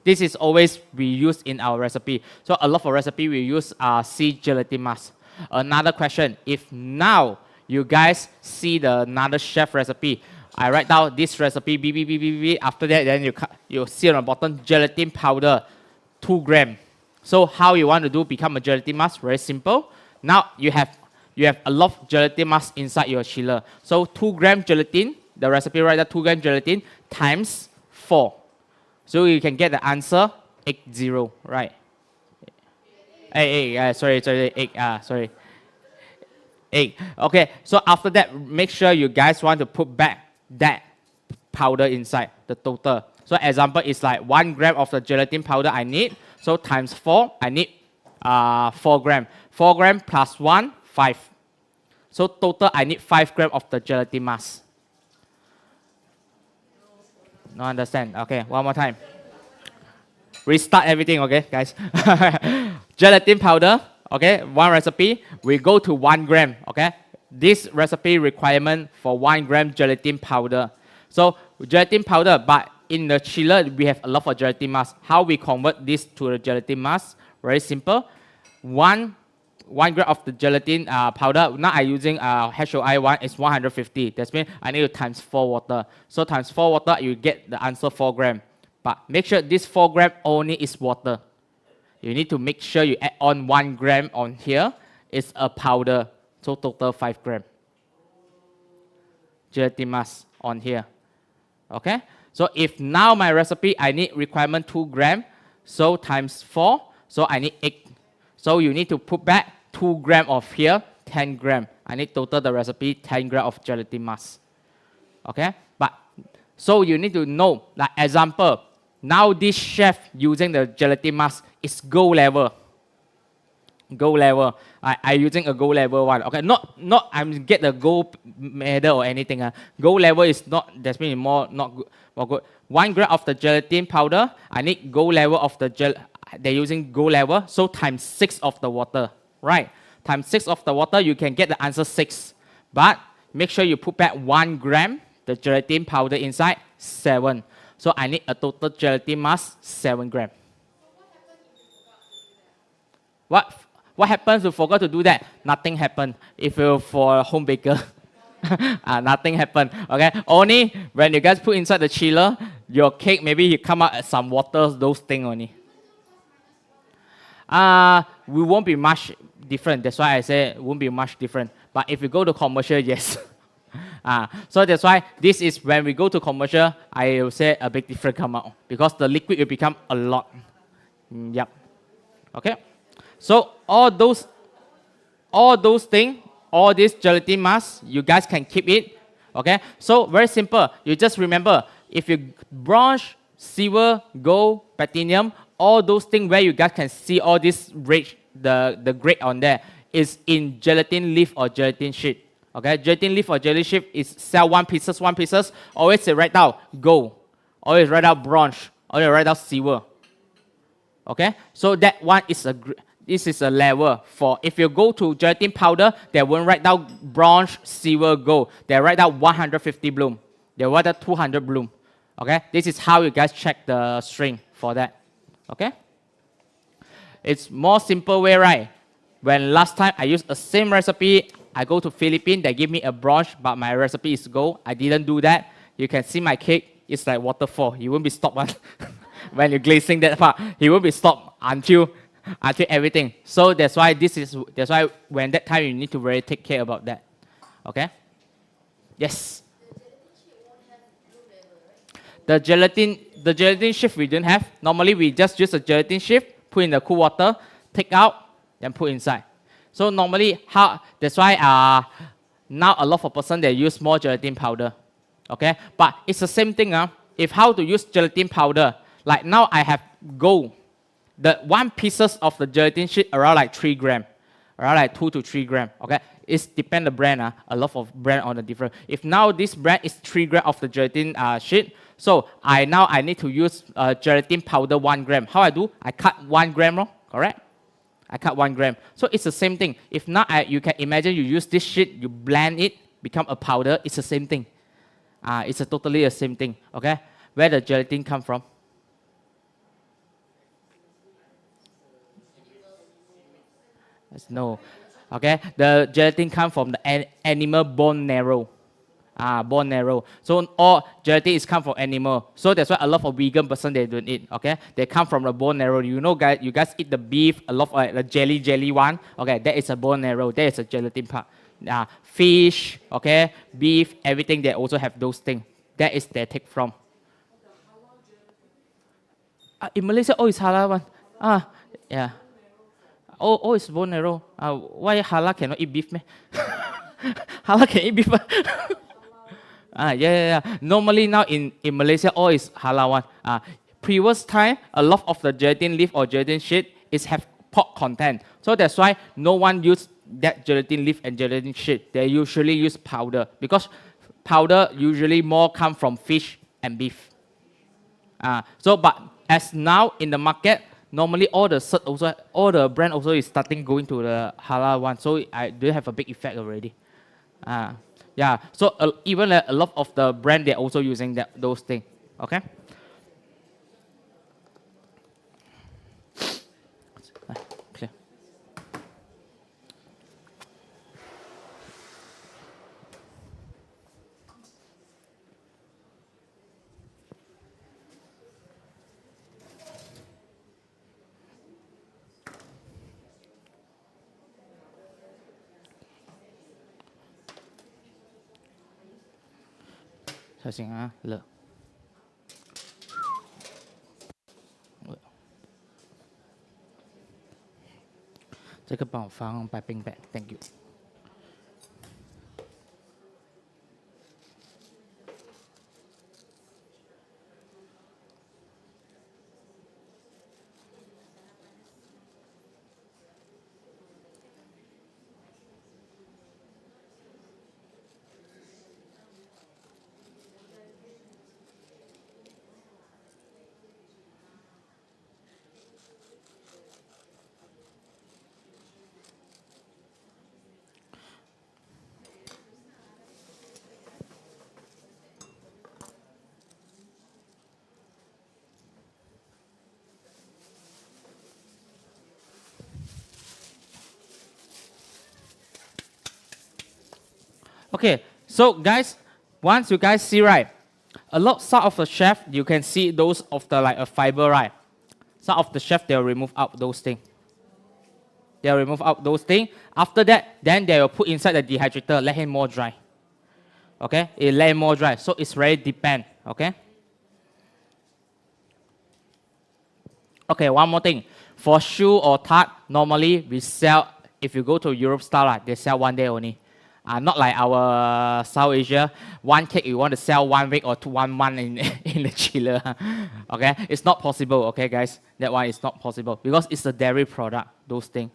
This is always we use in our recipe. So a lot of recipe we use sea gelatin mass. Another question, if now you guys see another chef recipe, I write down this recipe, after that then you see on the bottom gelatin powder 2 gram. So how you want to do become a gelatin mass? Very simple. Now you have a lot of gelatin mass inside your chiller. So 2 gram gelatin, the recipe right there 2 gram gelatin times 4. So you can get the answer 80, right? Sorry, 8. Okay, so after that, make sure you guys want to put back that powder inside the total. So example is like 1 gram of the gelatin powder I need. So times 4, I need 4 gram. 4 gram plus 1, 5. So total, I need 5 gram of the gelatin mass. No understand? Okay, one more time. Restart everything, okay, guys? Gelatin powder, okay, one recipe. We go to 1 gram, okay? This recipe requirement for 1 gram gelatin powder. So gelatin powder, but in the chiller, we have a lot of gelatin mass. How we convert this to the gelatin mass? Very simple. 1 gram of the gelatin powder. Now I'm using HOI one is 150. That means I need to times 4 water. So times 4 water, you get the answer 4 gram. But make sure this 4 gram only is water. You need to make sure you add on 1 gram on here. It's a powder. So total 5 gram. Gelatin mass on here. Okay? So if now my recipe, I need requirement 2 gram. So times 4. So I need 8. So you need to put back 2 gram of here, 10 gram. I need total the recipe 10 gram of gelatin mass. Okay? But so you need to know, like example, now this chef using the gelatin mass is gold level. Gold level. I using a gold level one. Okay, not I'm get the gold medal or anything. Gold level is not, that's mean more good. 1 gram of the gelatin powder, I need gold level of the gel. They're using gold level, so times 6 of the water, right? Times 6 of the water, you can get the answer 6. But make sure you put back 1 gram, the gelatin powder inside, 7. So I need a total gelatin mass, 7 gram. What happens if you forgot to do that? Nothing happened. If you're for a home baker, nothing happened. Okay, only when you guys put inside the chiller, your cake maybe you come out some water, those things only. We won't be much different. That's why I say it won't be much different. But if you go to commercial, yes. So that's why this is when we go to commercial, I will say a big difference come out because the liquid will become a lot. Yep. Okay. So all those things, all this gelatin mass, you guys can keep it. Okay. So very simple. You just remember if you bronze, silver, gold, platinum, all those things where you guys can see all this rate, the grade on there is in gelatin leaf or gelatin sheet. Okay, gelatin leaf or gelatin sheet is sell one pieces. Always write down gold, always write down bronze, always write down silver. Okay, so that one is this is a level for if you go to gelatin powder, they won't write down bronze, silver, gold. They write down 150 bloom. They write down 200 bloom. Okay, this is how you guys check the string for that. Okay, it's more simple way, right? When last time I used the same recipe, I go to Philippines, they give me a bronze, but my recipe is gold. I didn't do that. You can see my cake, it's like waterfall. You won't be stopped when you're glazing that part. You won't be stopped until I treat everything. So that's why when that time you need to really take care about that. Okay? Yes. The gelatin shift we don't have. Normally we just use a gelatin shift, put in the cool water, take out, then put inside. So normally that's why now a lot of person they use more gelatin powder. Okay? But it's the same thing. If how to use gelatin powder, like now I have gold. The 1 pieces of the gelatin sheet around like 3 grams, around like 2 to 3 grams. Okay, it's depend the brand. A lot of brand on the different. If now this brand is 3 grams of the gelatin sheet, so I need to use gelatin powder 1 gram. How I do? I cut 1 gram, wrong? Correct? I cut 1 gram. So it's the same thing. If not, you can imagine you use this sheet, you blend it, become a powder. It's the same thing. It's totally the same thing. Okay, where the gelatin come from? No. Okay, the gelatin comes from the animal bone marrow. Bone marrow. So all gelatin is come from animal. So that's why a lot of vegan person they don't eat. Okay, they come from the bone marrow. You know, guys, you guys eat the beef, a lot of the jelly one. Okay, that is a bone marrow. That is a gelatin part. Fish, okay, beef, everything they also have those things. That is they take from. In Malaysia, all is halal one. Yeah. Oh, it's bone marrow. Why halal cannot eat beef, man? Halal can eat beef. Yeah. Normally now in Malaysia, all is halal one. Previous time, a lot of the gelatin leaf or gelatin sheet is have pork content. So that's why no one use that gelatin leaf and gelatin sheet. They usually use powder because powder usually more come from fish and beef. But as now in the market, normally all the brand also is starting going to the halal one, so I do have a big effect already. Yeah, so even a lot of the brand they're also using those things. Okay. Clear. Look. 这个帮我放白冰白 ，Thank you。Okay, so guys, once you guys see right, some of the chef you can see those of the like a fiber, right? Some of the chef they'll remove out those things. They'll remove out those things. After that, then they will put inside the dehydrator, let him more dry. Okay, it let him more dry, so it's very depend. Okay. Okay, one more thing. For shoe or tart, normally we sell. If you go to Europe style, they sell 1 day only. Not like our South Asia, one cake you want to sell 1 week or 1 month in the chiller. Okay, it's not possible. Okay, guys, that one is not possible because it's a dairy product. Those things.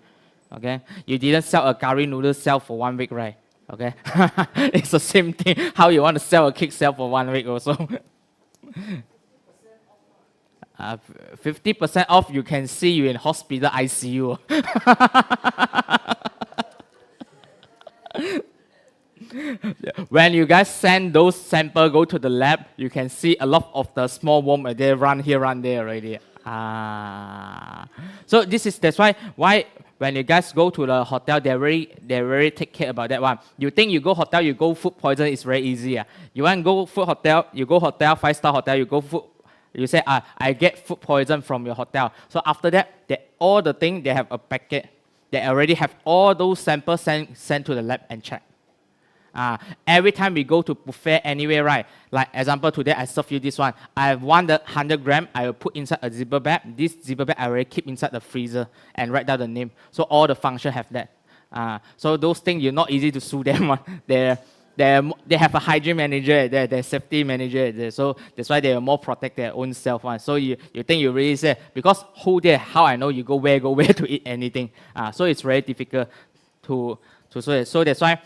Okay, you didn't sell a curry noodle sell for 1 week, right? Okay, it's the same thing. How you want to sell a cake sell for 1 week also? 50% off. You can see you in hospital ICU. When you guys send those samples go to the lab, you can see a lot of the small worm they run here, run there already. So that's why when you guys go to the hotel, they very take care about that one. You think you go hotel, you go food poison, it's very easy. You want to go food hotel, you go hotel, 5-star hotel, you go food. You say, I get food poison from your hotel. So after that, all the thing, they have a packet. They already have all those samples sent to the lab and check. Every time we go to buffet anyway, right? Like example, today I serve you this one. I have 100 gram. I will put inside a zipper bag. This zipper bag I already keep inside the freezer and write down the name. So all the function have that. So those things, you're not easy to sue them. They have a hygiene manager there, their safety manager there. So that's why they are more protect their own self. So you think you really say, because who there, how I know you go where to eat anything. So it's very difficult to so that's why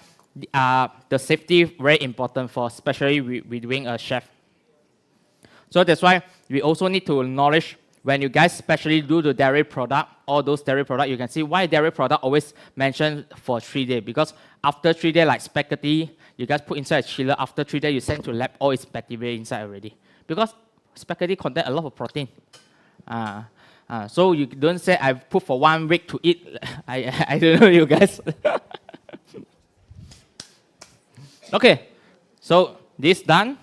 the safety very important for, especially we doing a chef. So that's why we also need to acknowledge when you guys especially do the dairy product, all those dairy product, you can see why dairy product always mentioned for 3 days. Because after 3 days, like spaghetti, you guys put inside a chiller. After 3 days, you send to lab, all its bacteria inside already. Because spaghetti contain a lot of protein. So you don't say I put for 1 week to eat. I don't know, you guys. Okay, so this done.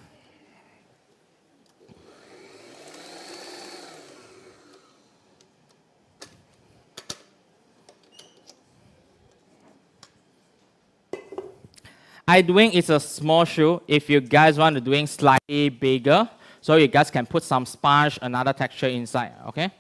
I doing is a small shoe. If you guys want to doing slightly bigger, so you guys can put some sponge, another texture inside, okay?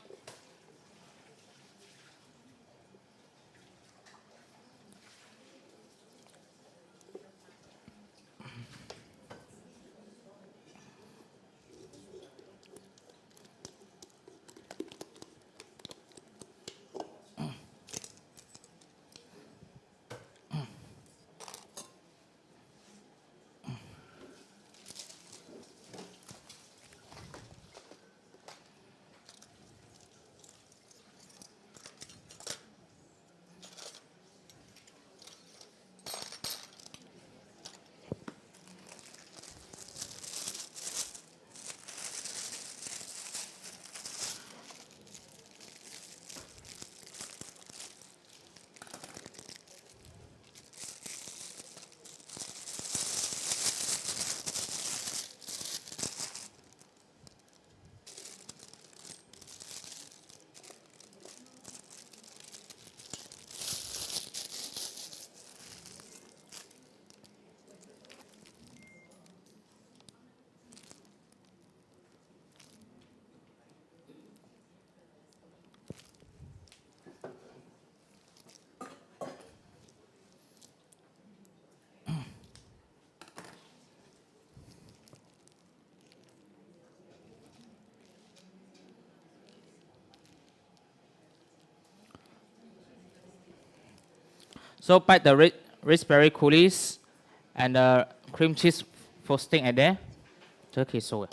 So pack the raspberry coulis and the cream cheese frosting at there. Turkey soy.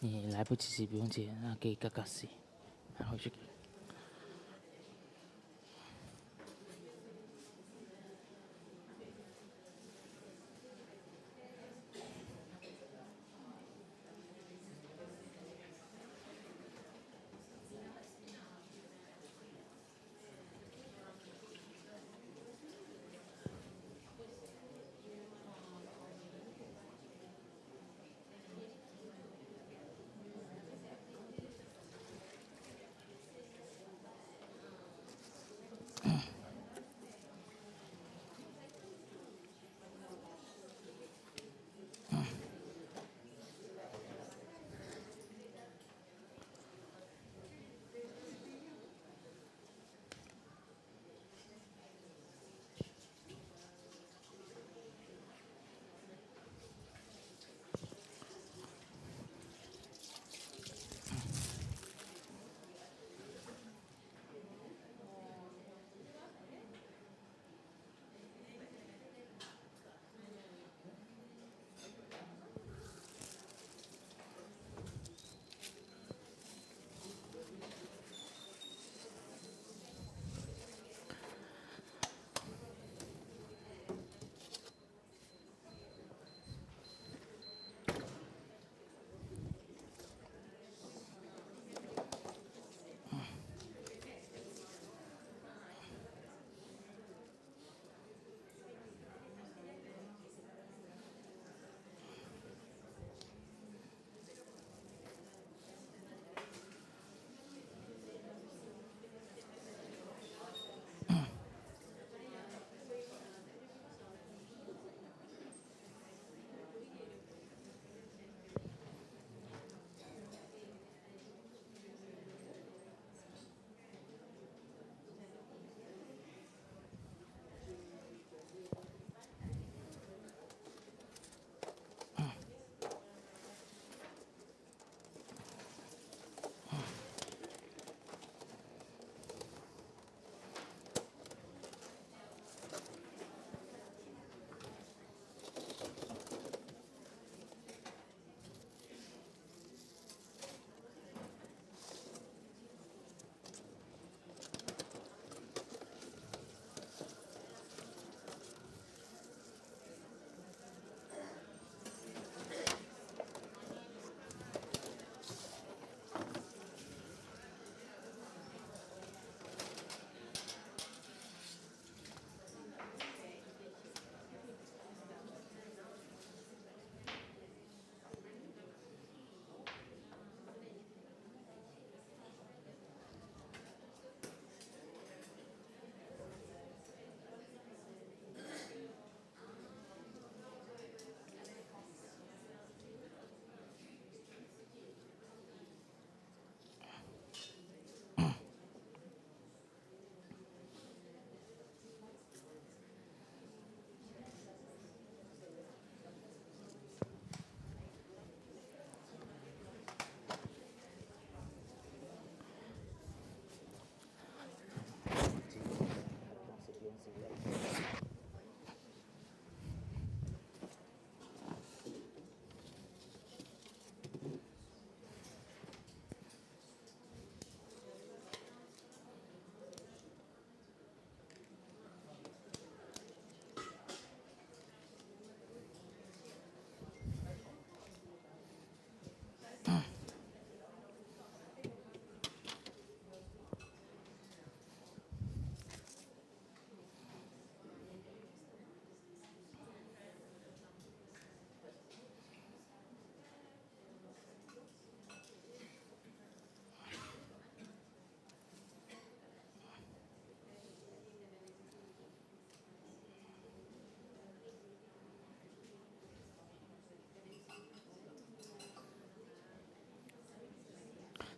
你来不及不用剪，那给嘎嘎洗，然后去。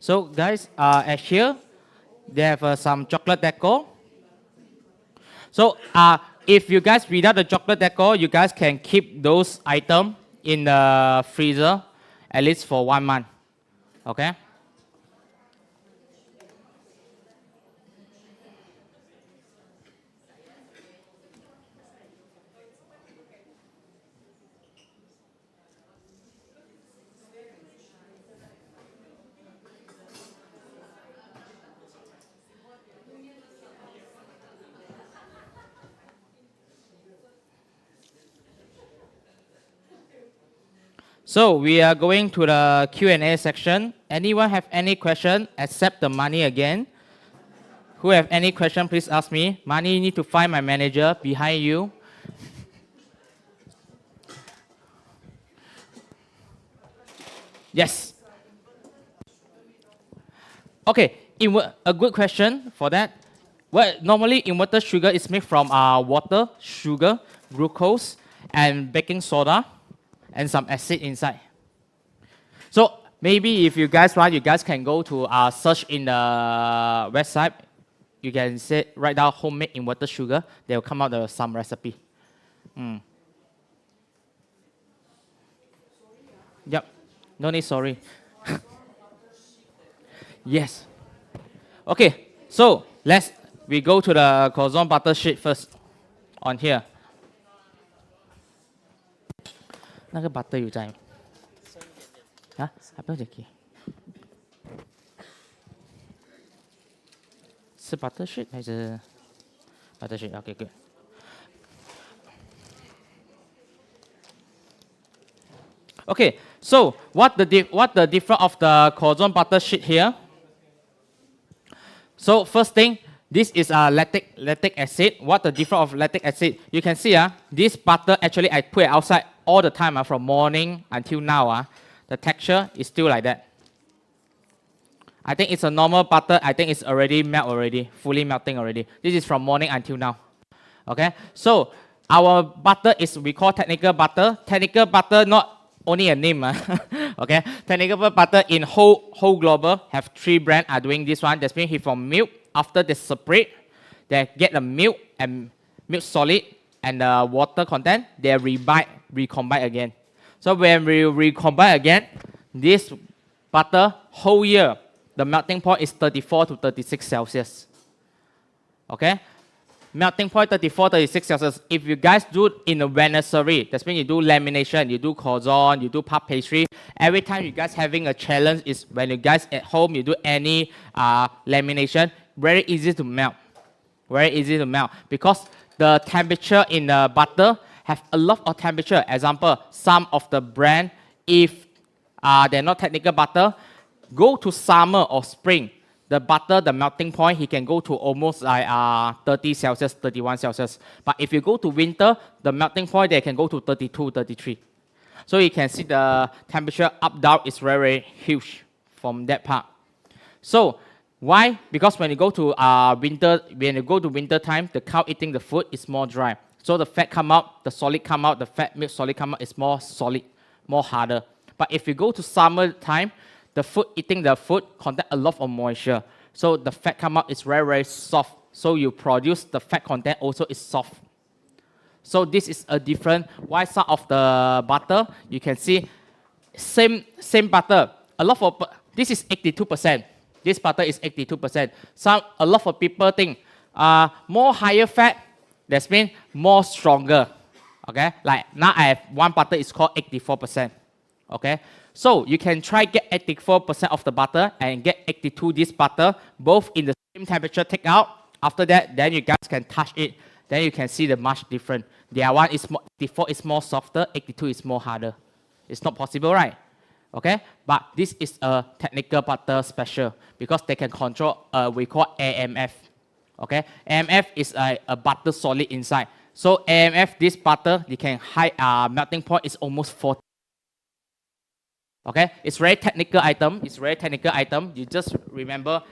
So guys, at here, they have some chocolate decor. So if you guys without the chocolate decor, you guys can keep those items in the freezer at least for 1 month. Okay? So we are going to the Q&A section. Anyone have any question? Accept the money again. Who have any question, please ask me. Money, you need to find my manager behind you. Yes. Okay, a good question for that. Well, normally inverted sugar is made from water, sugar, glucose, and baking soda, and some acid inside. So maybe if you guys want, you guys can go to search in the website. You can say write down homemade inverted sugar. They will come out with some recipe. Yep. No need sorry. Yes. Okay. So we go to the croissant butter sheet first. On here. 那个 butter 有在吗？啊，不要紧。是 butter sheet 还是 butter sheet？ Okay, good. Okay, so what the difference of the croissant butter sheet here? So first thing, this is lactic acid. What the difference of lactic acid? You can see this butter actually I put it outside all the time from morning until now. The texture is still like that. I think it's a normal butter. I think it's already fully melting already. This is from morning until now. Okay, so our butter is we call technical butter. Technical butter not only a name. Okay, technical butter in whole global have 3 brands are doing this one. That's means from milk. After they separate, they get the milk and milk solid and the water content. They recombine again. So when we recombine again, this butter whole year, the melting point is 34 to 36 Celsius. Okay? Melting point 34, 36 Celsius. If you guys do it in a vernisserie, that means you do lamination, you do croissant, you do puff pastry. Every time you guys having a challenge is when you guys at home, you do any lamination, very easy to melt. Very easy to melt. Because the temperature in the butter have a lot of temperature. Example, some of the brand, if they're not technical butter, go to summer or spring, the butter, the melting point, he can go to almost like 30 Celsius, 31 Celsius. But if you go to winter, the melting point, they can go to 32, 33. So you can see the temperature up, down is very, very huge from that part. So why? Because when you go to winter time, the cow eating the food is more dry. So the fat come out, the solid come out, the fat milk solid come out is more solid, more harder. But if you go to summer time, the food eating the food contain a lot of moisture. So the fat come out is very, very soft. So you produce the fat content also is soft. So this is a different, why some of the butter, you can see same butter. A lot of, this is 82%. This butter is 82%. A lot of people think more higher fat, that means more stronger. Okay, like now I have one butter is called 84%. Okay, so you can try get 84% of the butter and get 82 this butter, both in the same temperature take out. After that, then you guys can touch it. Then you can see the much different. The other one is more, 84 is more softer, 82 is more harder. It's not possible, right? Okay, but this is a technical butter special because they can control, we call AMF. Okay, AMF is a butter solid inside. So AMF, this butter, you can high melting point is almost 40. Okay, it's very technical item. It's very technical item. You just remember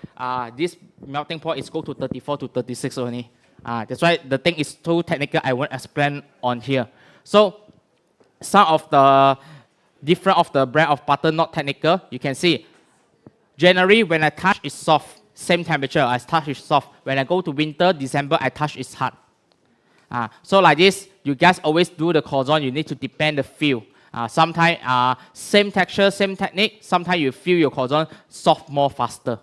this melting point is go to 34 to 36 only. That's why the thing is too technical. I won't explain on here. So some of the different of the brand of butter not technical. You can see January, when I touch, it's soft. Same temperature, I touch, it's soft. When I go to winter, December, I touch, it's hard. So like this, you guys always do the croissant, you need to depend the feel. Sometimes, same texture, same technique, sometimes you feel your croissant soft more faster.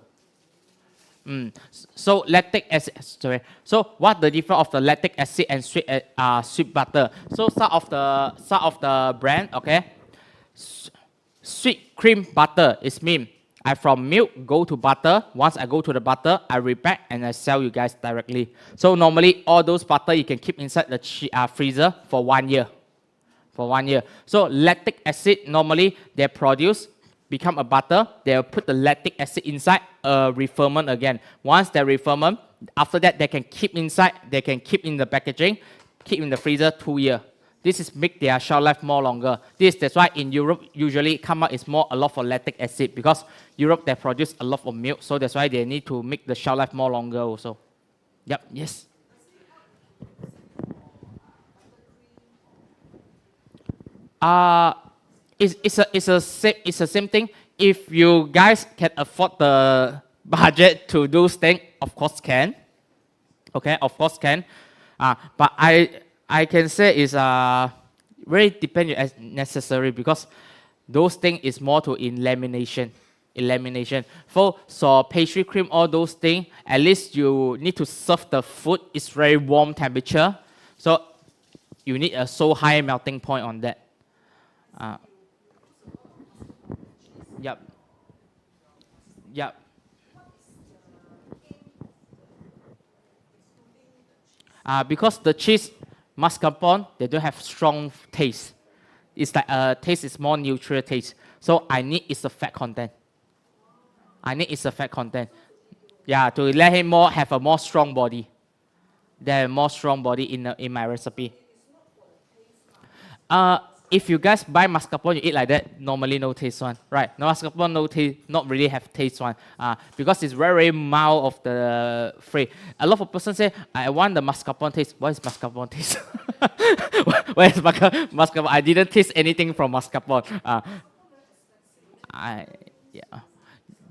So lactic acid, sorry. So what the difference of the lactic acid and sweet butter? So start of the brand, okay. Sweet cream butter is mean I from milk go to butter. Once I go to the butter, I repack and I sell you guys directly. So normally all those butter you can keep inside the freezer for 1 year. For 1 year. So lactic acid normally they produce become a butter. They'll put the lactic acid inside re-ferment again. Once they re-ferment, after that they can keep inside. They can keep in the packaging, keep in the freezer 2 years. This is make their shelf life more longer. That's why in Europe usually come out is more a lot for lactic acid because Europe they produce a lot of milk, so that's why they need to make the shelf life more longer also. Yep. Yes. It's the same thing. If you guys can afford the budget to do things, of course can. Okay, of course can. But I can say it's very dependent as necessary because those things is more to lamination. So pastry cream, all those things, at least you need to serve the food. It's very warm temperature. So you need a so high melting point on that. Yep. Because the cheese mascarpone, they don't have strong taste. It's like taste is more neutral taste. So I need is the fat content. Yeah, to let him have a more strong body. There are more strong body in my recipe. If you guys buy mascarpone, you eat like that, normally no taste one, right? No mascarpone, no taste, not really have taste one, because it's very mild of the flavor. A lot of persons say, I want the mascarpone taste. What is mascarpone taste? What is mascarpone? I didn't taste anything from mascarpone. Yeah.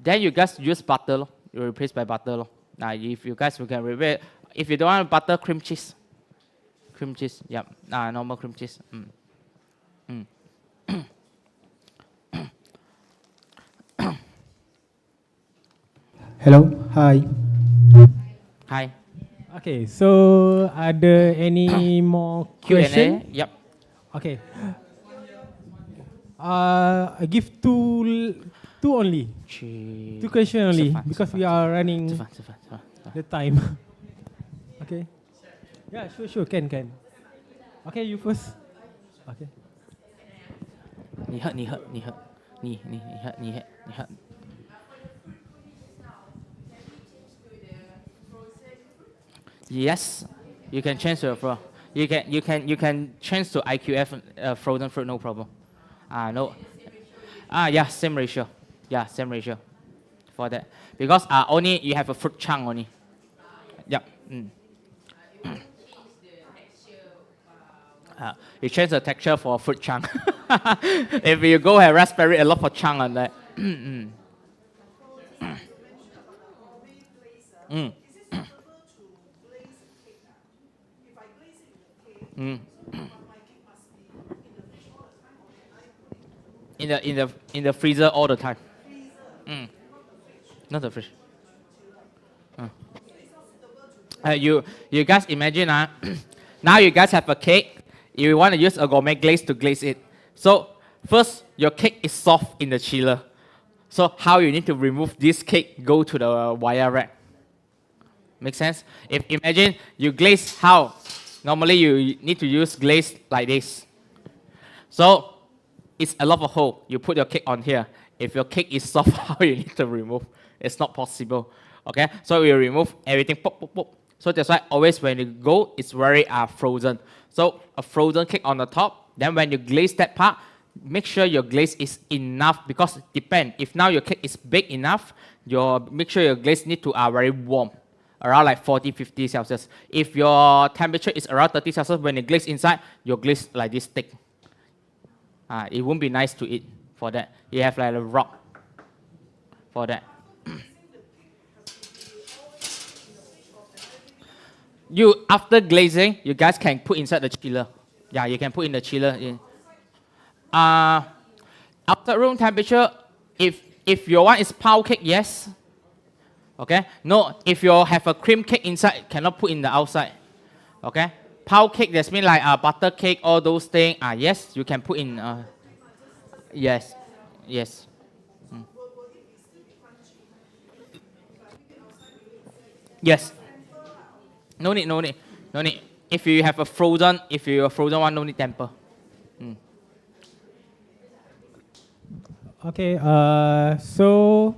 Then you guys use butter, you replace by butter. If you guys can replace, if you don't want butter, cream cheese. Yeah, normal cream cheese. Hello, hi. Hi. Okay, so are there any more questions? Q&A? Yep. Okay. I give two only. Two questions only because we are running the time. Okay. Yeah, sure, can. Okay, you first. Okay. 你喝。Yes, you can change to a flour. You can change to IQF frozen fruit, no problem. No. Yeah, same ratio. Yeah, same ratio for that because only you have a fruit chunk only. Yep. You change the texture for a fruit chunk. If you go have raspberry, a lot of chunk on that. In the freezer all the time. Not the fridge. You guys imagine now you guys have a cake. You want to use a gourmet glaze to glaze it. So first your cake is soft in the chiller. So how you need to remove this cake? Go to the wire rack. Make sense? If imagine you glaze how? Normally you need to use glaze like this. So it's a lot of hole. You put your cake on here. If your cake is soft, how you need to remove? It's not possible. Okay? So we remove everything. Pop, pop, pop. So that's why always when you go, it's very frozen. So a frozen cake on the top. Then when you glaze that part, make sure your glaze is enough because it depends. If now your cake is big enough, make sure your glaze need to very warm. Around like 40, 50 Celsius. If your temperature is around 30 Celsius, when you glaze inside, your glaze like this thick. It won't be nice to eat for that. You have like a rock for that. You after glazing, you guys can put inside the chiller. Yeah, you can put in the chiller. After room temperature, if your one is pound cake, yes. Okay. No, if you have a cream cake inside, cannot put in the outside. Okay. Pound cake, that's mean like butter cake, all those things. Yes, you can put in. Yes, yes. Yes. No need, no need, no need. If you have a frozen one, no need temper. Okay, so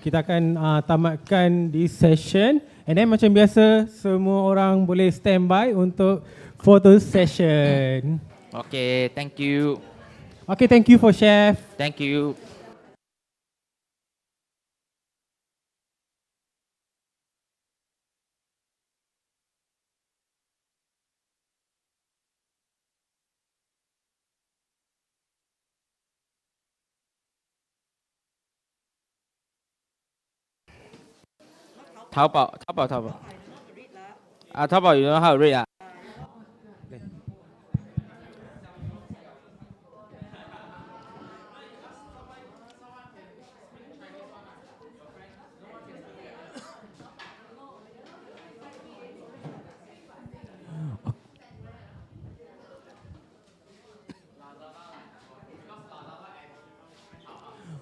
kita akan tamatkan this session. And then macam biasa, semua orang boleh standby untuk photo session. Okay, thank you. Okay, thank you for chef. Thank you. Taobao. Taobao, you know how to read.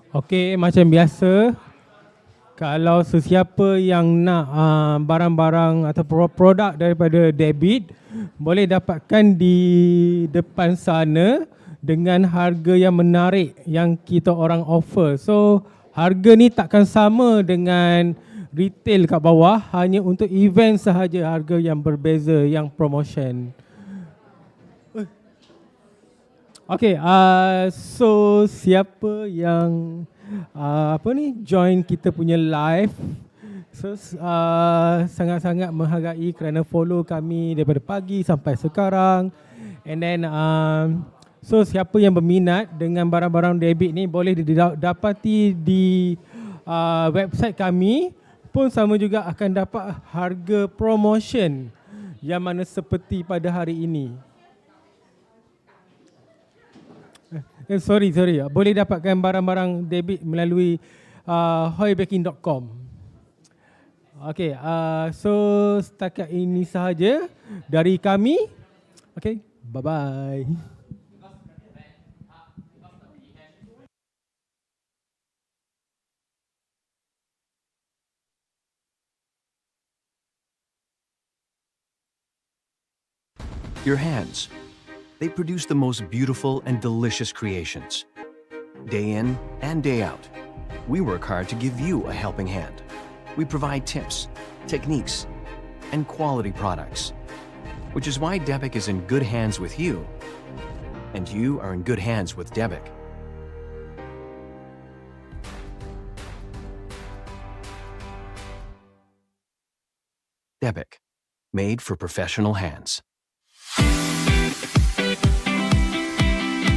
Okay, macam biasa, kalau sesiapa yang nak barang-barang atau produk daripada Debic, boleh dapatkan di depan sana dengan harga yang menarik yang kita orang offer. So, harga ni takkan sama dengan retail kat bawah, hanya untuk event sahaja harga yang berbeza, yang promotion. Okay, so siapa yang join kita punya live, so sangat-sangat menghargai kerana follow kami daripada pagi sampai sekarang. And then so siapa yang berminat dengan barang-barang Debic ni boleh didapati di website kami, pun sama juga akan dapat harga promotion yang mana seperti pada hari ini. Sorry. Boleh dapatkan barang-barang Debic melalui hoybaking.com. Okay, so setakat ini sahaja dari kami. Okay, bye-bye. Your hands. They produce the most beautiful and delicious creations. Day in and day out, we work hard to give you a helping hand. We provide tips, techniques, and quality products, which is why Debic is in good hands with you, and you are in good hands with Debic. Debic, made for professional hands.